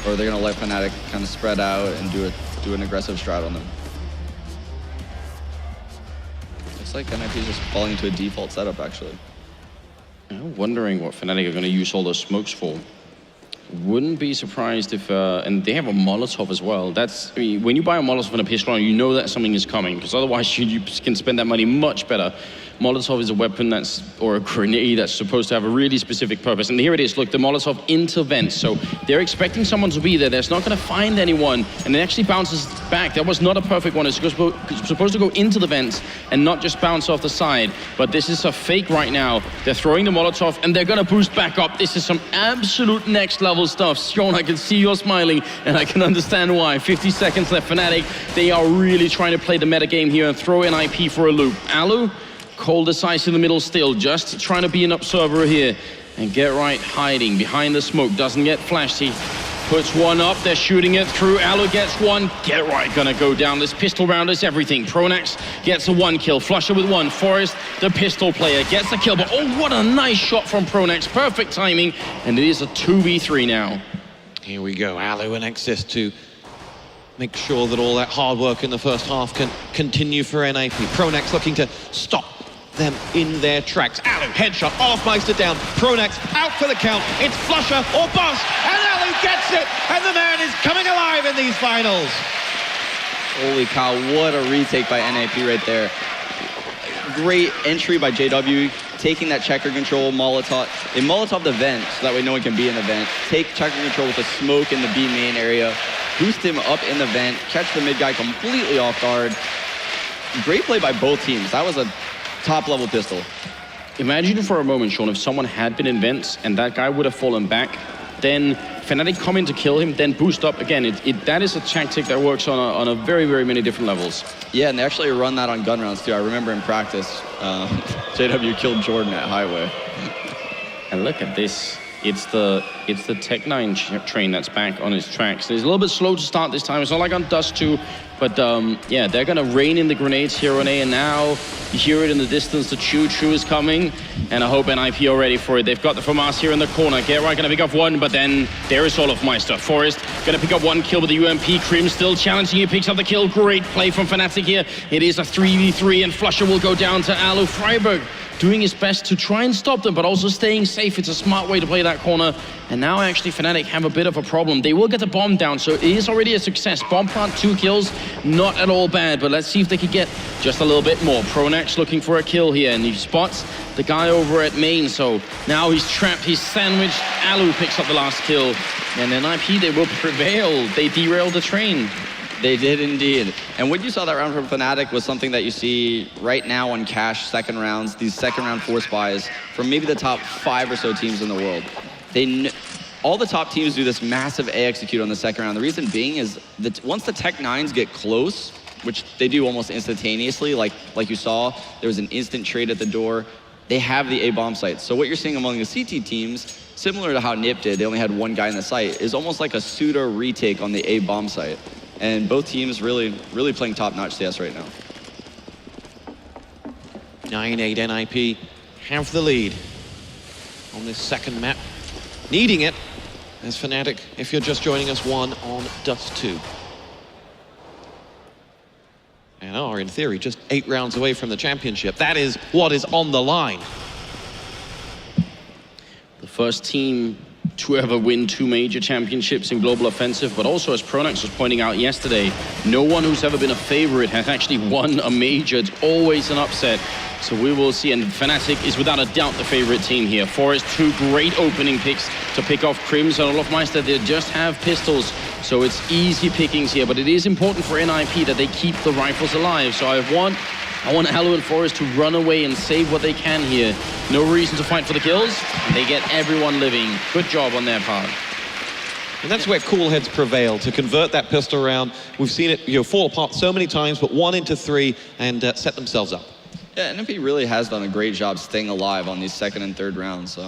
Or they're gonna let fnatic kind of spread out and do an aggressive strat on them. Looks like NiP is just falling into a default setup, actually. I'm wondering what fnatic are going to use all those smokes for. Wouldn't be surprised if, and they have a Molotov as well. That's, I mean, when you buy a Molotov and a pistol, you know that something is coming, because otherwise you can spend that money much better. Molotov is a weapon that's, or a grenade that's supposed to have a really specific purpose. And here it is, look, the Molotov into vents. So they're expecting someone to be there. They're not going to find anyone. And it actually bounces back. That was not a perfect one. It's supposed to go into the vents and not just bounce off the side. But this is a fake right now. They're throwing the Molotov and they're going to boost back up. This is some absolute next level stuff. Sean, I can see you're smiling and I can understand why. 50 seconds left, fnatic. They are really trying to play the meta game here and throw NiP for a loop. Allu, coldest ice in the middle still, just trying to be an observer here and get right hiding behind the smoke. Doesn't get flashed. He puts one up. They're shooting it through. Allu gets one. Get right, gonna go down. This pistol round is everything. pronax gets a 1 kill. flusha with 1. f0rest, the pistol player, gets the kill. But oh, what a nice shot from pronax. Perfect timing. And it is a 2v3 now. Here we go. Allu and Xizt to make sure that all that hard work in the first half can continue for NiP. pronax looking to stop them in their tracks. Allu, headshot, olofmeister down, pronax out for the count. It's flusha or bust, and Allu gets it, and the man is coming alive in these finals. Holy cow, what a retake by NiP right there. Great entry by JW, taking that checker control, Molotov. They Molotov the vent, so that way no one can be in the vent. Take checker control with the smoke in the B main area. Boost him up in the vent, catch the mid guy completely off guard. Great play by both teams. That was a top-level pistol. Imagine for a moment, Sean, if someone had been in vents and that guy would have fallen back, then fnatic come in to kill him, then boost up again. That is a tactic that works on a very, very many different levels. Yeah, and they actually run that on gun rounds too. I remember in practice, JW killed Jordan at Highway. And look at this. It's the Tech9 train that's back on its tracks. It's a little bit slow to start this time. It's not like on Dust 2, but yeah, they're gonna rain in the grenades here on A, and now you hear it in the distance. The choo-choo is coming, and I hope NiP are ready for it. They've got the FAMAS here in the corner. Get right, gonna pick up 1, but then there is olofmeister. f0rest gonna pick up 1 kill with the UMP. KRIMZ still challenging. He picks up the kill. Great play from fnatic here. It is a 3v3, and flusha will go down to allu. Friberg doing his best to try and stop them, but also staying safe. It's a smart way to play that corner. And now actually fnatic have a bit of a problem. They will get the bomb down, so it is already a success. Bomb plant, 2 kills, not at all bad, but let's see if they can get just a little bit more. pronax looking for a kill here, and he spots the guy over at main, so now he's trapped, he's sandwiched. Allu picks up the last kill, and then NiP, they will prevail. They derailed the train. They did indeed. And what you saw that round from fnatic was something that you see right now on cash second rounds, these second round force buys from maybe the top 5 or so teams in the world. All the top teams do this massive A execute on the second round. The reason being is that once the Tech 9s get close, which they do almost instantaneously. Like you saw, there was an instant trade at the door. They have the A bomb site. So what you're seeing among the CT teams, similar to how NiP did, they only had one guy in the site, is almost like a pseudo retake on the A bomb site. And both teams really playing top-notch CS right now. 9-8 NiP have the lead on this second map. Needing it as fnatic, if you're just joining us, 1 on Dust 2. And are, in theory, just 8 rounds away from the championship. That is what is on the line. The first team to ever win 2 major championships in Global Offensive, but also, as Pronax was pointing out yesterday, no one who's ever been a favorite has actually won a major. It's always an upset. So we will see, and fnatic is without a doubt the favorite team here. Forest, 2 great opening picks to pick off KRIMZ and olofmeister. They just have pistols, so it's easy pickings here, but it is important for NiP that they keep the rifles alive. So I want allu and Forest to run away and save what they can here. No reason to fight for the kills. They get everyone living. Good job on their part. And that's where cool heads prevail, to convert that pistol round. We've seen it fall apart so many times, but 1 into 3 and set themselves up. Yeah, NiP really has done a great job staying alive on these 2nd and 3rd rounds.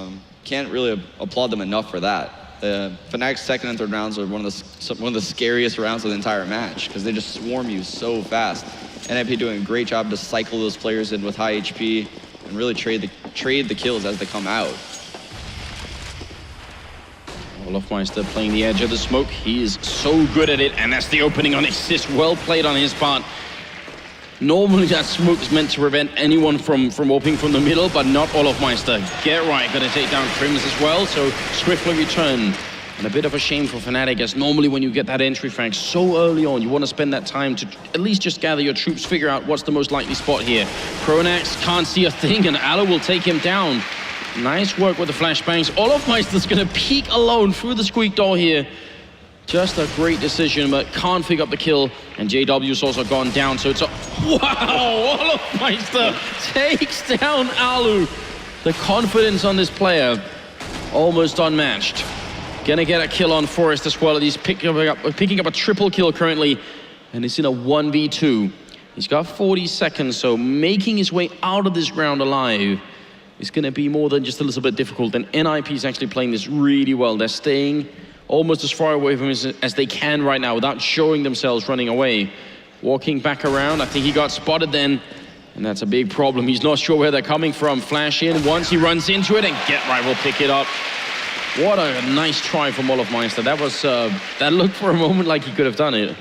Can't really applaud them enough for that. Fnatic's 2nd and 3rd rounds are one of the scariest rounds of the entire match, because they just swarm you so fast. NiP doing a great job to cycle those players in with high HP and really trade the kills as they come out. olofmeister playing the edge of the smoke. He is so good at it, and that's the opening on Xizt. Well played on his part. Normally that smoke is meant to prevent anyone from opening from the middle, but not olofmeister. Get right, gonna take down KRIMZ as well, so swiftly return. And a bit of a shame for fnatic, as normally when you get that entry frag so early on, you want to spend that time to at least just gather your troops, figure out what's the most likely spot here. Pronax can't see a thing, and allu will take him down. Nice work with the flashbangs. olofmeister's gonna peek alone through the squeak door here. Just a great decision, but can't pick up the kill. And JW's also gone down, so it's a... Wow! olofmeister takes down allu. The confidence on this player, almost unmatched. Gonna get a kill on Forest as well. He's picking up a triple kill currently, and it's in a 1v2. He's got 40 seconds, so making his way out of this round alive is gonna be more than just a little bit difficult. And NiP is actually playing this really well. They're staying almost as far away from him as they can right now without showing themselves running away. Walking back around, I think he got spotted then, and that's a big problem. He's not sure where they're coming from. Flash in, once he runs into it, and Get Right will pick it up. What a nice try from olofmeister. That was, that looked for a moment like he could have done it.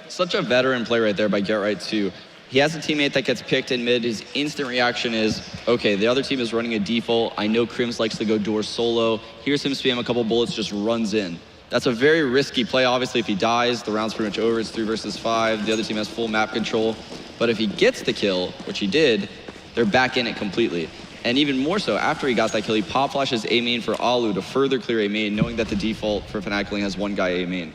Such a veteran play right there by Get Right too. He has a teammate that gets picked in mid. His instant reaction is, okay, the other team is running a default. I know KRIMZ likes to go door solo. Here's him spam a couple bullets, just runs in. That's a very risky play. Obviously, if he dies, the round's pretty much over. It's 3 versus 5. The other team has full map control. But if he gets the kill, which he did, they're back in it completely. And even more so, after he got that kill, he pop flashes A main for allu to further clear A main, knowing that the default for fnatic only has 1 guy A main.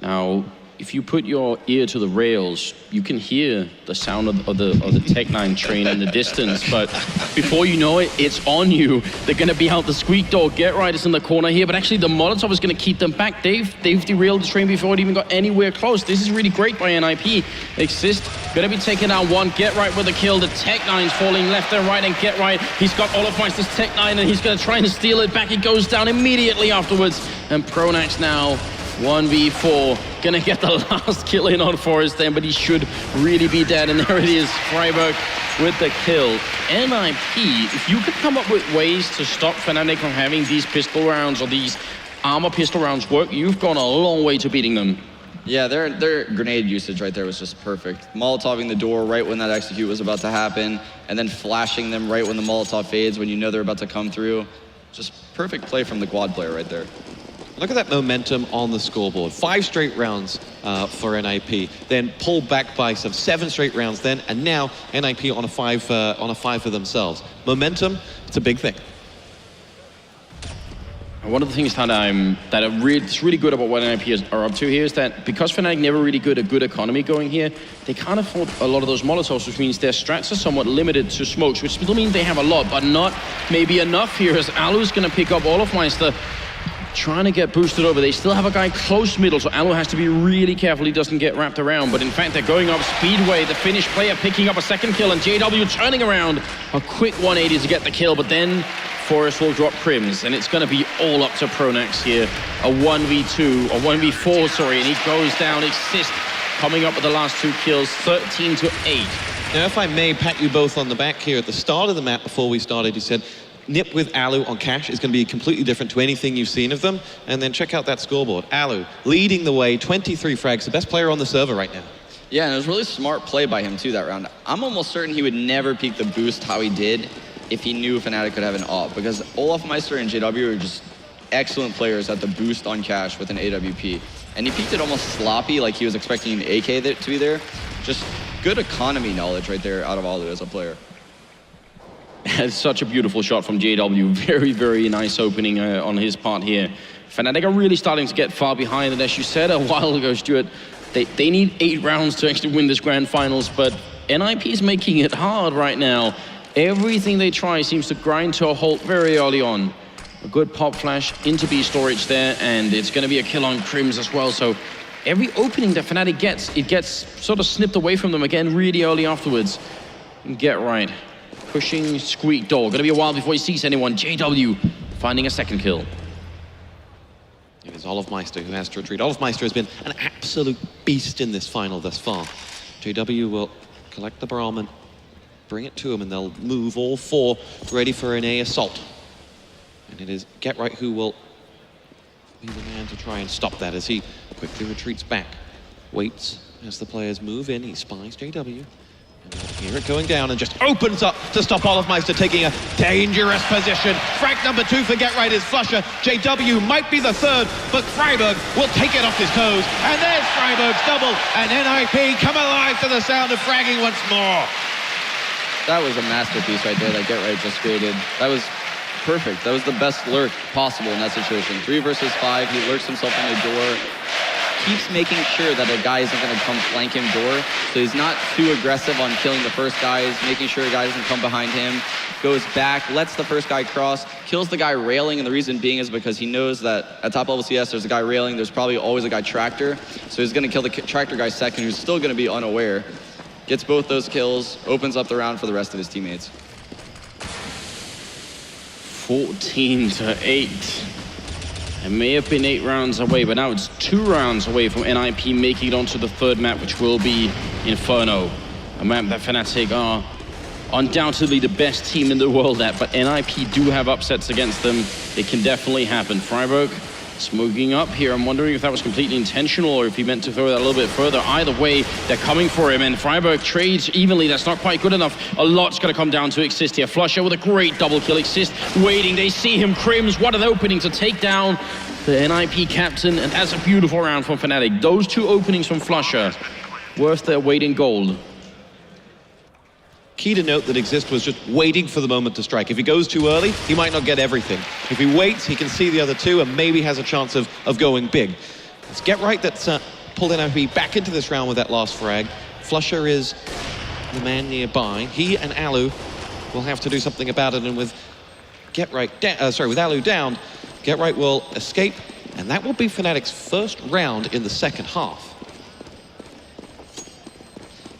Now, if you put your ear to the rails, you can hear the sound of the Tech9 train in the distance, but before you know it, it's on you. They're gonna be out the squeak door. Get Right is in the corner here, but actually the Molotov is gonna keep them back. They've derailed the train before it even got anywhere close. This is really great by NiP. Xizt gonna be taking down 1. Get Right with a kill. The Tech9's falling left and right, and Get Right, he's got olofmeister's Tech9, and he's gonna try and steal it back. It goes down immediately afterwards, and Pronax now 1v4, gonna get the last kill in on Forest then, but he should really be dead, and there it is, Friberg with the kill. NiP, if you could come up with ways to stop fnatic from having these pistol rounds or these armor pistol rounds work, you've gone a long way to beating them. Yeah, their grenade usage right there was just perfect. Molotoving the door right when that execute was about to happen, and then flashing them right when the Molotov fades when you know they're about to come through. Just perfect play from the quad player right there. Look at that momentum on the scoreboard. 5 straight rounds for NiP, then pulled back by some 7 straight rounds then, and now NiP on a 5 for themselves. Momentum, it's a big thing. One of the things that's really good about what NiP are up to here is that because fnatic never really got a good economy going here, they can't afford a lot of those Molotovs, which means their strats are somewhat limited to smokes, which still means they have a lot, but not maybe enough here, as allu's gonna pick up olofmeister. trying to get boosted over. They still have a guy close middle, so allu has to be really careful he doesn't get wrapped around. But in fact, they're going up Speedway, the Finnish player picking up a second kill, and JW turning around a quick 180 to get the kill, but then Forest will drop KRIMZ, and it's going to be all up to pronax here. A 1v2, or 1v4, sorry, and he goes down. Xizt coming up with the last 2 kills, 13-8. Now, if I may pat you both on the back here, at the start of the map, before we started, you said, NiP with allu on cash is going to be completely different to anything you've seen of them. And then check out that scoreboard. allu leading the way, 23 frags, the best player on the server right now. Yeah, and it was really smart play by him too that round. I'm almost certain he would never peak the boost how he did if he knew fnatic could have an AWP, because olofmeister and JW are just excellent players at the boost on cash with an AWP. And he peaked it almost sloppy, like he was expecting an AK to be there. Just good economy knowledge right there out of allu as a player. It's such a beautiful shot from JW. Very, very nice opening on his part here. fnatic are really starting to get far behind, and as you said a while ago, Stuart, they need 8 rounds to actually win this grand finals, but NiP is making it hard right now. Everything they try seems to grind to a halt very early on. A good pop flash into B storage there, and it's going to be a kill on KRIMZ as well. So every opening that fnatic gets, it gets sort of snipped away from them again really early afterwards. And get right. Pushing Squeak Door. Going to be a while before he sees anyone. JW finding a second kill. It is olofmeister who has to retreat. olofmeister has been an absolute beast in this final thus far. JW will collect the Brahmin, bring it to him, and they'll move all 4 ready for an A assault. And it is Get Right who will be the man to try and stop that as he quickly retreats back. Waits as the players move in. He spies JW. And hear it going down and just opens up to stop olofmeister taking a dangerous position. Frag number 2 for Get Right is flusha. JW might be the 3rd, but Friberg will take it off his toes. And there's Friberg's double, and NiP come alive to the sound of fragging once more. That was a masterpiece right there that Get Right just created. That was perfect. That was the best lurk possible in that situation. 3 versus 5, he lurks himself in the door, keeps making sure that a guy isn't going to come flank him door, so he's not too aggressive on killing the first guy, he's making sure a guy doesn't come behind him, goes back, lets the first guy cross, kills the guy railing, and the reason being is because he knows that at top level CS there's a guy railing, there's probably always a guy tractor, so he's going to kill the tractor guy second, who's still going to be unaware. Gets both those kills, opens up the round for the rest of his teammates. 14-8. It may have been 8 rounds away, but now it's 2 rounds away from NiP making it onto the 3rd map, which will be Inferno. A map that fnatic are undoubtedly the best team in the world at, but NiP do have upsets against them. It can definitely happen. Friberg smoking up here. I'm wondering if that was completely intentional or if he meant to throw that a little bit further. Either way, they're coming for him, and Friberg trades evenly. That's not quite good enough. A lot's going to come down to Xizt here. flusha with a great double kill. Xizt waiting. They see him. KRIMZ, what an opening to take down the NiP captain, and that's a beautiful round from fnatic. Those 2 openings from flusha, worth their weight in gold. Key to note that Xizt was just waiting for the moment to strike. If he goes too early, he might not get everything. If he waits, he can see the other 2 and maybe has a chance of going big. It's Get Right that's pulled NiP back into this round with that last frag. flusha is the man nearby. He and allu will have to do something about it, and with Get Right with allu down, Get Right will escape, and that will be fnatic's first round in the second half.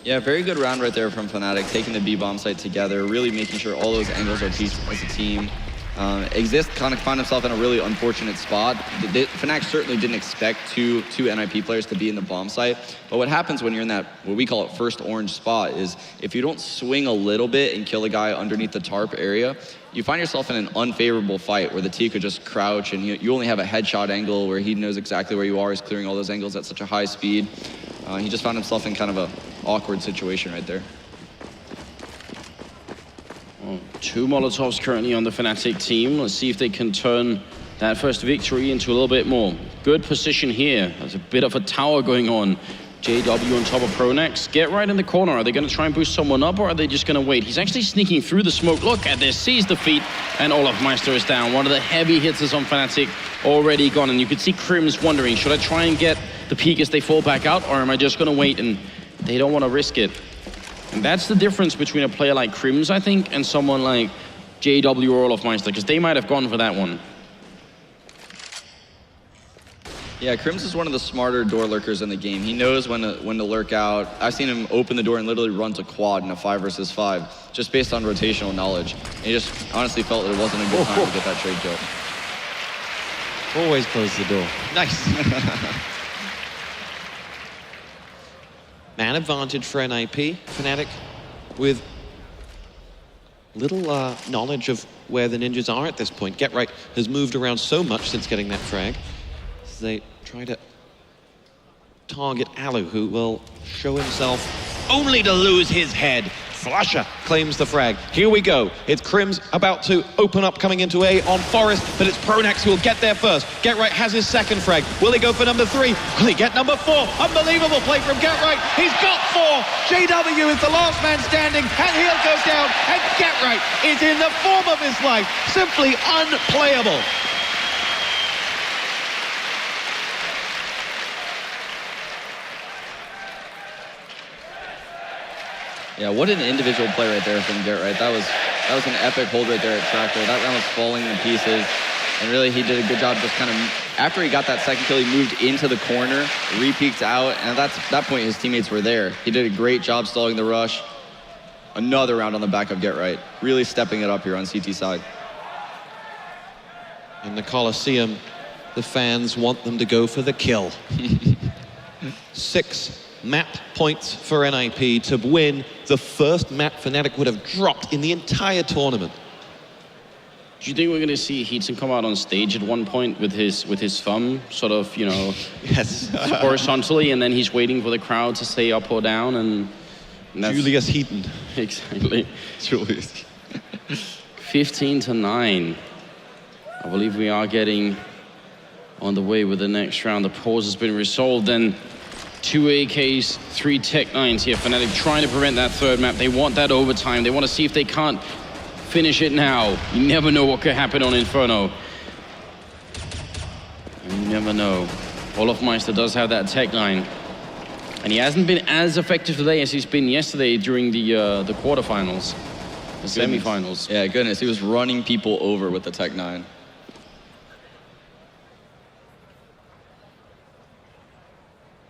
Yeah, very good round right there from fnatic, taking the B bomb site together, really making sure all those angles are peaced as a team. Xizt kind of found himself in a really unfortunate spot. fnatic certainly didn't expect two NiP players to be in the bomb site, but what happens when you're in that, what we call it, first orange spot, is if you don't swing a little bit and kill a guy underneath the tarp area, you find yourself in an unfavorable fight where the T could just crouch and you only have a headshot angle where he knows exactly where you are. He's clearing all those angles at such a high speed. He just found himself in kind of a awkward situation right there. 2 Molotovs currently on the fnatic team. Let's see if they can turn that first victory into a little bit more. Good position here. There's a bit of a tower going on. JW on top of pronax. Get Right in the corner. Are they going to try and boost someone up, or are they just going to wait? He's actually sneaking through the smoke. Look at this. Sees the feet, and olofmeister is down. One of the heavy hitters on fnatic already gone, and you can see KRIMZ wondering, should I try and get the peak as they fall back out, or am I just going to wait? And they don't want to risk it. And that's the difference between a player like KRIMZ, I think, and someone like JW or olofmeister, because they might have gone for that one. Yeah, KRIMZ is one of the smarter door lurkers in the game. He knows when to lurk out. I've seen him open the door and literally run to quad in a 5 versus 5, just based on rotational knowledge. And he just honestly felt that it wasn't a good time to get that trade kill. Always close the door. Nice. Man advantage for NiP. fnatic with little knowledge of where the ninjas are at this point. Get Right has moved around so much since getting that frag. As they try to target allu, who will show himself only to lose his head. flusha claims the frag. Here we go. It's KRIMZ about to open up, coming into A on Forest, but it's pronax who will get there first. Get Right has his second frag. Will he go for number 3? Will he get number 4? Unbelievable play from Get Right. He's got 4. JW is the last man standing, and he'll go down. And Get Right is in the form of his life. Simply unplayable. Yeah, what an individual play right there from Get Right. That was an epic hold right there at Tractor. That round was falling in pieces. And really, he did a good job just kind of, after he got that second kill, he moved into the corner, re-peeked out, and at that point, his teammates were there. He did a great job stalling the rush. Another round on the back of Get Right. Really stepping it up here on CT side. In the Coliseum, the fans want them to go for the kill. 6 map points for NiP to win the first map fnatic would have dropped in the entire tournament. Do you think we're going to see Xizt come out on stage at one point with his thumb sort of, you know, yes, horizontally, and then he's waiting for the crowd to say up or down, and that's... Julius Heaton. Exactly. Julius. 15-9. I believe we are getting on the way with the next round. The pause has been resolved, and 2 AKs, 3 Tech-9s here. fnatic trying to prevent that third map. They want that overtime. They want to see if they can't finish it now. You never know what could happen on Inferno. You never know. olofmeister does have that Tech-9. And he hasn't been as effective today as he's been yesterday during the quarterfinals, the semifinals. Yeah, goodness, he was running people over with the Tech-9.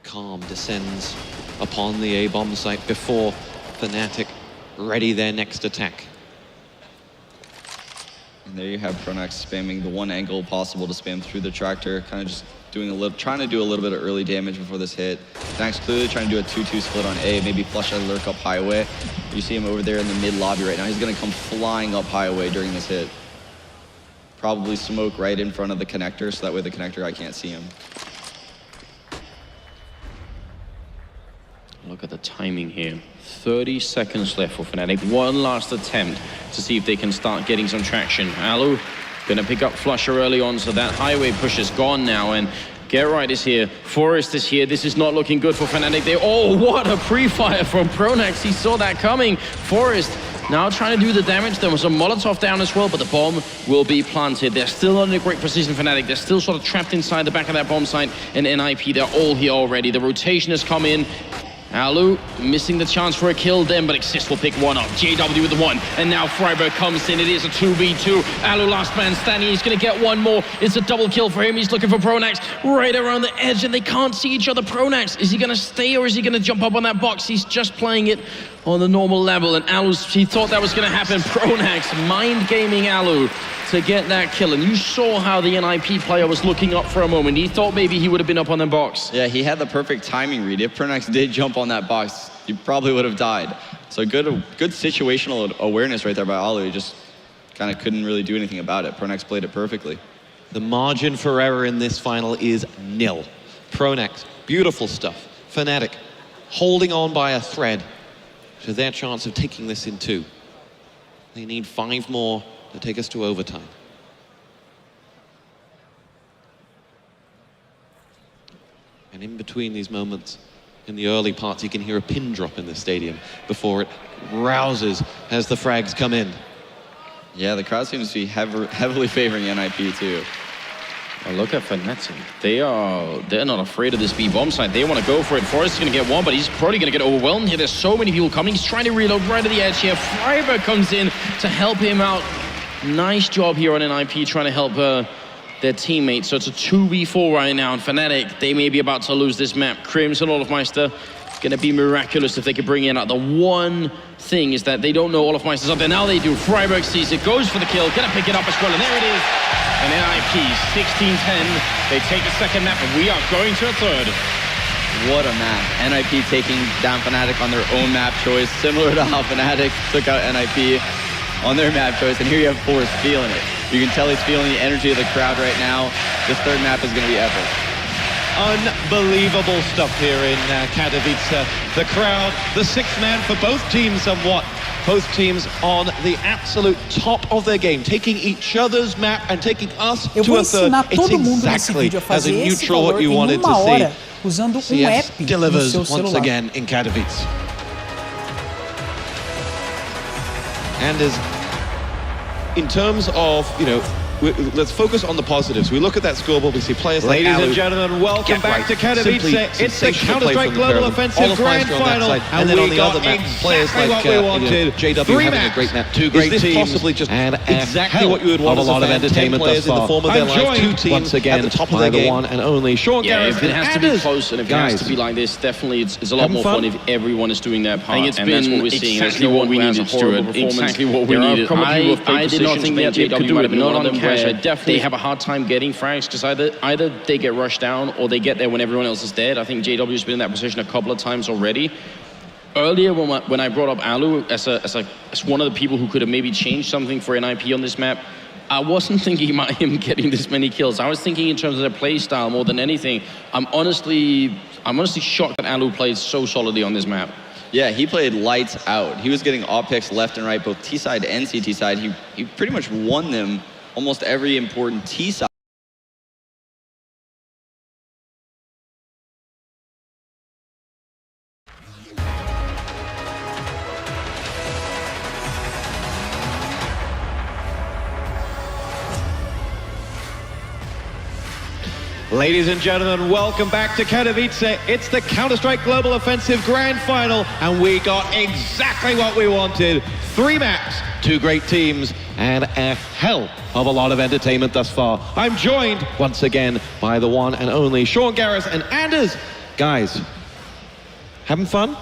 Calm descends upon the A-bomb site before fnatic ready their next attack. And there you have pronax spamming the one angle possible to spam through the tractor, kind of just doing a little, trying to do a little bit of early damage before this hit. fnatic's clearly trying to do a 2-2 split on A, maybe flusha lurk up highway. You see him over there in the mid lobby right now. He's gonna come flying up highway during this hit. Probably smoke right in front of the connector, so that way the connector guy can't see him. Look at the timing here. 30 seconds left for fnatic. One last attempt to see if they can start getting some traction. allu gonna pick up flusha early on, so that highway push is gone now, and Get Right is here. Forest is here. This is not looking good for fnatic. Oh, what a pre-fire from pronax. He saw that coming. Forest now trying to do the damage. There was a Molotov down as well, but the bomb will be planted. They're still not in a great position, fnatic. They're still sort of trapped inside the back of that bomb site, and NiP, they're all here already. The rotation has come in. allu missing the chance for a kill then, but Xizt will pick one up. JW with the 1, and now Friberg comes in. It is a 2v2. allu last man standing. He's gonna get one more. It's a double kill for him. He's looking for pronax right around the edge, and they can't see each other. pronax, is he gonna stay or is he gonna jump up on that box? He's just playing it on the normal level, and allu, he thought that was gonna happen. pronax mind gaming allu to get that kill, and you saw how the NiP player was looking up for a moment. He thought maybe he would have been up on the box. Yeah, he had the perfect timing read. If pronax did jump on that box, he probably would have died. So good situational awareness right there by allu. He just kind of couldn't really do anything about it. pronax played it perfectly. The margin for error in this final is nil. pronax, beautiful stuff. fnatic, holding on by a thread to their chance of taking this in 2. They need 5 more to take us to overtime. And in between these moments, in the early parts, you can hear a pin drop in the stadium before it rouses as the frags come in. Yeah, the crowd seems to be heavily favoring NiP too. Well, look at fnatic. They're not afraid of this B bomb site. They want to go for it. Forrest is going to get one, but he's probably going to get overwhelmed here. There's so many people coming. He's trying to reload right at the edge here. Friberg comes in to help him out. Nice job here on NiP trying to help their teammates. So it's a 2v4 right now, and Fnatic, they may be about to lose this map. KRIMZ and olofmeister, gonna be miraculous if they could bring in out. The one thing is that they don't know olofmeister's up there. Now they do. Friberg sees it, goes for the kill, gonna pick it up as well, and there it is. And NiP, 16-10, they take the second map, and we are going to a third. What a map. NiP taking down Fnatic on their own map choice, similar to how Fnatic took out NiP on their map choice. And here you have Force feeling it. You can tell he's feeling the energy of the crowd right now. This third map is going to be epic. Unbelievable stuff here in Katowice. The crowd, the sixth man for both teams somewhat. Both teams on the absolute top of their game, taking each other's map and taking us to a third. It's exactly as a neutral what you wanted to see. Usando CS app delivers no seu once celular. again in Katowice. And as in terms of, let's focus on the positives. We look at that scoreboard, we see players like Ladies Allu. and gentlemen, welcome back to Katowice. It's the Counter-Strike Global Offensive Grand Final, and then on the other map, players like JW having a great map, two great teams, possibly just exactly what you would want. A lot of entertainment thus far. In the form of their lives, two teams once again at the top of their game. The one and only Sean Garrett. If it has to be close and if it has to be like this, definitely it's a lot more fun if everyone is doing their part. I think it's been what we're seeing. Exactly what we needed, Stuart. Exactly what we needed. I did not think that JW could do it, not on Cash. I definitely have a hard time getting frags because either they get rushed down or they get there when everyone else is dead. I think JW's been in that position a couple of times already. Earlier, when I brought up Allu as one of the people who could have maybe changed something for NiP on this map, I wasn't thinking about him getting this many kills. I was thinking in terms of their play style more than anything. I'm honestly shocked that Allu played so solidly on this map. Yeah, he played lights out. He was getting op picks left and right, both T side and CT side. He pretty much won them almost every important T side. Ladies and gentlemen, welcome back to Katowice. It's the Counter-Strike Global Offensive Grand Final, and we got exactly what we wanted. 3 maps, 2 great teams, and a hell of a lot of entertainment thus far. I'm joined once again by the one and only Sean Garrett and Anders. Guys, having fun?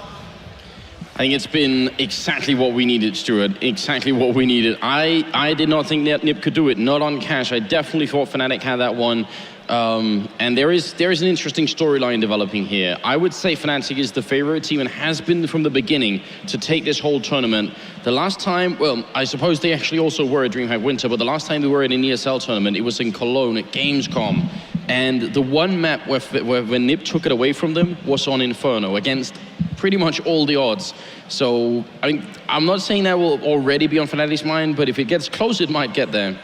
I think it's been exactly what we needed, Stuart. Exactly what we needed. I did not think that NiP could do it, not on Cash. I definitely thought Fnatic had that one. And there is an interesting storyline developing here. I would say Fnatic is the favorite team and has been from the beginning to take this whole tournament. The last time, well, I suppose they actually also were at DreamHack Winter, but the last time they were in an ESL tournament, it was in Cologne at Gamescom. And the one map where NiP took it away from them was on Inferno against pretty much all the odds. So I'm not saying that will already be on Fnatic's mind, but if it gets close, it might get there.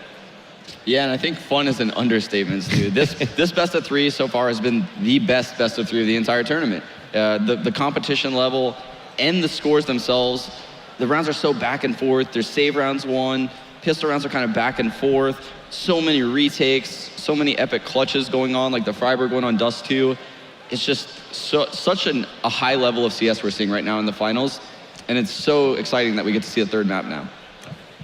Yeah, and I think fun is an understatement, dude. This best of 3 so far has been the best of 3 of the entire tournament. The competition level and the scores themselves, the rounds are so back and forth. There's save rounds won, pistol rounds are kind of back and forth. So many retakes, so many epic clutches going on, like the Friberg one on Dust 2. It's just such a high level of CS we're seeing right now in the finals, and it's so exciting that we get to see a third map now.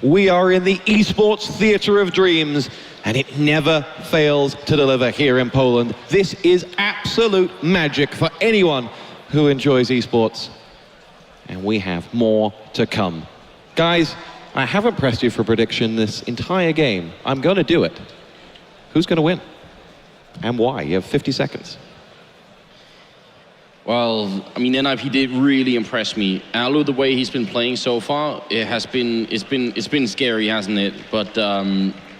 We are in the esports theater of dreams, and it never fails to deliver here in Poland. This is absolute magic for anyone who enjoys esports. And we have more to come. Guys, I haven't pressed you for a prediction this entire game. I'm going to do it. Who's going to win? And why? You have 50 seconds. Well, I mean, NiP did really impress me. Allu, the way he's been playing so far, it's been scary, hasn't it? But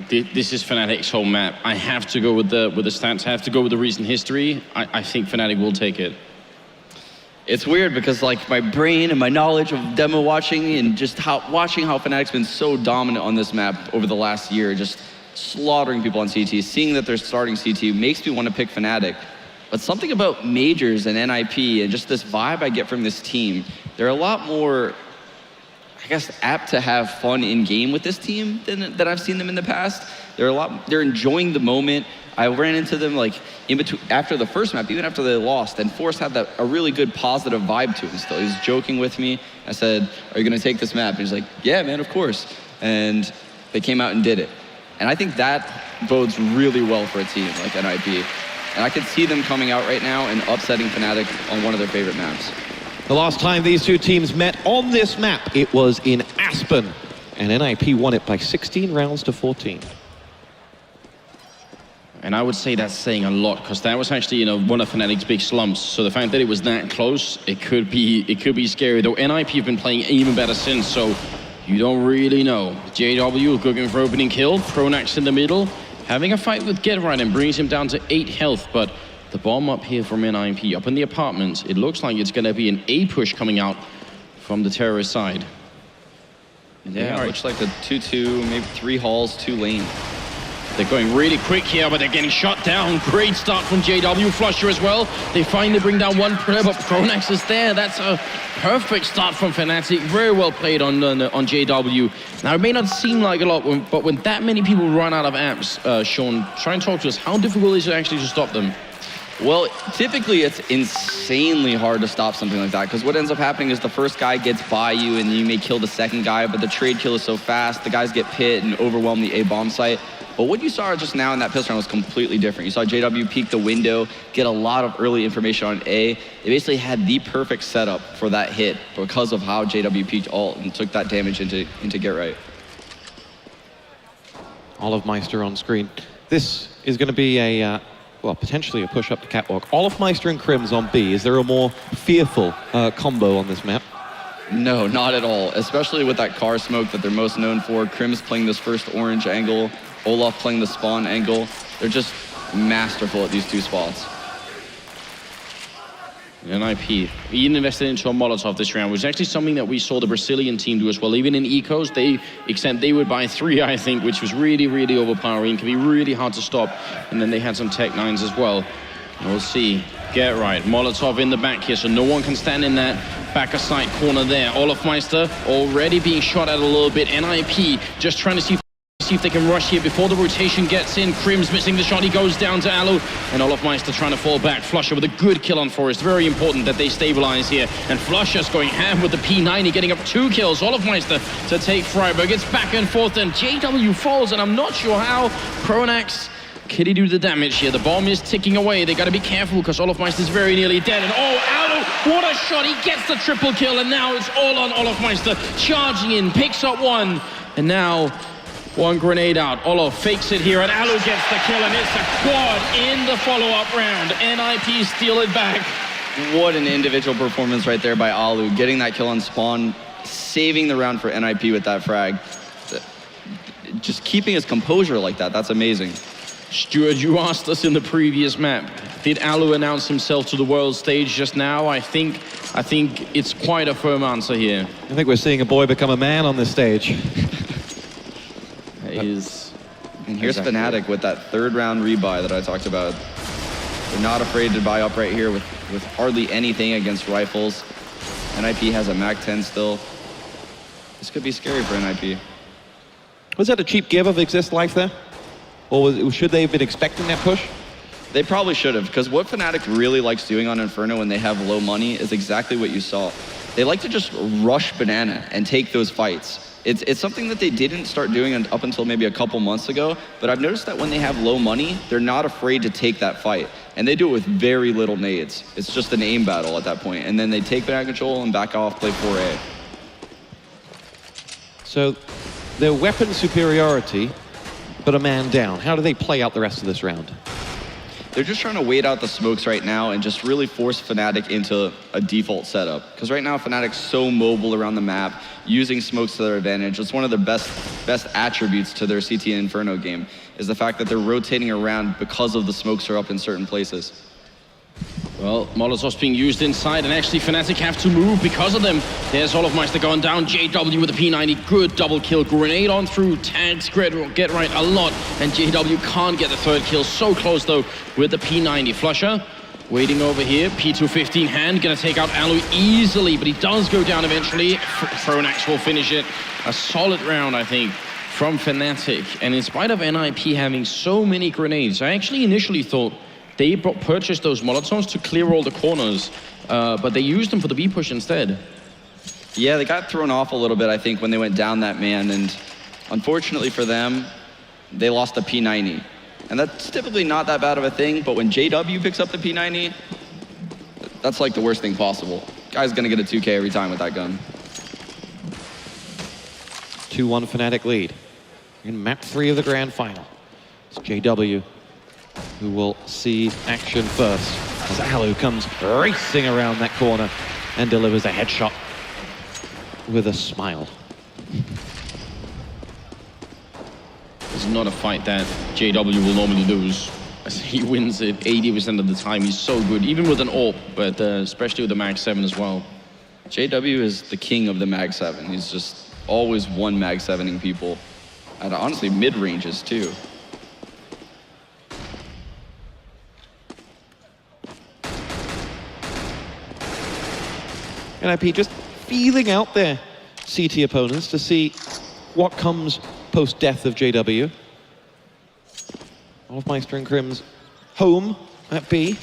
this is Fnatic's home map. I have to go with the stats. I have to go with the recent history. I think Fnatic will take it. It's weird because like my brain and my knowledge of demo watching and just watching how Fnatic's been so dominant on this map over the last year, just slaughtering people on CT, seeing that they're starting CT makes me want to pick Fnatic. But something about majors and NiP and just this vibe I get from this team, they're a lot more, I guess, apt to have fun in game with this team than I've seen them in the past. They're enjoying the moment. I ran into them like in between, after the first map, even after they lost, and Force had a really good positive vibe to him still. He was joking with me. I said, "Are you gonna take this map?" And he's like, "Yeah, man, of course." And they came out and did it. And I think that bodes really well for a team like NiP. And I could see them coming out right now and upsetting fnatic on one of their favorite maps. The last time these two teams met on this map, it was in Aspen, and NiP won it by 16 rounds to 14. And I would say that's saying a lot, because that was actually, one of fnatic's big slumps. So the fact that it was that close, it could be scary. Though NiP have been playing even better since, so you don't really know. JW looking for opening kill, pronax in the middle, having a fight with GetRight and brings him down to 8 health, but the bomb up here from NiP, up in the apartments, it looks like it's gonna be an A push coming out from the terrorist side. Yeah, it looks like a 2-2, maybe 3 halls, 2 lane. They're going really quick here, but they're getting shot down. Great start from JW. flusha as well. They finally bring down one player, but pronax is there. That's a perfect start from fnatic. Very well played on JW. Now, it may not seem like a lot, but when that many people run out of amps, Sean, try and talk to us. How difficult is it actually to stop them? Well, typically it's insanely hard to stop something like that, because what ends up happening is the first guy gets by you and you may kill the second guy, but the trade kill is so fast, the guys get pit and overwhelm the A bomb site. But what you saw just now in that pistol round was completely different. You saw JW peek the window, get a lot of early information on A. They basically had the perfect setup for that hit because of how JW peeked ult and took that damage into GetRight. Olofmeister on screen. This is going to be a, well, potentially a push up the catwalk. Olofmeister and KRIMZ on B. Is there a more fearful combo on this map? No, not at all, especially with that car smoke that they're most known for. KRIMZ playing this first orange angle, Olof playing the spawn angle. They're just masterful at these 2 spots. NiP, Ian invested into a Molotov this round, which is actually something that we saw the Brazilian team do as well. Even in Ecos, they would buy 3, I think, which was really, really overpowering. Can be really hard to stop. And then they had some Tech 9s as well. And we'll see. GetRight, Molotov in the back here, so no one can stand in that back side corner there. Olofmeister already being shot at a little bit. NiP just trying to see if they can rush here before the rotation gets in. KRIMZ missing the shot, he goes down to allu, and Olofmeister trying to fall back. flusha with a good kill on Forest. Very important that they stabilize here. And flusha's going ham with the P90, getting up 2 kills. Olofmeister to take Friberg. It's back and forth, and JW falls, and I'm not sure how. pronax, can he do the damage here? The bomb is ticking away. They gotta be careful because Olofmeister's very nearly dead. And oh, allu, what a shot. He gets the triple kill, and now it's all on Olofmeister. Charging in, picks up 1, and now 1 grenade out. Olof fakes it here, and allu gets the kill, and it's a quad in the follow-up round. NiP steal it back. What an individual performance right there by allu, getting that kill on spawn, saving the round for NiP with that frag. Just keeping his composure like that, that's amazing. Stuart, you asked us in the previous map, did allu announce himself to the world stage just now? I think it's quite a firm answer here. I think we're seeing a boy become a man on this stage. And here's fnatic with that 3rd round rebuy that I talked about. They're not afraid to buy up right here with hardly anything against rifles. NiP has a MAC-10 still. This could be scary for NiP. Was that a cheap give of Xizt life there? Or should they have been expecting that push? They probably should have, because what fnatic really likes doing on Inferno when they have low money is exactly what you saw. They like to just rush banana and take those fights. It's something that they didn't start doing up until maybe a couple months ago, but I've noticed that when they have low money, they're not afraid to take that fight. And they do it with very little nades. It's just an aim battle at that point. And then they take banana control and back off, play 4A. So their weapon superiority, but a man down. How do they play out the rest of this round? They're just trying to wait out the smokes right now and just really force fnatic into a default setup. Because right now, fnatic's so mobile around the map, using smokes to their advantage. It's one of their best attributes to their CT and Inferno game, is the fact that they're rotating around because of the smokes are up in certain places. Well, Molotov's being used inside, and actually fnatic have to move because of them. There's Olofmeister going down, JW with the P90, good double kill, grenade on through, tags GetRight a lot, and JW can't get the 3rd kill, so close though with the P90. flusha waiting over here, P215 hand, gonna take out allu easily, but he does go down eventually. pronax will finish it. A solid round, I think, from fnatic, and in spite of NiP having so many grenades, I actually initially thought they purchased those Molotovs to clear all the corners, but they used them for the B push instead. Yeah, they got thrown off a little bit, I think, when they went down that man, and unfortunately for them, they lost the P90. And that's typically not that bad of a thing, but when JW picks up the P90, that's like the worst thing possible. Guy's gonna get a 2K every time with that gun. 2-1 Fnatic lead in map 3 of the grand final. It's JW who will see action first as allu comes racing around that corner and delivers a headshot with a smile. It's not a fight that JW will normally lose. As he wins it 80% of the time. He's so good, even with an AWP, but especially with the Mag 7 as well. JW is the king of the Mag 7. He's just always one Mag 7ing people. And honestly, mid-ranges too. NiP just feeling out their CT opponents to see what comes post-death of JW. Olofmeister and KRIMZ home at B.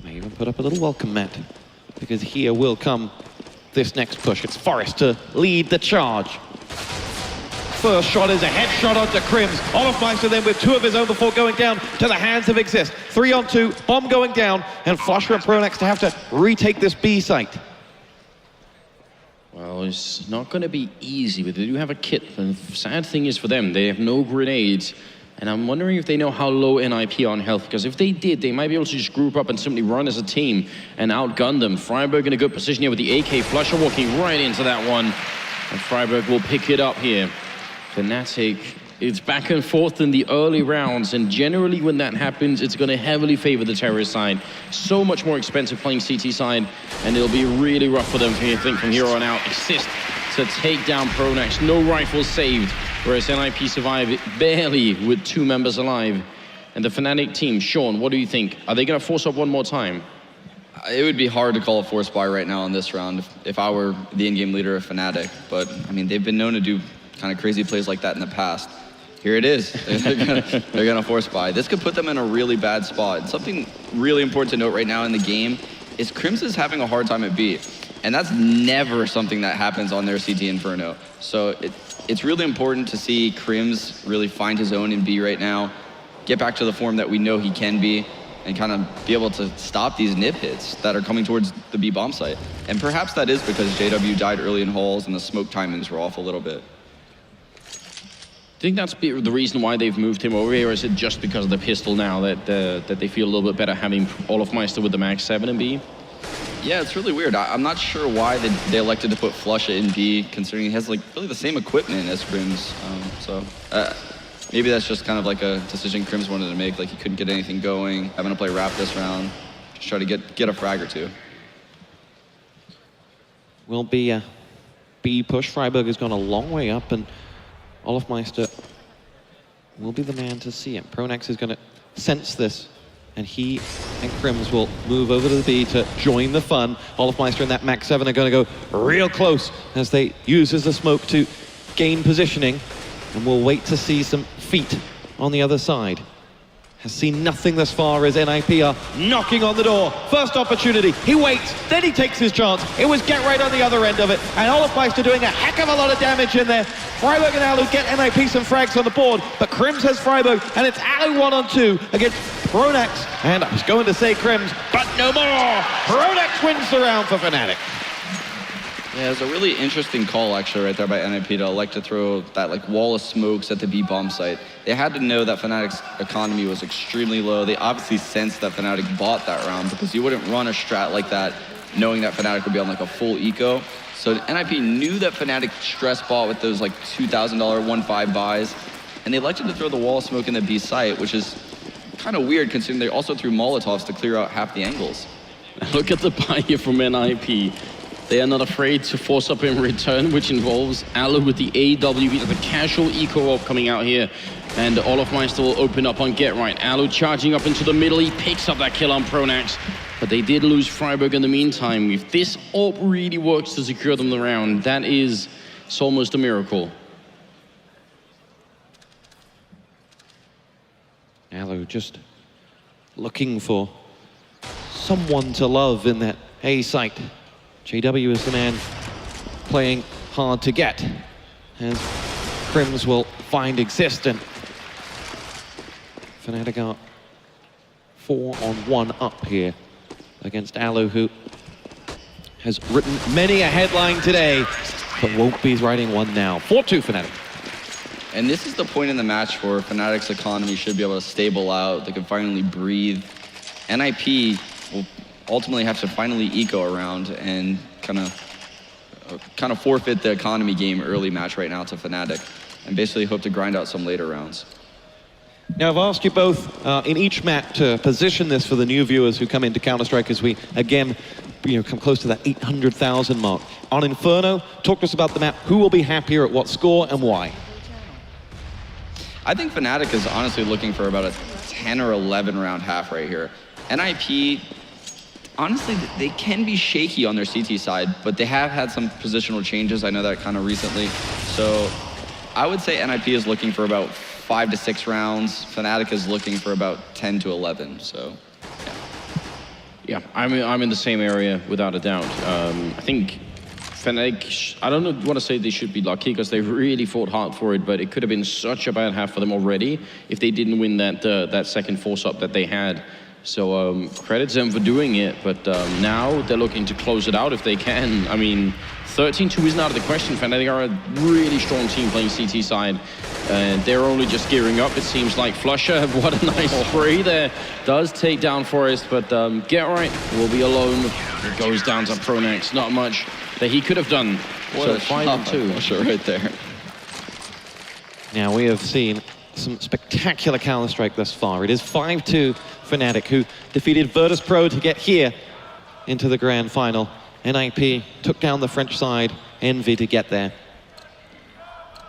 May even put up a little welcome mat, because here will come this next push. It's f0rest to lead the charge. First shot is a headshot onto KRIMZ. Olofmeister then with 2 of his own before going down to the hands of Xizt. 3-on-2, bomb going down, and flusha and pronax to have to retake this B site. Well, it's not going to be easy, but they do have a kit. The sad thing is for them, they have no grenades. And I'm wondering if they know how low NiP are on health, because if they did, they might be able to just group up and simply run as a team and outgun them. Friberg in a good position here with the AK. flusha walking right into that one. And Friberg will pick it up here. fnatic, it's back and forth in the early rounds, and generally when that happens, it's going to heavily favor the terrorist side. So much more expensive playing CT side, and it'll be really rough for them, I think, from here on out. Xizt to take down pronax. No rifles saved, whereas NiP survive barely with 2 members alive. And the Fnatic team, Sean, what do you think? Are they going to force up one more time? It would be hard to call a force buy right now in this round if I were the in-game leader of Fnatic. But, I mean, they've been known to do kind of crazy plays like that in the past. Here it is. They're gonna force buy. This could put them in a really bad spot. Something really important to note right now in the game is KRIMZ is having a hard time at B. And that's never something that happens on their CT Inferno. So it's really important to see KRIMZ really find his own in B right now, get back to the form that we know he can be, and kind of be able to stop these NiP hits that are coming towards the B bomb site. And perhaps that is because JW died early in halls and the smoke timings were off a little bit. Do you think that's the reason why they've moved him over here, or is it just because of the pistol now that they feel a little bit better having Olofmeister with the Mag 7 in B? Yeah, it's really weird. I'm not sure why they elected to put flusha in B, considering he has like really the same equipment as KRIMZ. Maybe that's just kind of like a decision KRIMZ wanted to make, like he couldn't get anything going, having to play Rap this round, just try to get a frag or 2. Will be a B push. Friberg has gone a long way up, and Olofmeister will be the man to see him. pronax is going to sense this, and he and KRIMZ will move over to the B to join the fun. Olofmeister and that Mag 7 are going to go real close as they use the smoke to gain positioning, and we'll wait to see some feet on the other side. Has seen nothing thus far as NiP are knocking on the door. First opportunity, he waits, then he takes his chance. It was get right on the other end of it, and Olofmeister doing a heck of a lot of damage in there. Friberg and allu get NiP some frags on the board, but KRIMZ has Friberg, and it's allu 1-on-2 against pronax. And I was going to say KRIMZ, but no more! pronax wins the round for Fnatic. Yeah, it's a really interesting call actually right there by NiP to elect to throw that like wall of smokes at the B bomb site. They had to know that Fnatic's economy was extremely low. They obviously sensed that Fnatic bought that round, because you wouldn't run a strat like that knowing that Fnatic would be on like a full eco. So NiP knew that Fnatic stress bought with those like $2,000 1.5 buys, and they elected to throw the wall of smoke in the B site, which is kind of weird considering they also threw Molotovs to clear out half the angles. Look at the buy here from NiP. They are not afraid to force up in return, which involves allu with the AWP, the casual eco op coming out here. And Olofmeister will open up on get right. allu charging up into the middle. He picks up that kill on pronax. But they did lose Friberg in the meantime. If this op really works to secure them the round, it's almost a miracle. allu just looking for someone to love in that A site. JW is the man playing hard to get, as KRIMZ will find Xizt, and fnatic are 4-on-1 up here against allu, who has written many a headline today, but won't be writing one now. 4-2 fnatic. And this is the point in the match where Fnatic's economy should be able to stable out. They can finally breathe. NiP will ultimately have to finally eco around and kind of forfeit the economy game early match right now to Fnatic, and basically hope to grind out some later rounds. Now, I've asked you both in each map to position this for the new viewers who come into Counter-Strike as we, again, come close to that 800,000 mark. On Inferno, talk to us about the map. Who will be happier at what score and why? I think Fnatic is honestly looking for about a 10 or 11 round half right here. NiP, honestly, they can be shaky on their CT side, but they have had some positional changes. I know that kind of recently. So I would say NiP is looking for about 5 to 6 rounds. Fnatic is looking for about 10 to 11, so yeah. I'm in the same area without a doubt. I think Fnatic, I don't want to say they should be lucky because they really fought hard for it, but it could have been such a bad half for them already if they didn't win that second force up that they had. So credit them for doing it, but now they're looking to close it out if they can. I mean, 13-2 isn't out of the question. Fnatic are a really strong team playing CT side, and they're only just gearing up, it seems like. flusha, what a nice spray there. Does take down Forest, but Get Right will be alone. It goes down to pronax. Not much that he could have done. What So a 5-2. flusha right there. Now, we have seen some spectacular Counter-Strike thus far. It is 5-2 Fnatic, who defeated Virtus Pro to get here into the grand final. NiP took down the French side, Envy to get there.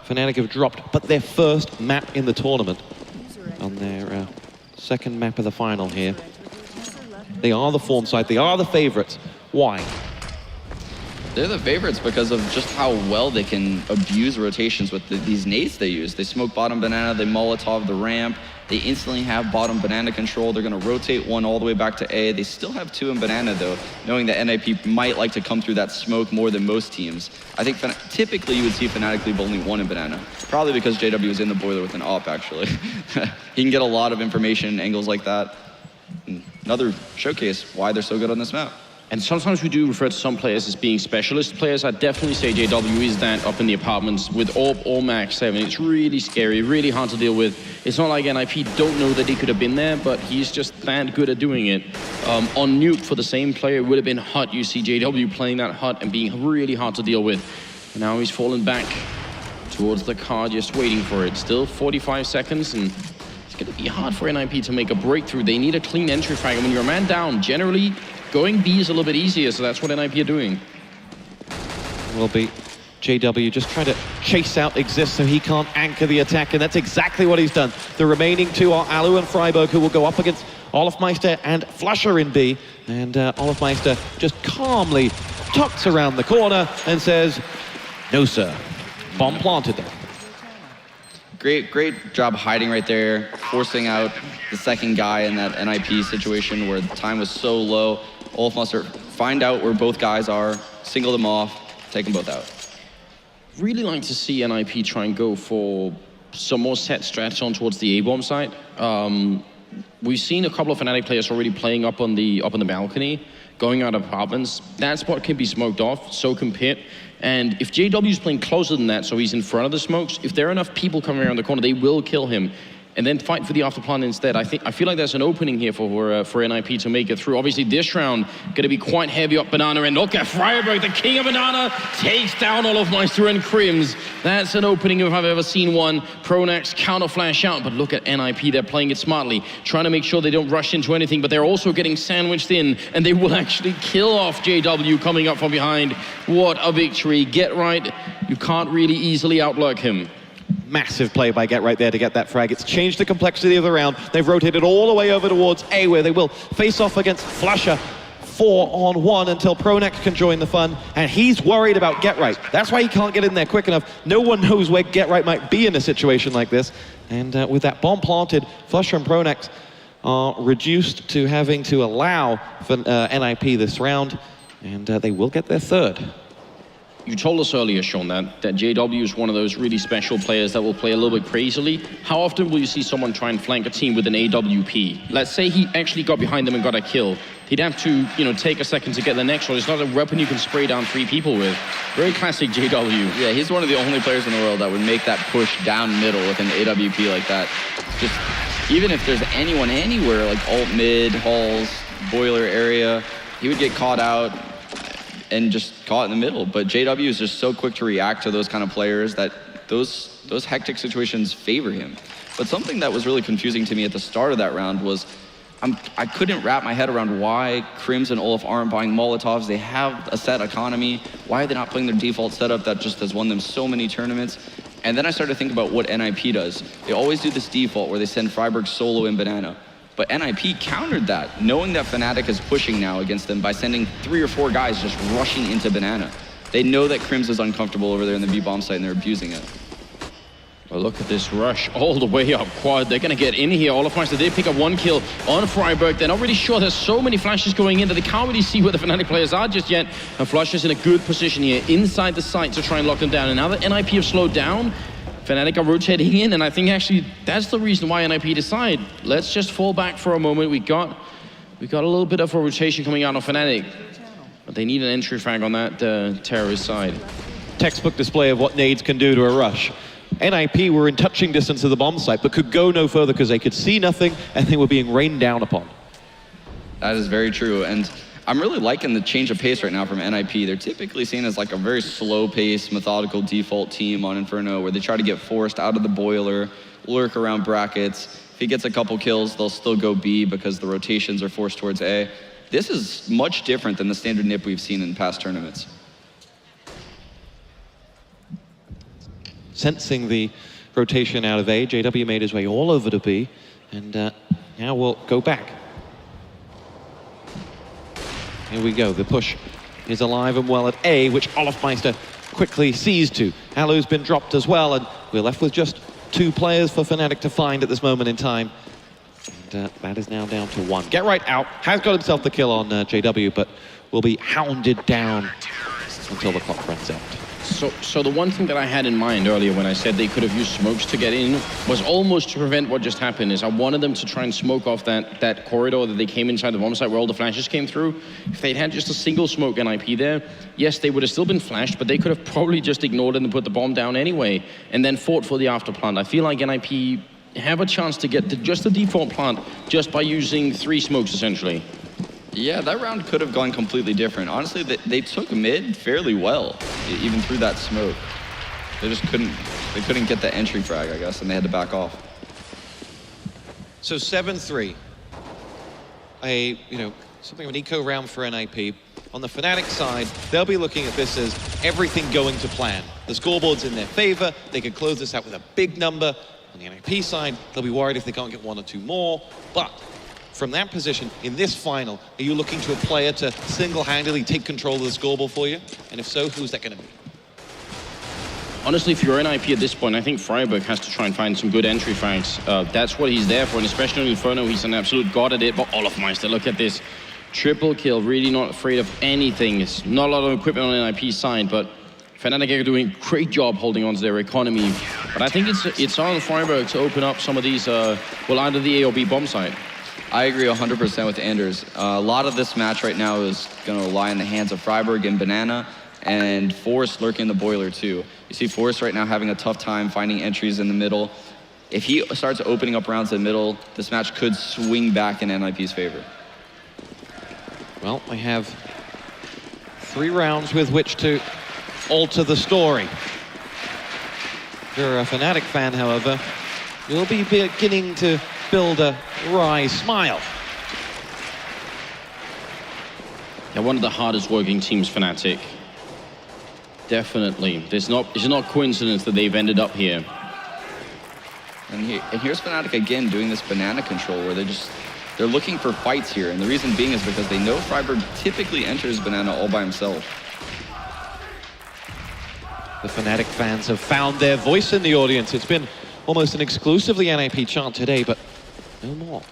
Fnatic have dropped but their first map in the tournament on their second map of the final here. They are the form side, they are the favorites. Why? They're the favorites because of just how well they can abuse rotations with these nades they use. They smoke bottom banana, they Molotov the ramp, they instantly have bottom banana control. They're going to rotate one all the way back to A. They still have 2 in banana though, knowing that NiP might like to come through that smoke more than most teams. I think typically you would see Fnatic leave only 1 in banana, probably because JW is in the boiler with an AWP actually. He can get a lot of information and angles like that. Another showcase why they're so good on this map. And sometimes we do refer to some players as being specialist players. I'd definitely say JW is that up in the apartments with AWP or Max 7. It's really scary, really hard to deal with. It's not like NiP don't know that he could have been there, but he's just that good at doing it. On Nuke for the same player, it would have been hot. You see JW playing that hot and being really hard to deal with. And now he's fallen back towards the car, just waiting for it. Still 45 seconds, and it's going to be hard for NiP to make a breakthrough. They need a clean entry frag, and when you're a man down, generally, going B is a little bit easier, so that's what NiP are doing. Will be JW just trying to chase out Xizt so he can't anchor the attack, and that's exactly what he's done. The remaining 2 are allu and Friberg, who will go up against olofmeister and flusha in B, and olofmeister just calmly tucks around the corner and says, no sir, bomb planted there. Great job hiding right there, forcing out the second guy in that NiP situation where the time was so low. olofmeister find out where both guys are, single them off, take them both out. Really like to see NiP try and go for some more set strats on towards the A-bomb side. We've seen a couple of Fnatic players already playing up on the balcony, going out of apartments. That spot can be smoked off, so can Pit. And if JW's playing closer than that, so he's in front of the smokes, if there are enough people coming around the corner, they will kill him. And then fight for the afterplan instead. I feel like there's an opening here for NiP to make it through. Obviously, this round gonna be quite heavy up banana, and look at Friberg, the king of banana, takes down olofmeister and KRIMZ. That's an opening if I've ever seen one. pronax counter flash out, but look at NiP, they're playing it smartly, trying to make sure they don't rush into anything, but they're also getting sandwiched in, and they will actually kill off JW coming up from behind. What a victory. Get Right, you can't really easily outlurk him. Massive play by Get Right there to get that frag. It's changed the complexity of the round. They've rotated all the way over towards A, where they will face off against flusha 4-on-1 until pronax can join the fun, and he's worried about Get Right. That's why he can't get in there quick enough. No one knows where Get Right might be in a situation like this, and with that bomb planted, flusha and pronax are reduced to having to allow for NiP this round, and they will get their third. you told us earlier, Sean, that JW is one of those really special players that will play a little bit crazily. How often will you see someone try and flank a team with an AWP? Let's say he actually got behind them and got a kill. He'd have to, take a second to get the next one. It's not a weapon you can spray down 3 people with. Very classic JW. Yeah, he's one of the only players in the world that would make that push down middle with an AWP like that. Just, even if there's anyone anywhere, like alt mid, halls, boiler area, he would get caught out and just caught in the middle. But JW is just so quick to react to those kind of players that those hectic situations favor him. But something that was really confusing to me at the start of that round was I couldn't wrap my head around why KRIMZ and Olof aren't buying Molotovs. They have a set economy. Why are they not playing their default setup that just has won them so many tournaments? And then I started to think about what NiP does. They always do this default where they send Friberg solo in banana. But NiP countered that, knowing that fnatic is pushing now against them by sending 3 or 4 guys just rushing into banana. They know that KRIMZ is uncomfortable over there in the B bomb site and they're abusing it. Well, look at this rush all the way up quad. They're going to get in here. olofmeister did pick up 1 kill on Friberg. They're not really sure. There's so many flashes going in that they can't really see where the fnatic players are just yet. And flusha is in a good position here inside the site to try and lock them down. And now that NiP have slowed down, fnatic are rotating in, and I think actually that's the reason why NiP decide, let's just fall back for a moment. We got a little bit of a rotation coming out of fnatic, but they need an entry frag on that terrorist side. Textbook display of what nades can do to a rush. NiP were in touching distance of the bomb site, but could go no further because they could see nothing and they were being rained down upon. That is very true, and I'm really liking the change of pace right now from NiP. They're typically seen as like a very slow pace, methodical default team on Inferno where they try to get forced out of the boiler, lurk around brackets. If he gets a couple kills, they'll still go B because the rotations are forced towards A. This is much different than the standard NiP we've seen in past tournaments. Sensing the rotation out of A, JW made his way all over to B, and now we'll go back. Here we go, the push is alive and well at A, which olofmeister quickly sees to. Allu's been dropped as well, and we're left with just 2 players for fnatic to find at this moment in time. And that is now down to 1. Get right out, has got himself the kill on JW, but will be hounded down until the clock runs out. So the one thing that I had in mind earlier when I said they could have used smokes to get in was almost to prevent what just happened. Is I wanted them to try and smoke off that corridor that they came inside the bomb site where all the flashes came through. If they'd had just a single smoke NiP there, yes, they would have still been flashed, but they could have probably just ignored it and put the bomb down anyway, and then fought for the after plant. I feel like NiP have a chance to get to just the default plant just by using 3 smokes essentially. Yeah, that round could have gone completely different. Honestly, they took mid fairly well, even through that smoke. They just couldn't get the entry frag, I guess, and they had to back off. So 7-3. Something of an eco round for NiP. On the fnatic side, they'll be looking at this as everything going to plan. The scoreboard's in their favor. They could close this out with a big number. On the NiP side, they'll be worried if they can't get 1 or 2 more. But from that position, in this final, are you looking to a player to single-handedly take control of the scoreboard for you? And if so, who's that going to be? Honestly, if you're NiP at this point, I think Friberg has to try and find some good entry frags. That's what he's there for, and especially in Inferno, he's an absolute god at it. But olofmeister, look at this. Triple kill, really not afraid of anything. It's not a lot of equipment on NiP's side, but fnatic are doing a great job holding on to their economy. But I think it's on Friberg to open up some of these, either the A or B bomb site. I agree 100% with Anders. A lot of this match right now is going to lie in the hands of Friberg and Banana, and Forrest lurking the boiler too. You see Forrest right now having a tough time finding entries in the middle. If he starts opening up rounds in the middle, this match could swing back in NiP's favor. Well, we have 3 rounds with which to alter the story. If you're a fnatic fan, however, you'll be beginning to build a wry smile. Yeah, one of the hardest working teams, fnatic. Definitely. It's not coincidence that they've ended up here. And here's fnatic again doing this banana control where they're looking for fights here. And the reason being is because they know Friberg typically enters banana all by himself. The fnatic fans have found their voice in the audience. It's been almost an exclusively NiP chant today, but no more.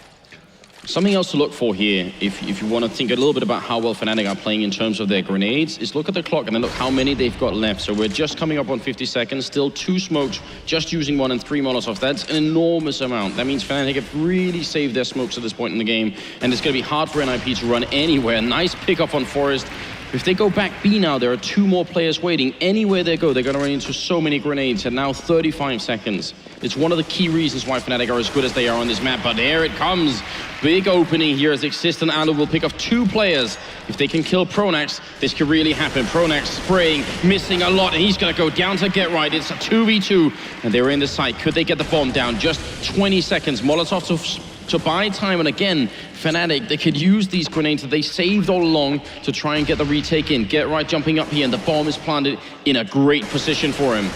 Something else to look for here, if you want to think a little bit about how well Fnatic are playing in terms of their grenades, is look at the clock and then look how many they've got left. So we're just coming up on 50 seconds, still 2 smokes, just using 1 and 3 Molotovs. That's an enormous amount. That means Fnatic have really saved their smokes at this point in the game, and it's going to be hard for NiP to run anywhere. Nice pickup on Forest. If they go back B now, there are 2 more players waiting. Anywhere they go, they're going to run into so many grenades, and now 35 seconds. It's one of the key reasons why Fnatic are as good as they are on this map, but there it comes. Big opening here as Xizt and allu will pick off 2 players. If they can kill pronax, this could really happen. Pronax spraying, missing a lot, and he's going to go down to get right. It's a 2v2, and they're in the site. Could they get the bomb down? Just 20 seconds. Molotov to buy time, and again, Fnatic, they could use these grenades that they saved all along to try and get the retake in. Get right jumping up here, and the bomb is planted in a great position for him.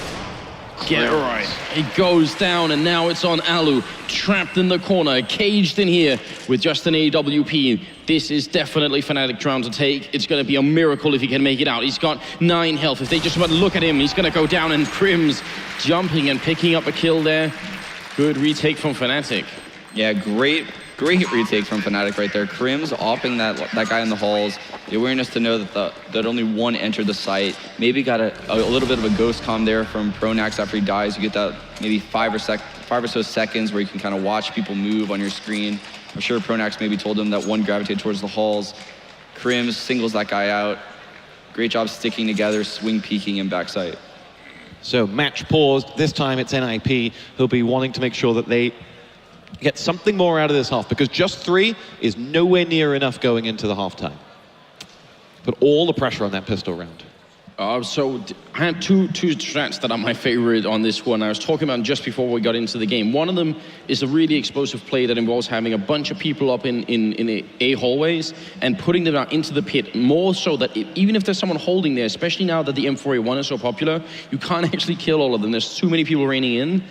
Get right. He goes down, and now it's on allu, trapped in the corner, caged in here with just an AWP. This is definitely Fnatic round to take. It's going to be a miracle if he can make it out. He's got 9 health. If they just want to look at him, he's going to go down, and KRIMZ jumping and picking up a kill there. Good retake from Fnatic. Yeah, great retake from Fnatic right there. KRIMZ opping that guy in the halls. The awareness to know that only 1 entered the site. Maybe got a little bit of a ghost comm there from pronax after he dies. You get that maybe 5 or so seconds where you can kind of watch people move on your screen. I'm sure pronax maybe told him that 1 gravitated towards the halls. KRIMZ singles that guy out. Great job sticking together, swing peeking in backside. So match paused. This time it's NiP who'll be wanting to make sure that they get something more out of this half, because just 3 is nowhere near enough going into the halftime. Put all the pressure on that pistol round. So I had two strats that are my favorite on this one. I was talking about just before we got into the game. One of them is a really explosive play that involves having a bunch of people up in A hallways and putting them out into the pit, more so that even if there's someone holding there, especially now that the M4A1 is so popular, you can't actually kill all of them. There's too many people raining in.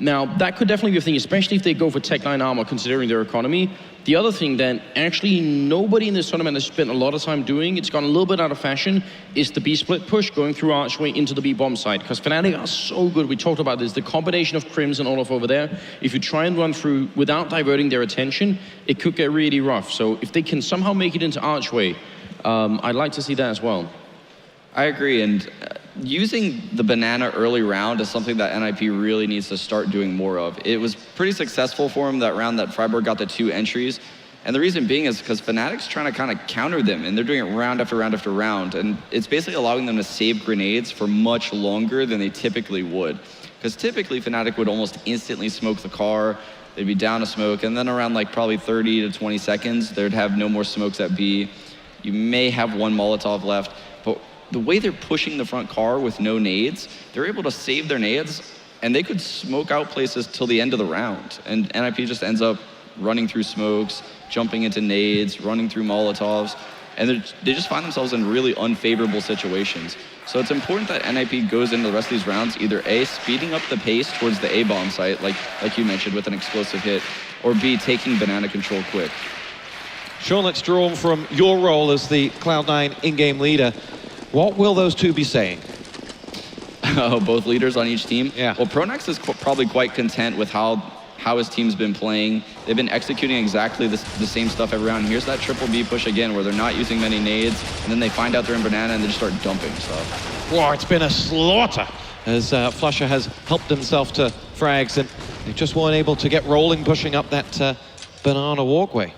Now, that could definitely be a thing, especially if they go for Tech 9 armor, considering their economy. The other thing that actually nobody in this tournament has spent a lot of time doing, it's gone a little bit out of fashion, is the B-split push, going through Archway into the B-bomb site. Because Fnatic are so good, we talked about this, the combination of KRIMZ and Olof over there, if you try and run through without diverting their attention, it could get really rough. So if they can somehow make it into Archway, I'd like to see that as well. I agree, and using the banana early round is something that NiP really needs to start doing more of. It was pretty successful for him that round that Friberg got the 2 entries, and the reason being is because Fnatic's trying to kind of counter them, and they're doing it round after round after round, and it's basically allowing them to save grenades for much longer than they typically would. Because typically Fnatic would almost instantly smoke the car, they'd be down a smoke, and then around like probably 30 to 20 seconds, they'd have no more smokes at B. You may have 1 Molotov left, but the way they're pushing the front car with no nades, they're able to save their nades, and they could smoke out places till the end of the round. And NiP just ends up running through smokes, jumping into nades, running through Molotovs, and they just find themselves in really unfavorable situations. So it's important that NiP goes into the rest of these rounds, either A, speeding up the pace towards the A-bomb site, like you mentioned, with an explosive hit, or B, taking banana control quick. Sean, let's draw on from your role as the Cloud9 in-game leader. What will those 2 be saying? Both leaders on each team? Yeah. Well, pronax is probably quite content with how his team's been playing. They've been executing exactly the same stuff every round. Here's that triple B push again, where they're not using many nades, and then they find out they're in banana and they just start dumping stuff. Wow, it's been a slaughter as flusha has helped himself to frags, and they just weren't able to get rolling, pushing up that banana walkway.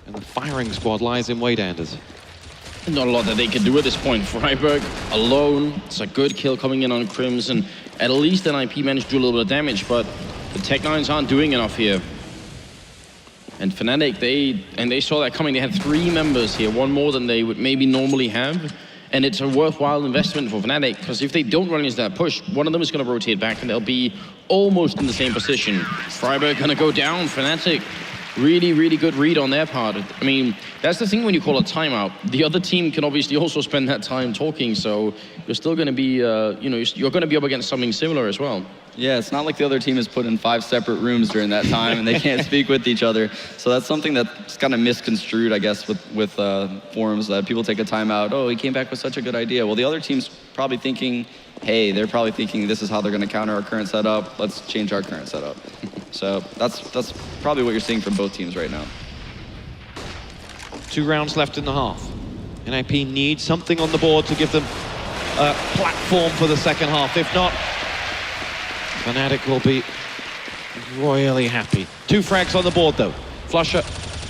And the firing squad lies in wait, Anders. Not a lot that they can do at this point. Friberg alone, it's a good kill coming in on KRIMZ, and at least NiP managed to do a little bit of damage, but the Tech 9s aren't doing enough here. And Fnatic, they saw that coming. They had 3 members here, 1 more than they would maybe normally have. And it's a worthwhile investment for Fnatic, because if they don't run into that push, one of them is going to rotate back and they'll be almost in the same position. Friberg going to go down. Fnatic, really, really good read on their part. I mean, that's the thing when you call a timeout. The other team can obviously also spend that time talking, so you're still going to be, you're going to be up against something similar as well. Yeah, it's not like the other team is put in 5 separate rooms during that time and they can't speak with each other. So that's something that's kind of misconstrued, I guess, with forums, that people take a timeout. Oh, he came back with such a good idea. Well, the other team's probably thinking, hey, they're probably thinking this is how they're going to counter our current setup. Let's change our current setup. So that's probably what you're seeing from both teams right now. 2 rounds left in the half. NiP needs something on the board to give them a platform for the second half. If not, fnatic will be royally happy. 2 frags on the board though. flusha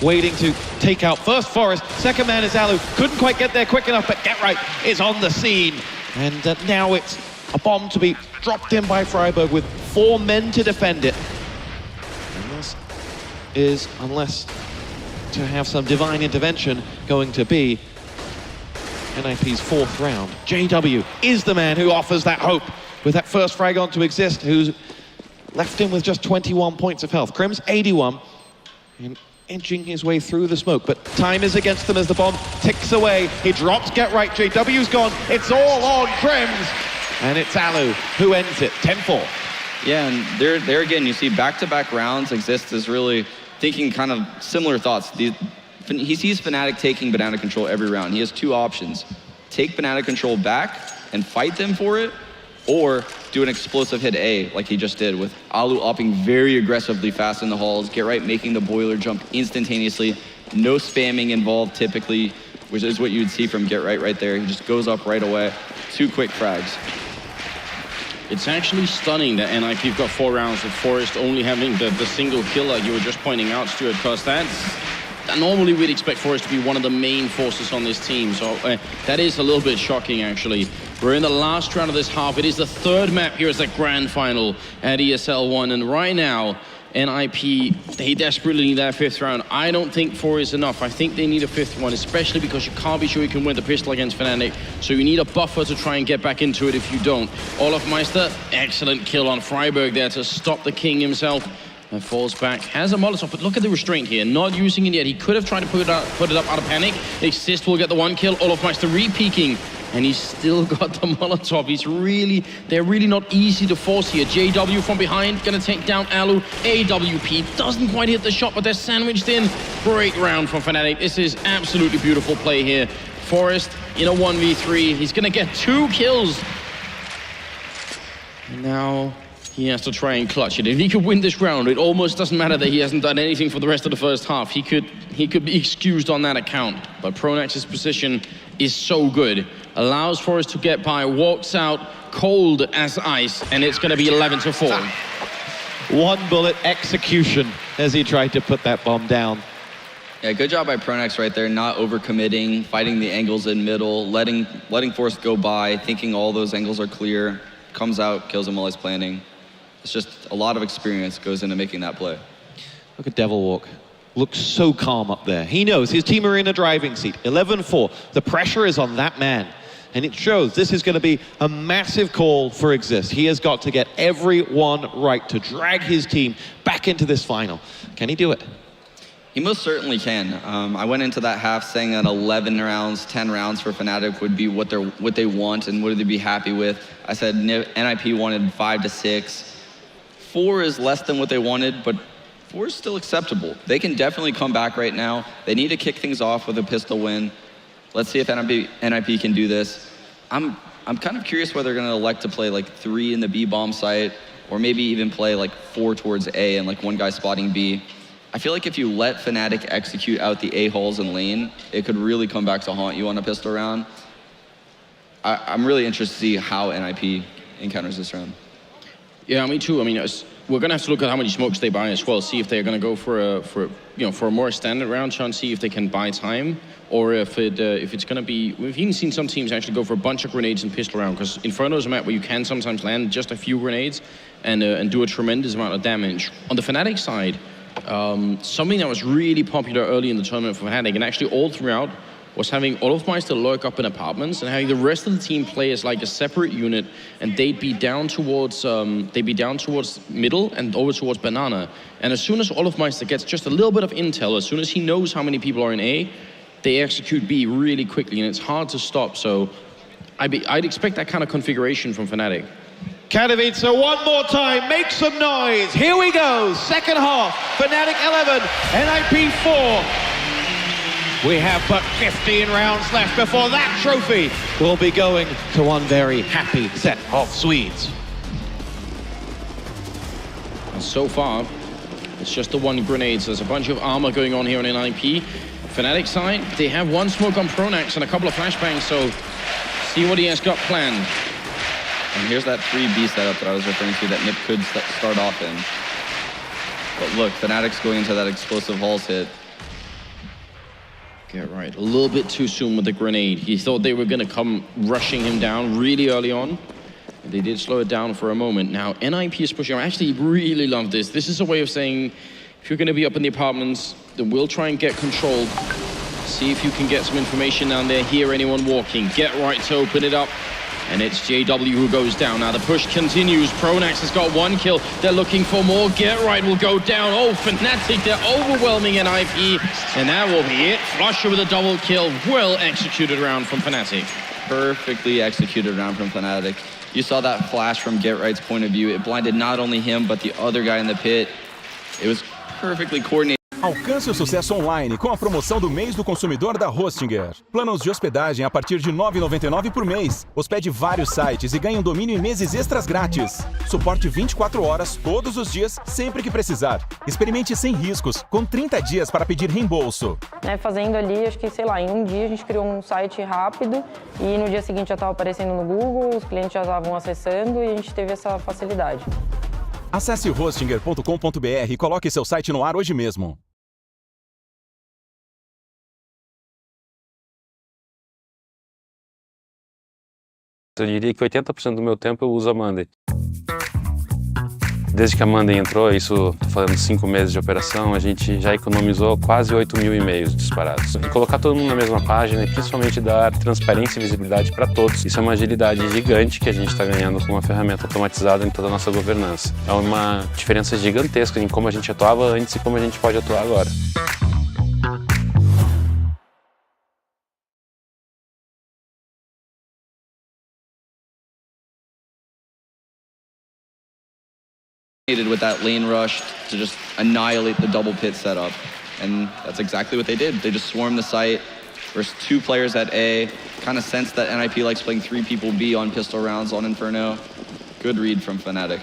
waiting to take out first Forest. Second man is allu. Couldn't quite get there quick enough, but GetRight is on the scene. And now it's a bomb to be dropped in by Friberg with 4 men to defend it. And this is, unless to have some divine intervention, going to be NiP's 4th round. JW is the man who offers that hope with that first frag on to Xizt, who's left him with just 21 points of health. KRIMZ 81, and inching his way through the smoke, but time is against them as the bomb ticks away. He drops GetRight, JW's gone. It's all on KRIMZ, and it's allu who ends it, 10-4. Yeah, and there again, you see back-to-back rounds. Xizt is really thinking kind of similar thoughts. He sees fnatic taking banana control every round. He has 2 options. Take banana control back and fight them for it, or do an explosive hit A like he just did, with allu upping very aggressively fast in the halls, GetRight making the boiler jump instantaneously, no spamming involved typically, which is what you'd see from GetRight right there. He just goes up right away. 2 quick frags. It's actually stunning that NiP got 4 rounds with Forest only having the single kill like you were just pointing out, Stuart, because normally we'd expect Forest to be one of the main forces on this team, so that is a little bit shocking actually. We're in the last round of this half. It is the 3rd map here as the grand final at ESL One, and right now NiP, they desperately need that 5th round. I don't think 4 is enough. I think they need a 5th one, especially because you can't be sure you can win the pistol against fnatic, so you need a buffer to try and get back into it if you don't. Olofmeister, excellent kill on Friberg there to stop the king himself. And falls back, has a Molotov, but look at the restraint here, not using it yet. He could have tried to put it up out of panic. Xizt will get the 1 kill, Olofmeister re-peeking, and he's still got the Molotov. They're really not easy to force here. JW from behind, gonna take down allu. AWP doesn't quite hit the shot, but they're sandwiched in. Great round from fnatic. This is absolutely beautiful play here. Forest in a 1v3, he's gonna get 2 kills. And now he has to try and clutch it. If he could win this round, it almost doesn't matter that he hasn't done anything for the rest of the first half. He could be excused on that account. But pronax's position is so good. Allows Forest to get by, walks out cold as ice, and it's going to be 11-4. 1 bullet execution as he tried to put that bomb down. Yeah, good job by pronax right there, not overcommitting, fighting the angles in middle, letting Forest go by, thinking all those angles are clear, comes out, kills him while he's planning. It's just a lot of experience goes into making that play. Look at Devil Walk. Looks so calm up there. He knows his team are in a driving seat. 11-4. The pressure is on that man. And it shows this is going to be a massive call for Xizt. He has got to get everyone right to drag his team back into this final. Can he do it? He most certainly can. I went into that half saying that 11 rounds, 10 rounds for fnatic would be what they want and what they'd be happy with. I said NiP wanted 5 to 6. 4 is less than what they wanted, but 4 is still acceptable. They can definitely come back right now. They need to kick things off with a pistol win. Let's see if NiP can do this. I'm kind of curious whether they're going to elect to play like 3 in the B bomb site, or maybe even play like 4 towards A and like 1 guy spotting B. I feel like if you let fnatic execute out the A holes in lane, it could really come back to haunt you on a pistol round. I'm really interested to see how NiP encounters this round. Yeah, me too. I mean, we're gonna have to look at how many smokes they buy as well. See if they're gonna go for a more standard round, try and see if they can buy time, or if it's gonna be. We've even seen some teams actually go for a bunch of grenades in pistol round, because Inferno is a map where you can sometimes land just a few grenades and do a tremendous amount of damage. On the fnatic side, something that was really popular early in the tournament for fnatic, and actually all throughout, was having olofmeister lurk up in apartments and having the rest of the team play as like a separate unit, and they'd be down towards middle and over towards banana. And as soon as olofmeister gets just a little bit of intel, as soon as he knows how many people are in A, they execute B really quickly, and it's hard to stop. So I'd expect that kind of configuration from fnatic. Katowice, one more time, make some noise. Here we go, second half, fnatic 11, NiP 4. We have but 15 rounds left before that trophy will be going to one very happy set of Swedes. And so far, it's just the one grenade. So there's a bunch of armor going on here on NiP. fnatic side, they have one smoke on pronax and a couple of flashbangs, so see what he has got planned. And here's that 3B setup that I was referring to that NiP could start off in. But look, fnatic's going into that explosive Halls hit. Get right, a little bit too soon with the grenade. He thought they were gonna come rushing him down really early on. They did slow it down for a moment. Now, NiP is pushing. I actually really love this. This is a way of saying, if you're gonna be up in the apartments, then we'll try and get control. See if you can get some information down there, hear anyone walking. Get right to open it up. And it's JW who goes down. Now the push continues. pronax has got one kill. They're looking for more. Get right will go down. Oh, fnatic, they're overwhelming NiP. And that will be it. flusha with a double kill. Well executed round from fnatic. Perfectly executed round from fnatic. You saw that flash from Get Right's point of view. It blinded not only him, but the other guy in the pit. It was perfectly coordinated. Alcance o sucesso online com a promoção do mês do consumidor da Hostinger. Planos de hospedagem a partir de R$ 9,99 por mês. Hospede vários sites e ganhe um domínio em meses extras grátis. Suporte 24 horas, todos os dias, sempre que precisar. Experimente sem riscos, com 30 dias para pedir reembolso. Fazendo ali, acho que, sei lá, em um dia a gente criou um site rápido e no dia seguinte já estava aparecendo no Google, os clientes já estavam acessando e a gente teve essa facilidade. Acesse hostinger.com.br e coloque seu site no ar hoje mesmo. Eu diria que 80% do meu tempo eu uso a Monday. Desde que a Monday entrou, isso, tô falando 5 meses de operação, a gente já economizou quase 8 mil e-mails disparados. E colocar todo mundo na mesma página e principalmente dar transparência e visibilidade para todos. Isso é uma agilidade gigante que a gente está ganhando com uma ferramenta automatizada em toda a nossa governança. É uma diferença gigantesca em como a gente atuava antes e como a gente pode atuar agora. With that lane rush to just annihilate the double pit setup. And that's exactly what they did. They just swarmed the site. There's 2 players at A. Kind of sensed that NiP likes playing 3 people B on pistol rounds on Inferno. Good read from fnatic.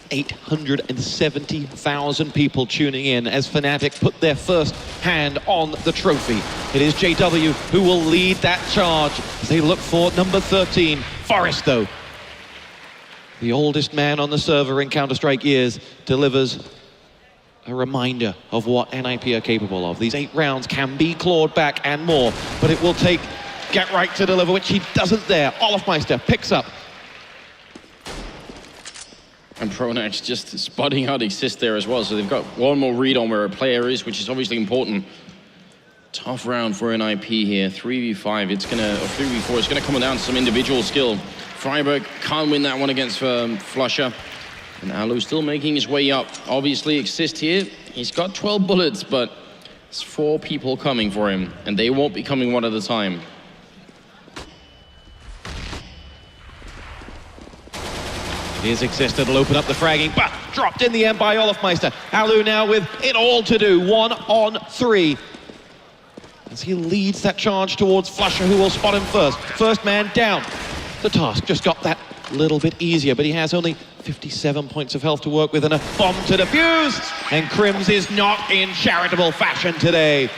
870,000 people tuning in as fnatic put their first hand on the trophy. It is JW who will lead that charge as they look for number 13, Forrest though. The oldest man on the server in Counter-Strike years delivers a reminder of what NiP are capable of. These 8 rounds can be clawed back and more, but it will take Get Right to deliver, which he doesn't there. olofmeister picks up. And pronax just spotting out Xizt there as well, so they've got one more read on where a player is, which is obviously important. Tough round for NiP here, 3v5, it's gonna, or 3v4, it's gonna come down to some individual skill. Friberg can't win that one against flusha. And allu still making his way up. Obviously, Xizt here, he's got 12 bullets, but there's 4 people coming for him, and they won't be coming one at a time. Here's Xizt, it'll open up the fragging, but dropped in the end by olofmeister. Allu now with it all to do, 1 on 3. As he leads that charge towards flusha, who will spot him first. First man down. The task just got that little bit easier, but he has only 57 points of health to work with and a bomb to defuse. And KRIMZ is not in charitable fashion today.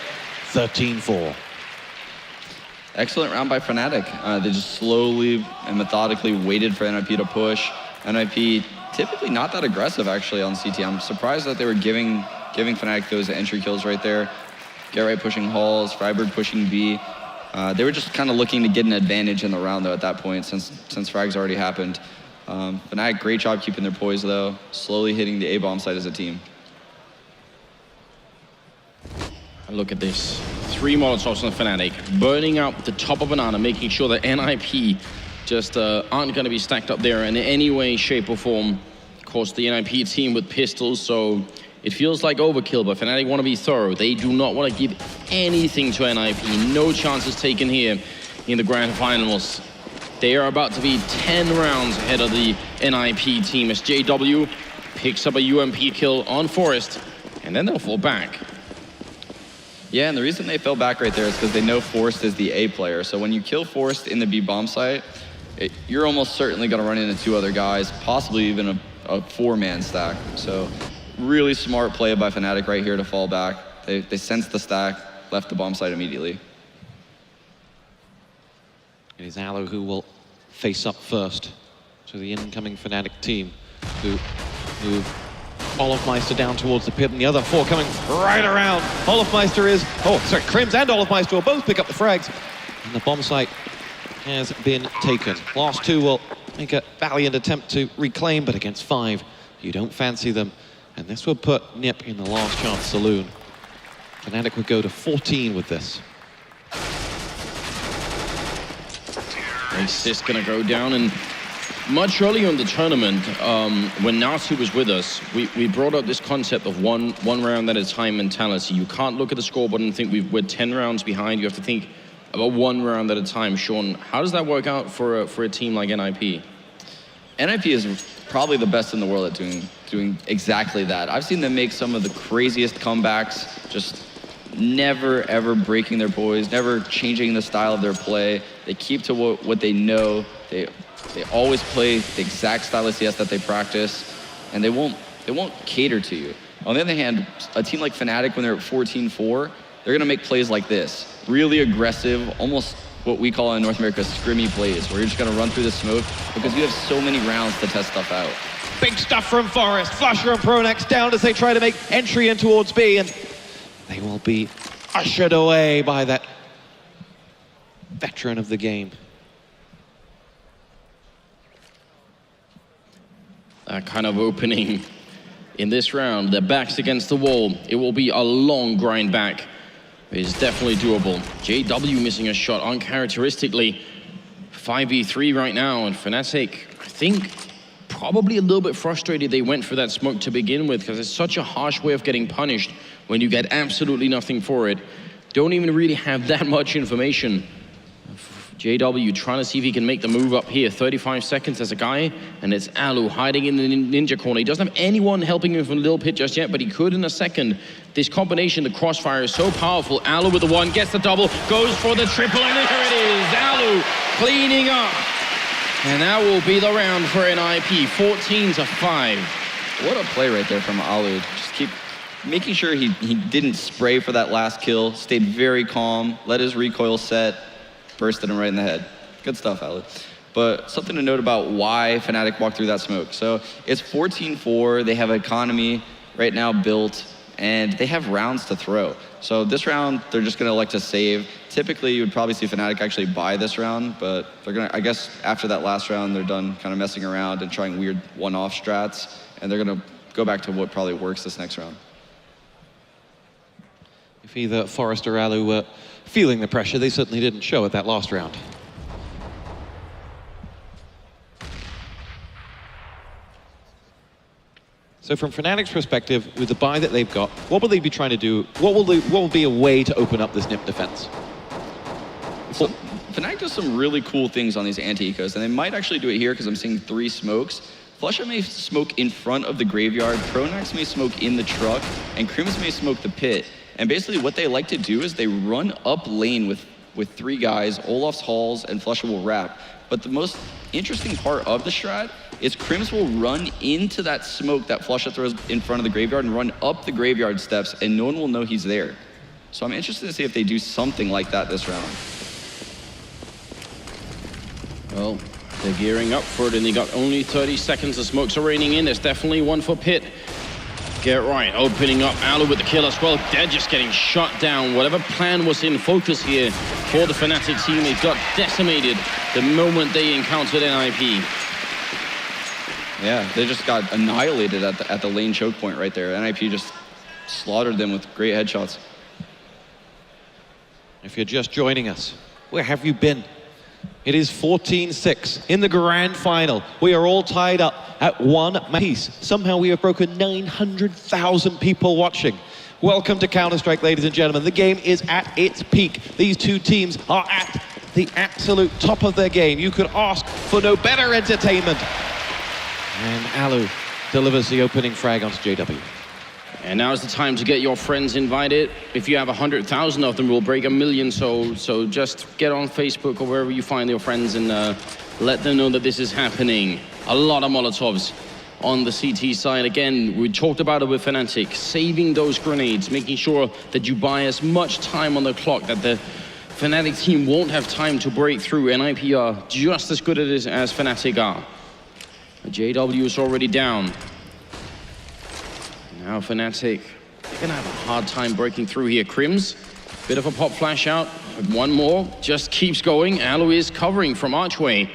13-4. Excellent round by fnatic. They just slowly and methodically waited for NiP to push. NiP typically not that aggressive actually on CT. I'm surprised that they were giving fnatic those entry kills right there. Get Right pushing halls, Friberg pushing B. They were just kind of looking to get an advantage in the round though at that point since frags already happened. fnatic, great job keeping their poise though, slowly hitting the A-bomb side as a team. Look at this, 3 Molotovs on fnatic, burning out the top of Banana, making sure that NiP just aren't going to be stacked up there in any way, shape or form. Of course, the NiP team with pistols, so it feels like overkill, but fnatic want to be thorough. They do not want to give anything to NiP. No chances taken here in the grand finals. They are about to be 10 rounds ahead of the NiP team as JW picks up a UMP kill on Forest, and then they'll fall back. Yeah, and the reason they fell back right there is because they know Forrest is the A player. So when you kill Forrest in the B bomb site, you're almost certainly going to run into 2 other guys, possibly even a 4-man stack. So really smart play by fnatic right here to fall back. They sensed the stack, left the bomb site immediately. It is allu who will face up first to the incoming fnatic team, who move olofmeister down towards the pit, and the other 4 coming right around. Olofmeister is, KRIMZ and olofmeister will both pick up the frags, and the bomb site has been taken. Last 2 will make a valiant attempt to reclaim, but against 5, you don't fancy them. And this would put NiP in the last chance saloon. fnatic would go to 14 with this. Xizt gonna go down, and much earlier in the tournament, when Nasi was with us, we brought up this concept of one round at a time mentality. You can't look at the scoreboard and think we're 10 rounds behind. You have to think about 1 round at a time. Sean, how does that work out for a team like NiP? NiP is probably the best in the world at doing exactly that. I've seen them make some of the craziest comebacks, just never ever breaking their poise, never changing the style of their play. They keep to what they know. They always play the exact style of CS that they practice, and they won't cater to you. On the other hand, a team like fnatic, when they're at 14-4, they're gonna make plays like this. Really aggressive, almost what we call in North America scrimmy plays, where you're just gonna run through the smoke because you have so many rounds to test stuff out. Big stuff from Forrest. flusha and pronax down as they try to make entry in towards B, and they will be ushered away by that veteran of the game. That kind of opening in this round, their backs against the wall. It will be a long grind back. It's definitely doable. JW missing a shot uncharacteristically. 5v3 right now, and fnatic, I think, probably a little bit frustrated they went for that smoke to begin with, because it's such a harsh way of getting punished when you get absolutely nothing for it. Don't even really have that much information. JW trying to see if he can make the move up here. 35 seconds as a guy, and it's allu hiding in the ninja corner. He doesn't have anyone helping him from the little pit just yet, but he could in a second. This combination, the crossfire, is so powerful. Allu with the 1, gets the double, goes for the triple, and there it is. Allu cleaning up. And that will be the round for NiP, 14-5. What a play right there from allu. Just keep making sure he didn't spray for that last kill, stayed very calm, let his recoil set, bursted him right in the head. Good stuff, allu. But something to note about why fnatic walked through that smoke. So it's 14-4, they have economy right now built, and they have rounds to throw. So this round, they're just gonna elect to save. Typically, you would probably see fnatic actually buy this round, but they're gonna, I guess after that last round, they're done kind of messing around and trying weird one-off strats, and they're gonna go back to what probably works this next round. If either Forrest or allu were feeling the pressure, they certainly didn't show it that last round. So from fnatic's perspective, with the buy that they've got, what will they be trying to do? What will be a way to open up this NiP defense? So fnatic does some really cool things on these anti-ecos, and they might actually do it here because I'm seeing 3 smokes. flusha may smoke in front of the graveyard, pronax may smoke in the truck, and KRIMZ may smoke the pit. And basically what they like to do is they run up lane with 3 guys, Olof's halls, and flusha will wrap. But the most interesting part of the strat is KRIMZ will run into that smoke that flusha throws in front of the graveyard and run up the graveyard steps, and no one will know he's there. So I'm interested to see if they do something like that this round. Well, they're gearing up for it, and they got only 30 seconds. The smokes are raining in. There's definitely one for pit. Get right, opening up allu with the kill as well. They're just getting shut down. Whatever plan was in focus here for the fnatic team, they got decimated the moment they encountered NiP. Yeah, they just got annihilated at the lane choke point right there. NiP just slaughtered them with great headshots. If you're just joining us, where have you been? It is 14-6 in the grand final. We are all tied up at 1 piece. Somehow we have broken 900,000 people watching. Welcome to Counter-Strike, ladies and gentlemen. The game is at its peak. These 2 teams are at the absolute top of their game. You could ask for no better entertainment. And allu delivers the opening frag onto JW. And now's the time to get your friends invited. If you have 100,000 of them, we'll break 1 million. So just get on Facebook or wherever you find your friends and let them know that this is happening. A lot of Molotovs on the CT side. Again, we talked about it with fnatic, saving those grenades, making sure that you buy as much time on the clock, that the fnatic team won't have time to break through. NiP are just as good at it as fnatic are. JW is already down. Now fnatic, they're gonna have a hard time breaking through here. KRIMZ, bit of a pop flash out, one more, just keeps going. Allu is covering from Archway.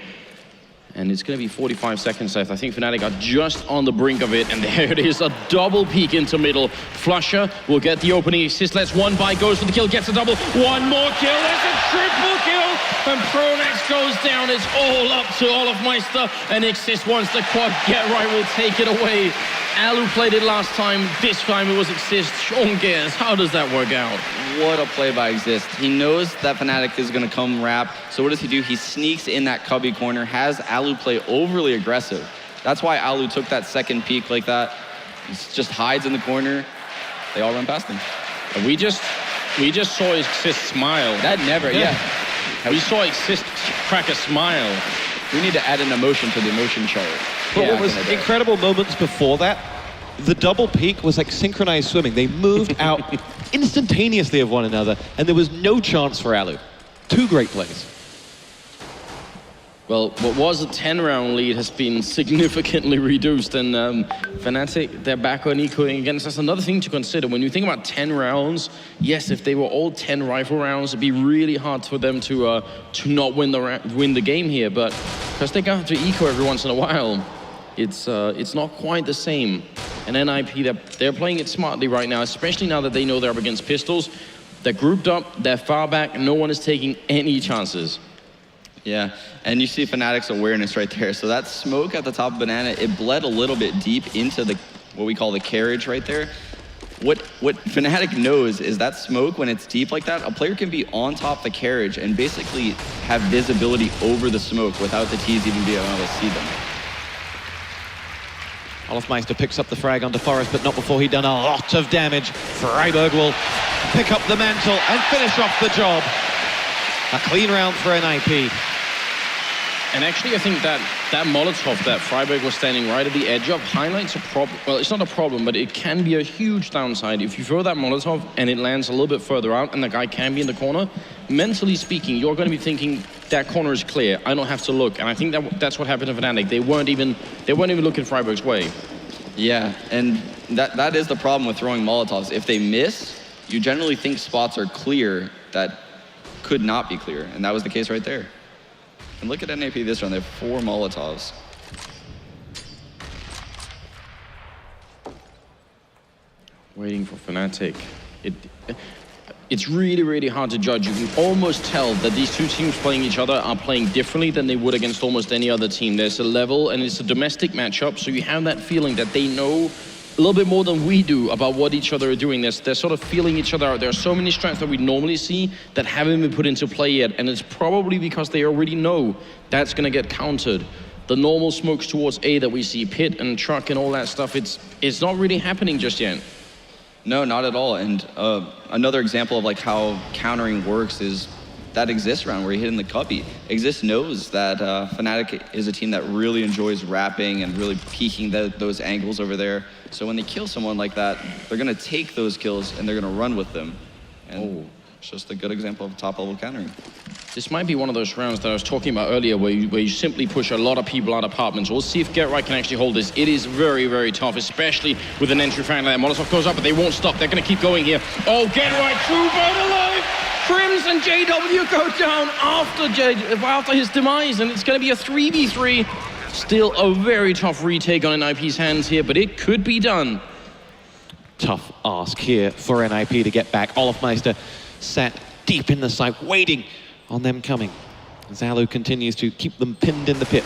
And it's gonna be 45 seconds left. I think fnatic are just on the brink of it, and there it is, a double peek into middle. flusha will get the opening. Xizt lets one by, goes for the kill, gets a double. One more kill, there's a triple kill, and pronax goes down. It's all up to olofmeister, and Xizt wants the quad. Get right will take it away. Allu played it last time. This time it was Xizt. Sean Gears, how does that work out? What a play by Xizt. He knows that fnatic is going to come wrap. So what does he do? He sneaks in that cubby corner, has Allu play overly aggressive. That's why Allu took that second peek like that. He just hides in the corner. They all run past him. And we just saw Xizt smile. That never, yeah. We saw Xizt crack a smile. We need to add an emotion to the emotion chart. But what was incredible moments before that, the double peak was like synchronized swimming. They moved out instantaneously of one another, and there was no chance for Allu. Two great plays. Well, what was a 10-round lead has been significantly reduced, and fnatic, they're back on ecoing again. So that's another thing to consider. When you think about 10 rounds, yes, if they were all 10 rifle rounds, it'd be really hard for them to not win the game here. But because they have to eco every once in a while, it's not quite the same. And NiP, they're playing it smartly right now, especially now that they know they're up against pistols. They're grouped up, they're far back, no one is taking any chances. Yeah, and you see fnatic's awareness right there. So that smoke at the top of Banana, it bled a little bit deep into the what we call the carriage right there. What fnatic knows is that smoke, when it's deep like that, a player can be on top of the carriage and basically have visibility over the smoke without the T's even being able to see them. Olofmeister picks up the frag onto Forest, but not before he'd done a lot of damage. Friberg will pick up the mantle and finish off the job. A clean round for NiP. And actually, I think that Molotov that Friberg was standing right at the edge of highlights a problem. Well, it's not a problem, but it can be a huge downside. If you throw that Molotov and it lands a little bit further out and the guy can be in the corner, mentally speaking, you're going to be thinking that corner is clear. I don't have to look. And I think that's what happened to fnatic. They weren't even looking Friberg's way. Yeah, and that is the problem with throwing Molotovs. If they miss, you generally think spots are clear that could not be clear, and that was the case right there. And look at NiP this round, they have 4 Molotovs. Waiting for fnatic. It's really, really hard to judge. You can almost tell that these two teams playing each other are playing differently than they would against almost any other team. There's a level, and it's a domestic matchup, so you have that feeling that they know a little bit more than we do about what each other are doing. They're sort of feeling each other out. There are so many strengths that we normally see that haven't been put into play yet, and it's probably because they already know that's going to get countered. The normal smokes towards A that we see, pit and truck and all that stuff, it's not really happening just yet. No, not at all. And another example of like how countering works is that Xizt round where he hit in the cubby. Xizt knows that fnatic is a team that really enjoys wrapping and really peeking those angles over there. So when they kill someone like that, they're going to take those kills and they're going to run with them. And it's just a good example of top-level countering. This might be one of those rounds that I was talking about earlier where you simply push a lot of people out of apartments. We'll see if Get Right can actually hold this. It is very, very tough, especially with an entry frag like that. Molotov goes up, but they won't stop. They're going to keep going here. Oh, Get Right, true bird alive! KRIMZ and JW go down after his demise, and it's going to be a 3v3. Still a very tough retake on NiP's hands here, but it could be done. Tough ask here for NiP to get back. Olofmeister sat deep in the site, waiting on them coming. As Allu continues to keep them pinned in the pit.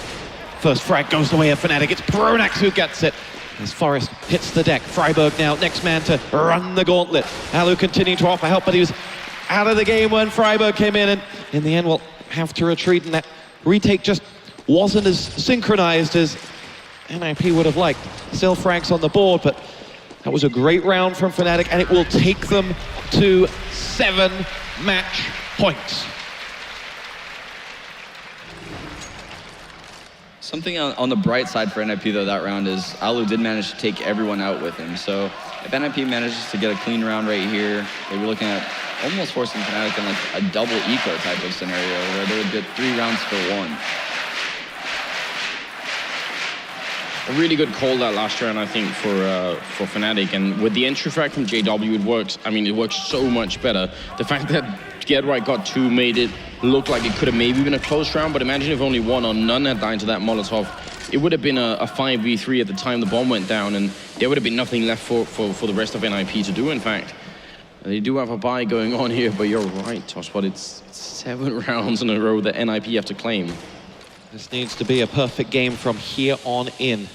First frag goes the way of fnatic. It's pronax who gets it. As Forest hits the deck. Friberg now, next man to run the gauntlet. Allu continuing to offer help, but he was out of the game when Friberg came in, and in the end we'll have to retreat, and that retake just wasn't as synchronized as NiP would have liked. Still frags on the board, but That was a great round from fnatic, and it will take them to 7 match points. Something on the bright side for NiP though that round is allu did manage to take everyone out with him. So if NiP manages to get a clean round right here, they were looking at almost forcing fnatic in like a double eco type of scenario where they would get 3 rounds for 1. A really good call that last round, I think, for fnatic. And with the entry frag from JW, it works. I mean, it works so much better. The fact that GetRight got 2 made it look like it could have maybe been a close round, but imagine if only 1 or none had died to that Molotov. It would have been a 5v3 at the time the bomb went down, and there would have been nothing left for the rest of NiP to do, in fact. They do have a buy going on here, but you're right, Tospot. It's 7 rounds in a row that NiP have to claim. This needs to be a perfect game from here on in,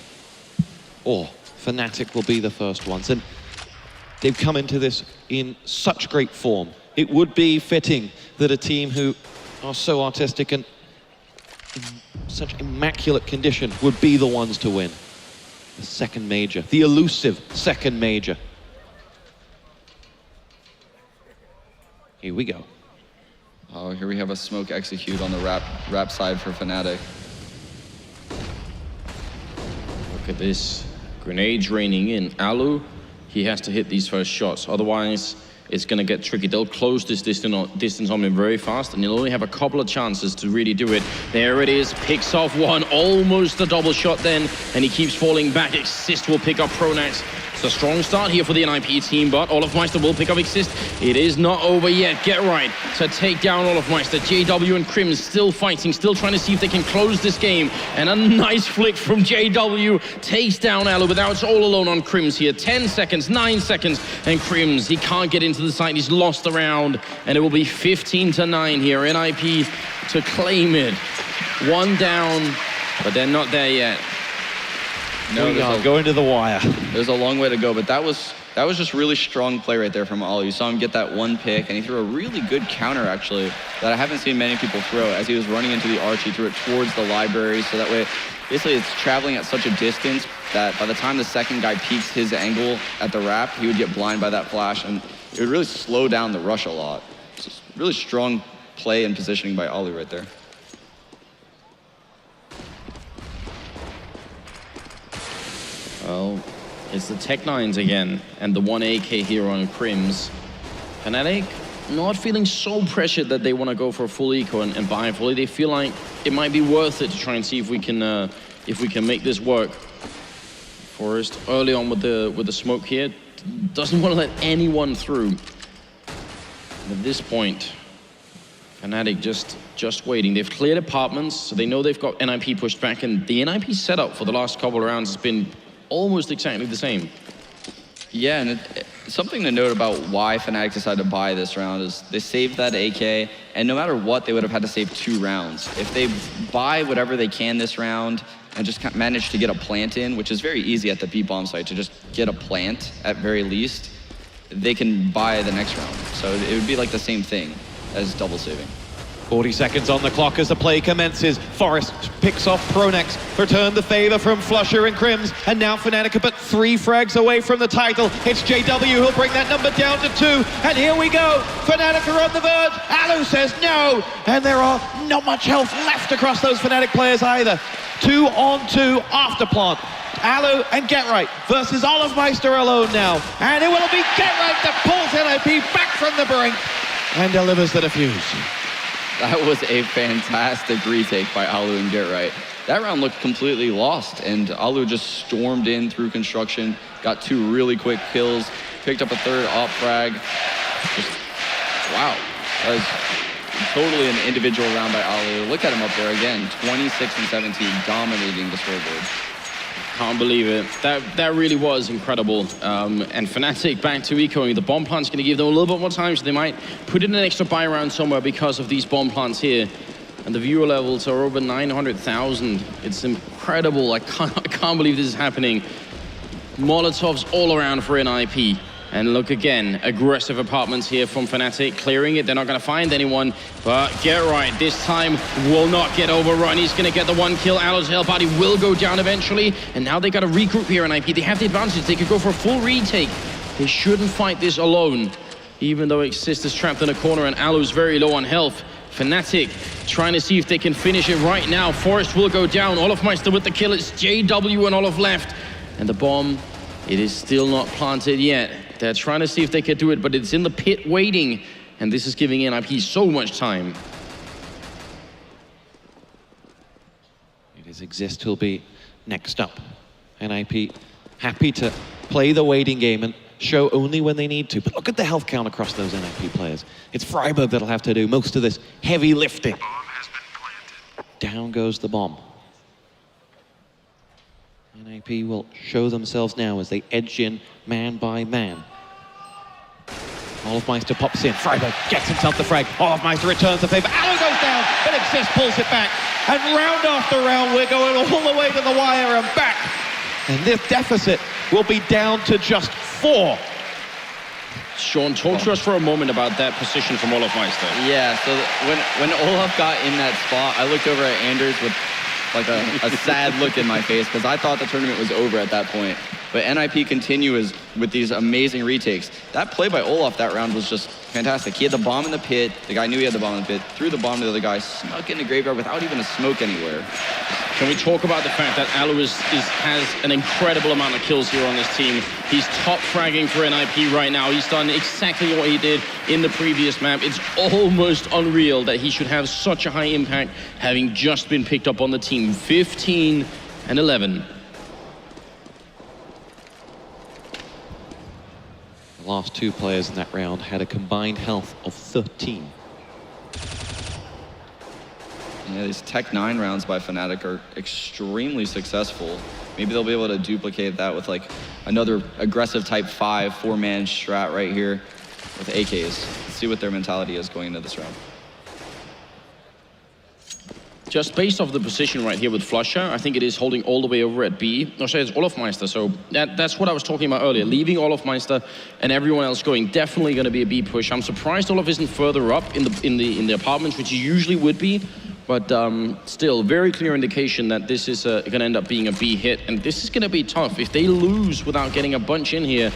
or fnatic will be the first ones. And they've come into this in such great form. It would be fitting that a team who are so artistic and in such immaculate condition would be the ones to win. The second major, the elusive second major. Here we go. Oh, here we have a smoke execute on the wrap side for fnatic. Look at this. Grenades raining in. allu, he has to hit these first shots. Otherwise, it's going to get tricky. They'll close this distance on him very fast, and he'll only have a couple of chances to really do it. There it is. Picks off 1. Almost a double shot then, and he keeps falling back. Xizt will pick up pronax. It's a strong start here for the NiP team, but olofmeister will pick up Xizt. It is not over yet. GetRight to take down olofmeister. JW and KRIMZ still fighting, still trying to see if they can close this game. And a nice flick from JW takes down allu, but now it's all alone on KRIMZ here. 10 seconds, 9 seconds, and KRIMZ, he can't get into the site. He's lost the round, and it will be 15-9 here. NiP to claim it. 1 down, but they're not there yet. No, we are going to the wire. There's a long way to go, but that was just really strong play right there from allu. You saw him get that 1 pick, and he threw a really good counter, actually, that I haven't seen many people throw. As he was running into the arch, he threw it towards the library, so that way, basically it's traveling at such a distance that by the time the second guy peaks his angle at the wrap, he would get blind by that flash, and it would really slow down the rush a lot. It's just really strong play and positioning by allu right there. Well, it's the Tech-9s again, and the 1 AK here on KRIMZ. fnatic not feeling so pressured that they want to go for a full eco and buy fully. They feel like it might be worth it to try and see if we can make this work. Forest early on with the smoke here doesn't want to let anyone through. And at this point, fnatic just waiting. They've cleared apartments, so they know they've got NiP pushed back, and the NiP setup for the last couple of rounds has been almost exactly the same. Yeah, and something to note about why fnatic decided to buy this round is they saved that AK, and no matter what, they would have had to save 2 rounds. If they buy whatever they can this round and just manage to get a plant in, which is very easy at the B-bomb site to just get a plant at very least, they can buy the next round. So it would be like the same thing as double saving. 40 seconds on the clock as the play commences. Forest picks off pronax, return the favor from flusha and KRIMZ, and now fnatic are but 3 frags away from the title. It's JW who'll bring that number down to 2, and here we go. fnatic are on the verge. allu says no, and there are not much health left across those fnatic players either. 2 on 2 after plant. allu and GetRight versus olofmeister alone now, and it will be GetRight that pulls NiP back from the brink and delivers the defuse. That was a fantastic retake by allu and GetRight. That round looked completely lost, and allu just stormed in through construction, got 2 really quick kills, picked up a 3rd op frag. Just, wow. That was totally an individual round by allu. Look at him up there again, 26 and 17, dominating the scoreboard. Can't believe it. That really was incredible. And fnatic back to ecoing. The bomb plant's going to give them a little bit more time, so they might put in an extra buy round somewhere because of these bomb plants here. And the viewer levels are over 900,000. It's incredible. I can't believe this is happening. Molotovs all around for NiP. And look again, aggressive apartments here from fnatic, clearing it. They're not going to find anyone, but get right. This time will not get overrun. He's going to get the 1 kill. Allu's hell body will go down eventually. And now they got to regroup here in NiP. They have the advantage. They could go for a full retake. They shouldn't fight this alone, even though Xizt is trapped in a corner and Allu's very low on health. fnatic trying to see if they can finish it right now. Forest will go down. olofmeister with the kill. It's JW and Olof left. And the bomb, it is still not planted yet. They're trying to see if they can do it, but it's in the pit waiting. And this is giving NiP so much time. It is Xizt who'll be next up. NiP happy to play the waiting game and show only when they need to. But look at the health count across those NiP players. It's Friberg that'll have to do most of this heavy lifting. Down goes the bomb. NiP will show themselves now as they edge in man by man. olofmeister pops in. Friberg gets himself the frag. olofmeister returns the favor. Allu goes down, but Xizt pulls it back. And round after round, we're going all the way to the wire and back. And this deficit will be down to just 4. Sean, talk to us for a moment about that position from olofmeister. Yeah, so when Olof got in that spot, I looked over at Anders with like a sad look in my face because I thought the tournament was over at that point. But NiP continues with these amazing retakes. That play by Olof that round was just fantastic. He had the bomb in the pit. The guy knew he had the bomb in the pit, threw the bomb to the other guy, snuck into graveyard without even a smoke anywhere. Can we talk about the fact that Allu has an incredible amount of kills here on this team? He's top fragging for NiP right now. He's done exactly what he did in the previous map. It's almost unreal that he should have such a high impact having just been picked up on the team. 15 and 11. The last 2 players in that round had a combined health of 13. Yeah, these Tech 9 rounds by fnatic are extremely successful. Maybe they'll be able to duplicate that with like another aggressive type 5, 4-man strat right here with AKs. Let's see what their mentality is going into this round. Just based off the position right here with flusha, I think it is holding all the way over at B. No, sorry, it's olofmeister, so that's what I was talking about earlier. Leaving olofmeister and everyone else going, definitely going to be a B push. I'm surprised Olof isn't further up in the apartments, which he usually would be. But still, very clear indication that this is going to end up being a B hit. And this is going to be tough. If they lose without getting a bunch in here,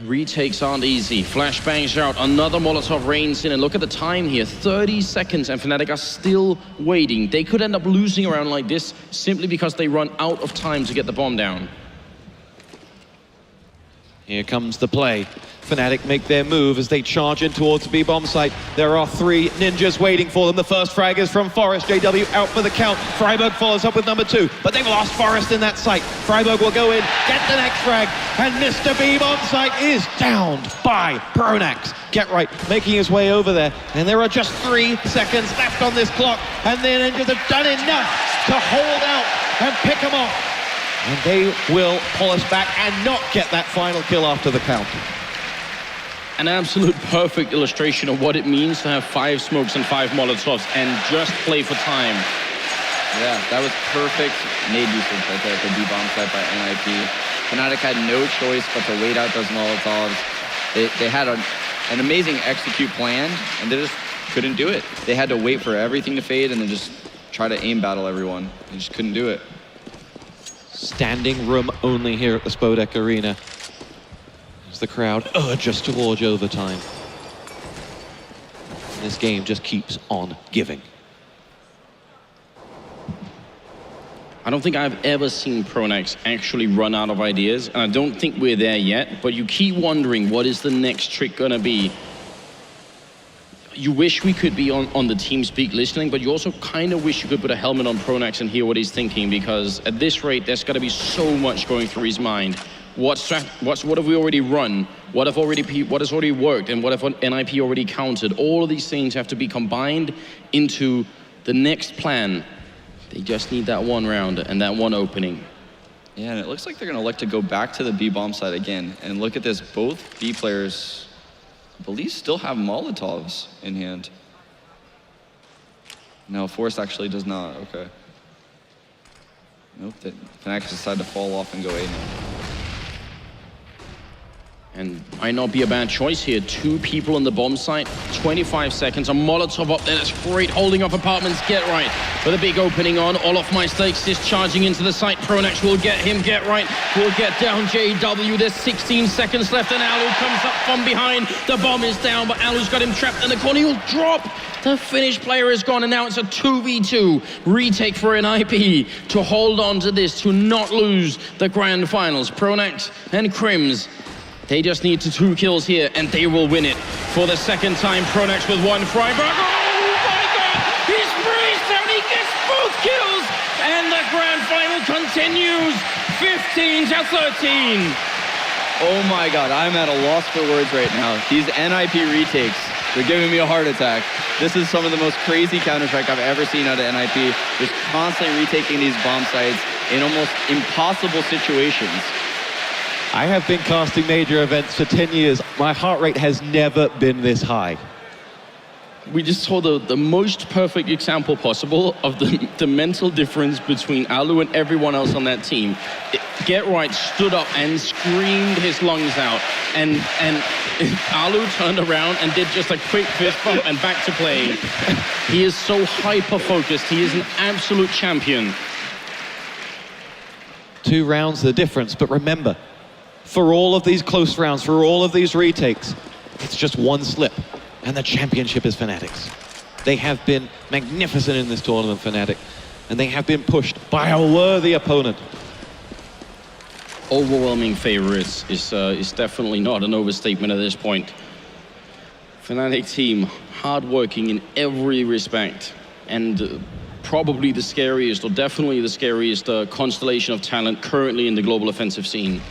retakes aren't easy. Flashbangs out, another Molotov rains in, and look at the time here, 30 seconds, and fnatic are still waiting. They could end up losing a round like this simply because they run out of time to get the bomb down. Here comes the play. fnatic make their move as they charge in towards the B-bomb site. There are 3 ninjas waiting for them. The first frag is from Forest. JW out for the count. Friberg follows up with number 2, but they've lost Forest in that site. Friberg will go in, get the next frag, and Mr. B-bomb site is downed by pronax. Get right, making his way over there, and there are just 3 seconds left on this clock, and the ninjas have done enough to hold out and pick them off. And they will pull us back and not get that final kill after the count. An absolute perfect illustration of what it means to have 5 smokes and 5 Molotovs and just play for time. Yeah, that was perfect nade usage right there at the B-bomb site by NiP. fnatic had no choice but to wait out those Molotovs. They had an amazing execute plan, and they just couldn't do it. They had to wait for everything to fade and then just try to aim battle everyone. They just couldn't do it. Standing room only here at the Spodek Arena as the crowd urge us towards overtime. And this game just keeps on giving. I don't think I've ever seen pronax actually run out of ideas, and I don't think we're there yet, but you keep wondering what is the next trick gonna be. You wish we could be on the TeamSpeak listening, but you also kind of wish you could put a helmet on pronax and hear what he's thinking, because at this rate, there's got to be so much going through his mind. What have we already run? What has already worked? And what have NiP already counted? All of these things have to be combined into the next plan. They just need that one round and that one opening. Yeah, and it looks like they're going to elect to go back to the B-bomb side again. And look at this, both B players, I believe, still have Molotovs in hand. No, Forest actually does not, okay. Nope, fnatic decided to fall off and go A now. And might not be a bad choice here. 2 people on the bomb site, 25 seconds. A Molotov up there, that's great. Holding up apartments, Get Right. With a big opening on, olofmeister is charging into the site. pronax will get him, Get Right will get down JW. There's 16 seconds left and allu comes up from behind. The bomb is down, but allu's got him trapped in the corner. He'll drop. The Finnish player is gone, and now it's a 2v2 retake for NiP to hold on to this, to not lose the grand finals. pronax and KRIMZ, they just need 2 kills here, and they will win it. For the second time, pronax with 1. Friberg, oh my God! He's freezed and he gets both kills! And the grand final continues, 15-13. Oh my God, I'm at a loss for words right now. These NiP retakes, they're giving me a heart attack. This is some of the most crazy Counter-Strike I've ever seen out of NiP. Just constantly retaking these bomb sites in almost impossible situations. I have been casting major events for 10 years. My heart rate has never been this high. We just saw the most perfect example possible of the mental difference between allu and everyone else on that team. Get Right stood up and screamed his lungs out, and allu turned around and did just a quick fist bump and back to play. He is so hyper-focused. He is an absolute champion. 2 rounds the difference, but remember, for all of these close rounds, for all of these retakes, it's just 1 slip, and the championship is Fnatic's. They have been magnificent in this tournament, Fnatic, and they have been pushed by a worthy opponent. Overwhelming favorites is definitely not an overstatement at this point. Fnatic team, hardworking in every respect, and probably the scariest, or definitely the scariest constellation of talent currently in the global offensive scene.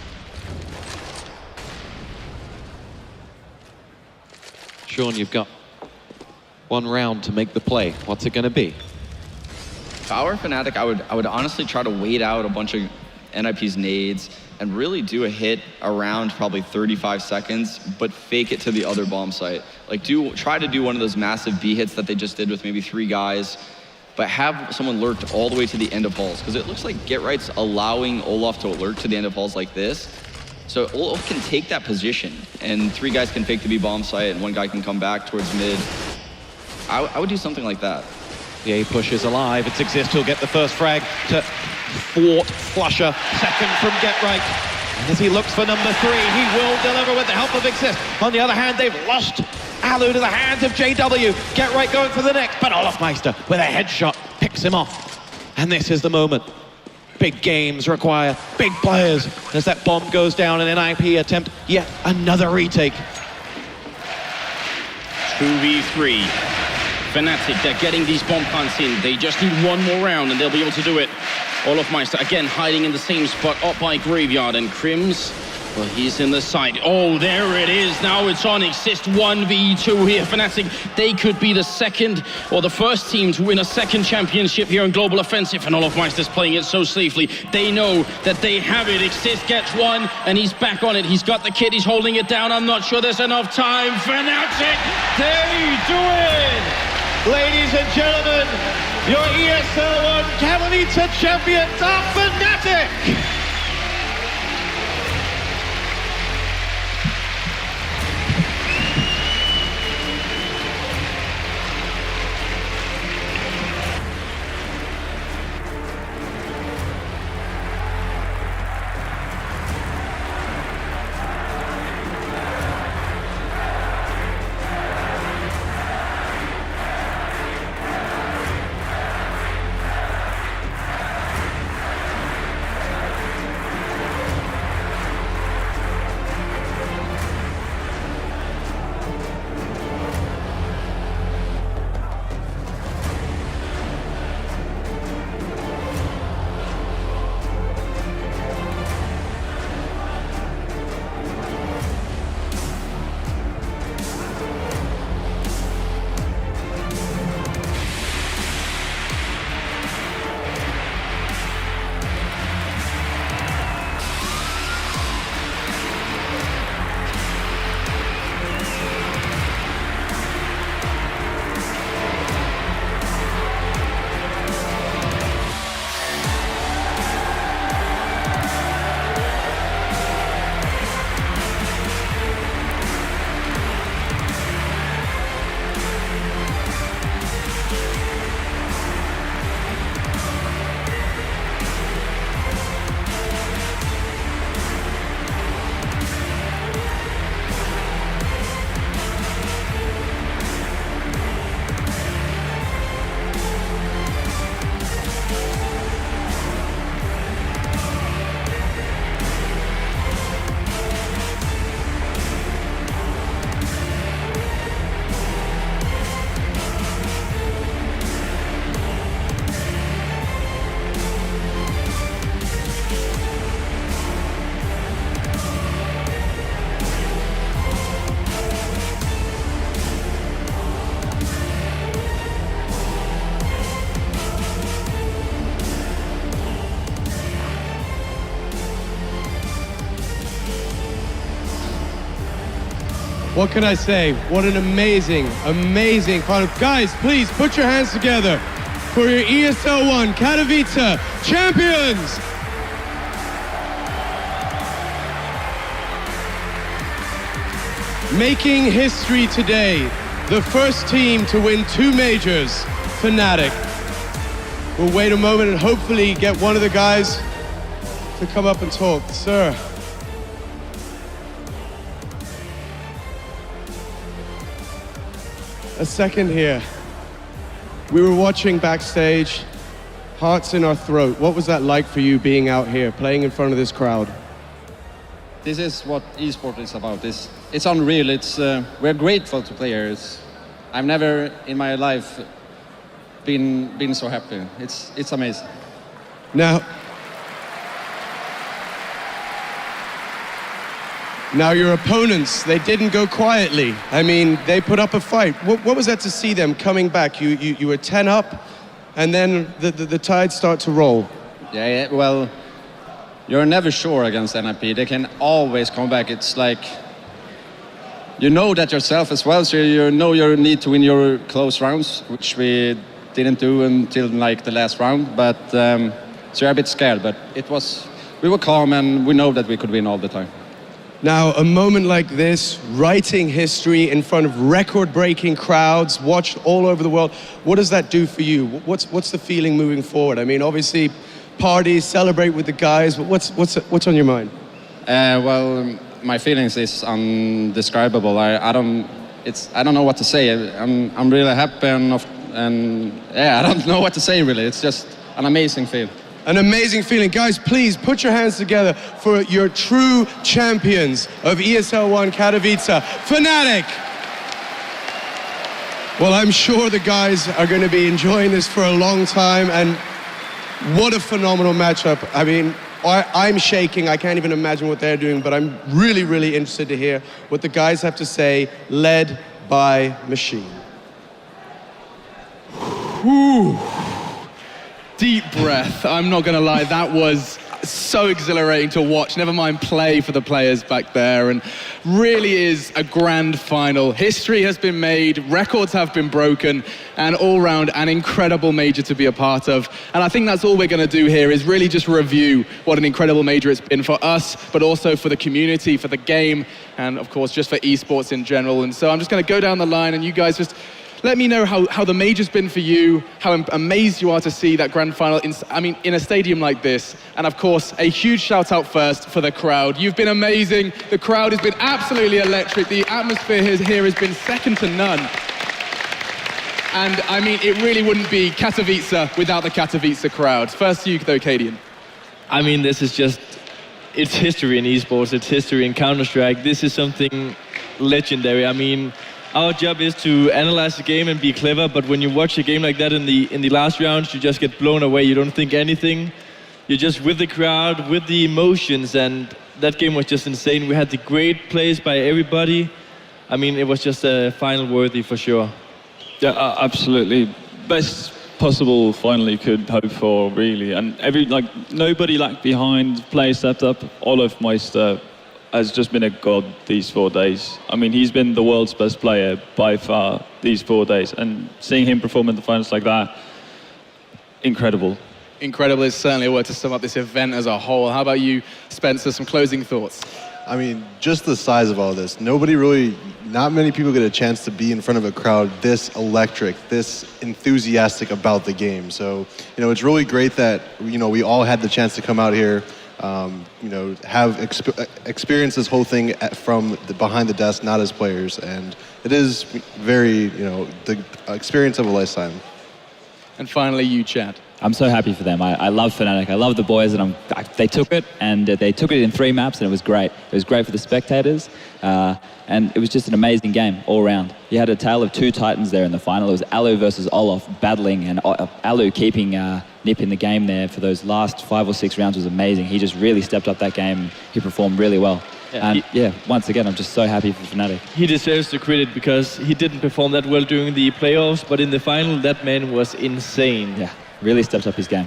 Sean, you've got 1 round to make the play. What's it going to be? If I were Fnatic, I would honestly try to wait out a bunch of NiP's nades and really do a hit around probably 35 seconds, but fake it to the other bomb site. Like try to do one of those massive B hits that they just did with maybe 3 guys, but have someone lurked all the way to the end of halls, because it looks like Get Right's allowing Olof to lurk to the end of halls like this. So Olof can take that position, and 3 guys can fake the B bomb site, and 1 guy can come back towards mid. I would do something like that. The A push is alive. It's Xizt who'll get the first frag to thwart flusha. Second from Get Right. And as he looks for number 3, he will deliver with the help of Xizt. On the other hand, they've lost allu to the hands of JW. Get Right going for the next, but olofmeister with a headshot picks him off. And this is the moment. Big games require big players as that bomb goes down and NiP attempt yet another retake. 2v3. Fnatic, they're getting these bomb plants in. They just need 1 more round and they'll be able to do it. olofmeister again hiding in the same spot up by Graveyard, and KRIMZ, well, he's in the side. Oh, there it is. Now it's on Xizt 1v2 here. Fnatic, they could be the second or the first team to win a 2nd championship here in Global Offensive, and olofmeister's playing it so safely. They know that they have it. Xizt gets 1 and he's back on it. He's got the kit, he's holding it down. I'm not sure there's enough time. Fnatic, they do it! Ladies and gentlemen, your ESL One Katowice champions are Fnatic! What can I say? What an amazing, amazing final. Guys, please put your hands together for your ESL One Katowice champions! Making history today, the first team to win 2 majors, fnatic. We'll wait a moment and hopefully get one of the guys to come up and talk. Sir. A second here. We were watching backstage, hearts in our throat. What was that like for you being out here, playing in front of this crowd? This is what esports is about. It's unreal. We're grateful to players. I've never in my life been so happy. It's amazing. Now your opponents, they didn't go quietly. I mean, they put up a fight. What was that to see them coming back? You were 10 up, and then the tide start to roll. Yeah, well, you're never sure against NiP. They can always come back. It's like, you know that yourself as well, so you know you need to win your close rounds, which we didn't do until like the last round. But so you're a bit scared, but we were calm and we know that we could win all the time. Now, a moment like this, writing history in front of record-breaking crowds, watched all over the world, what does that do for you? What's the feeling moving forward? I mean, obviously, parties, celebrate with the guys, but what's on your mind? Well, my feelings is undescribable. I don't know what to say. I'm really happy and yeah, I don't know what to say really. It's just an amazing feeling. An amazing feeling. Guys, please put your hands together for your true champions of ESL One Katowice, fnatic. Well, I'm sure the guys are going to be enjoying this for a long time, and what a phenomenal matchup. I mean, I'm shaking. I can't even imagine what they're doing, but I'm really, really interested to hear what the guys have to say, led by Machine. Whew. Deep breath. I'm not going to lie, that was so exhilarating to watch, never mind play for the players back there, and really is a grand final. History has been made, records have been broken, and all round an incredible major to be a part of. And I think that's all we're going to do here, is really just review what an incredible major it's been for us, but also for the community, for the game, and of course just for esports in general. And so I'm just going to go down the line and you guys just let me know how the major's been for you, how amazed you are to see that grand final in a stadium like this. And of course, a huge shout out first for the crowd. You've been amazing. The crowd has been absolutely electric. The atmosphere here has been second to none. And I mean, it really wouldn't be Katowice without the Katowice crowd. First to you though, Kajbjer. I mean, this is just, it's history in esports, it's history in Counter-Strike. This is something legendary. I mean, our job is to analyze the game and be clever, but when you watch a game like that in the last rounds, you just get blown away. You don't think anything. You're just with the crowd, with the emotions, and that game was just insane. We had the great plays by everybody. I mean, it was just a final worthy for sure. Yeah, absolutely. Best possible final you could hope for, really. And nobody lagged behind, players stepped up. Olofmeister has just been a god these 4 days. I mean, he's been the world's best player by far these 4 days, and seeing him perform in the finals like that, incredible. Incredible is certainly a word to sum up this event as a whole. How about you, Spencer, some closing thoughts? I mean, just the size of all this. Not many people get a chance to be in front of a crowd this electric, this enthusiastic about the game. So, it's really great that, we all had the chance to come out here, have experience this whole thing from behind the desk, not as players. And it is very, the experience of a lifetime. And finally, you, Chad. I'm so happy for them. I love fnatic. I love the boys, and they took it, and they took it in 3 maps, and it was great. It was great for the spectators, and it was just an amazing game all around. You had a tale of 2 titans there in the final. It was allu versus Olof battling, and allu keeping NiP in the game there for those last 5 or 6 rounds was amazing. He just really stepped up that game. He performed really well. And once again, I'm just so happy for fnatic. He deserves the credit because he didn't perform that well during the playoffs, but in the final, that man was insane. Yeah, really stepped up his game.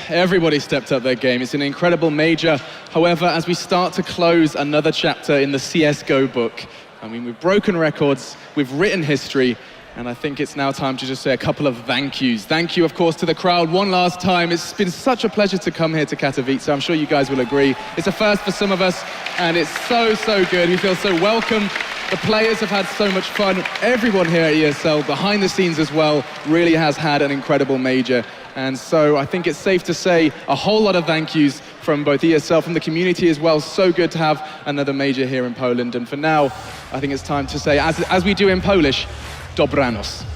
Everybody stepped up their game. It's an incredible major. However, as we start to close another chapter in the CSGO book, I mean, we've broken records, we've written history, and I think it's now time to just say a couple of thank yous. Thank you, of course, to the crowd one last time. It's been such a pleasure to come here to Katowice. I'm sure you guys will agree. It's a first for some of us, and it's so, so good. We feel so welcome. The players have had so much fun. Everyone here at ESL, behind the scenes as well, really has had an incredible major. And so I think it's safe to say a whole lot of thank yous from both ESL, from the community as well. So good to have another major here in Poland. And for now, I think it's time to say, as we do in Polish, Dobranoc.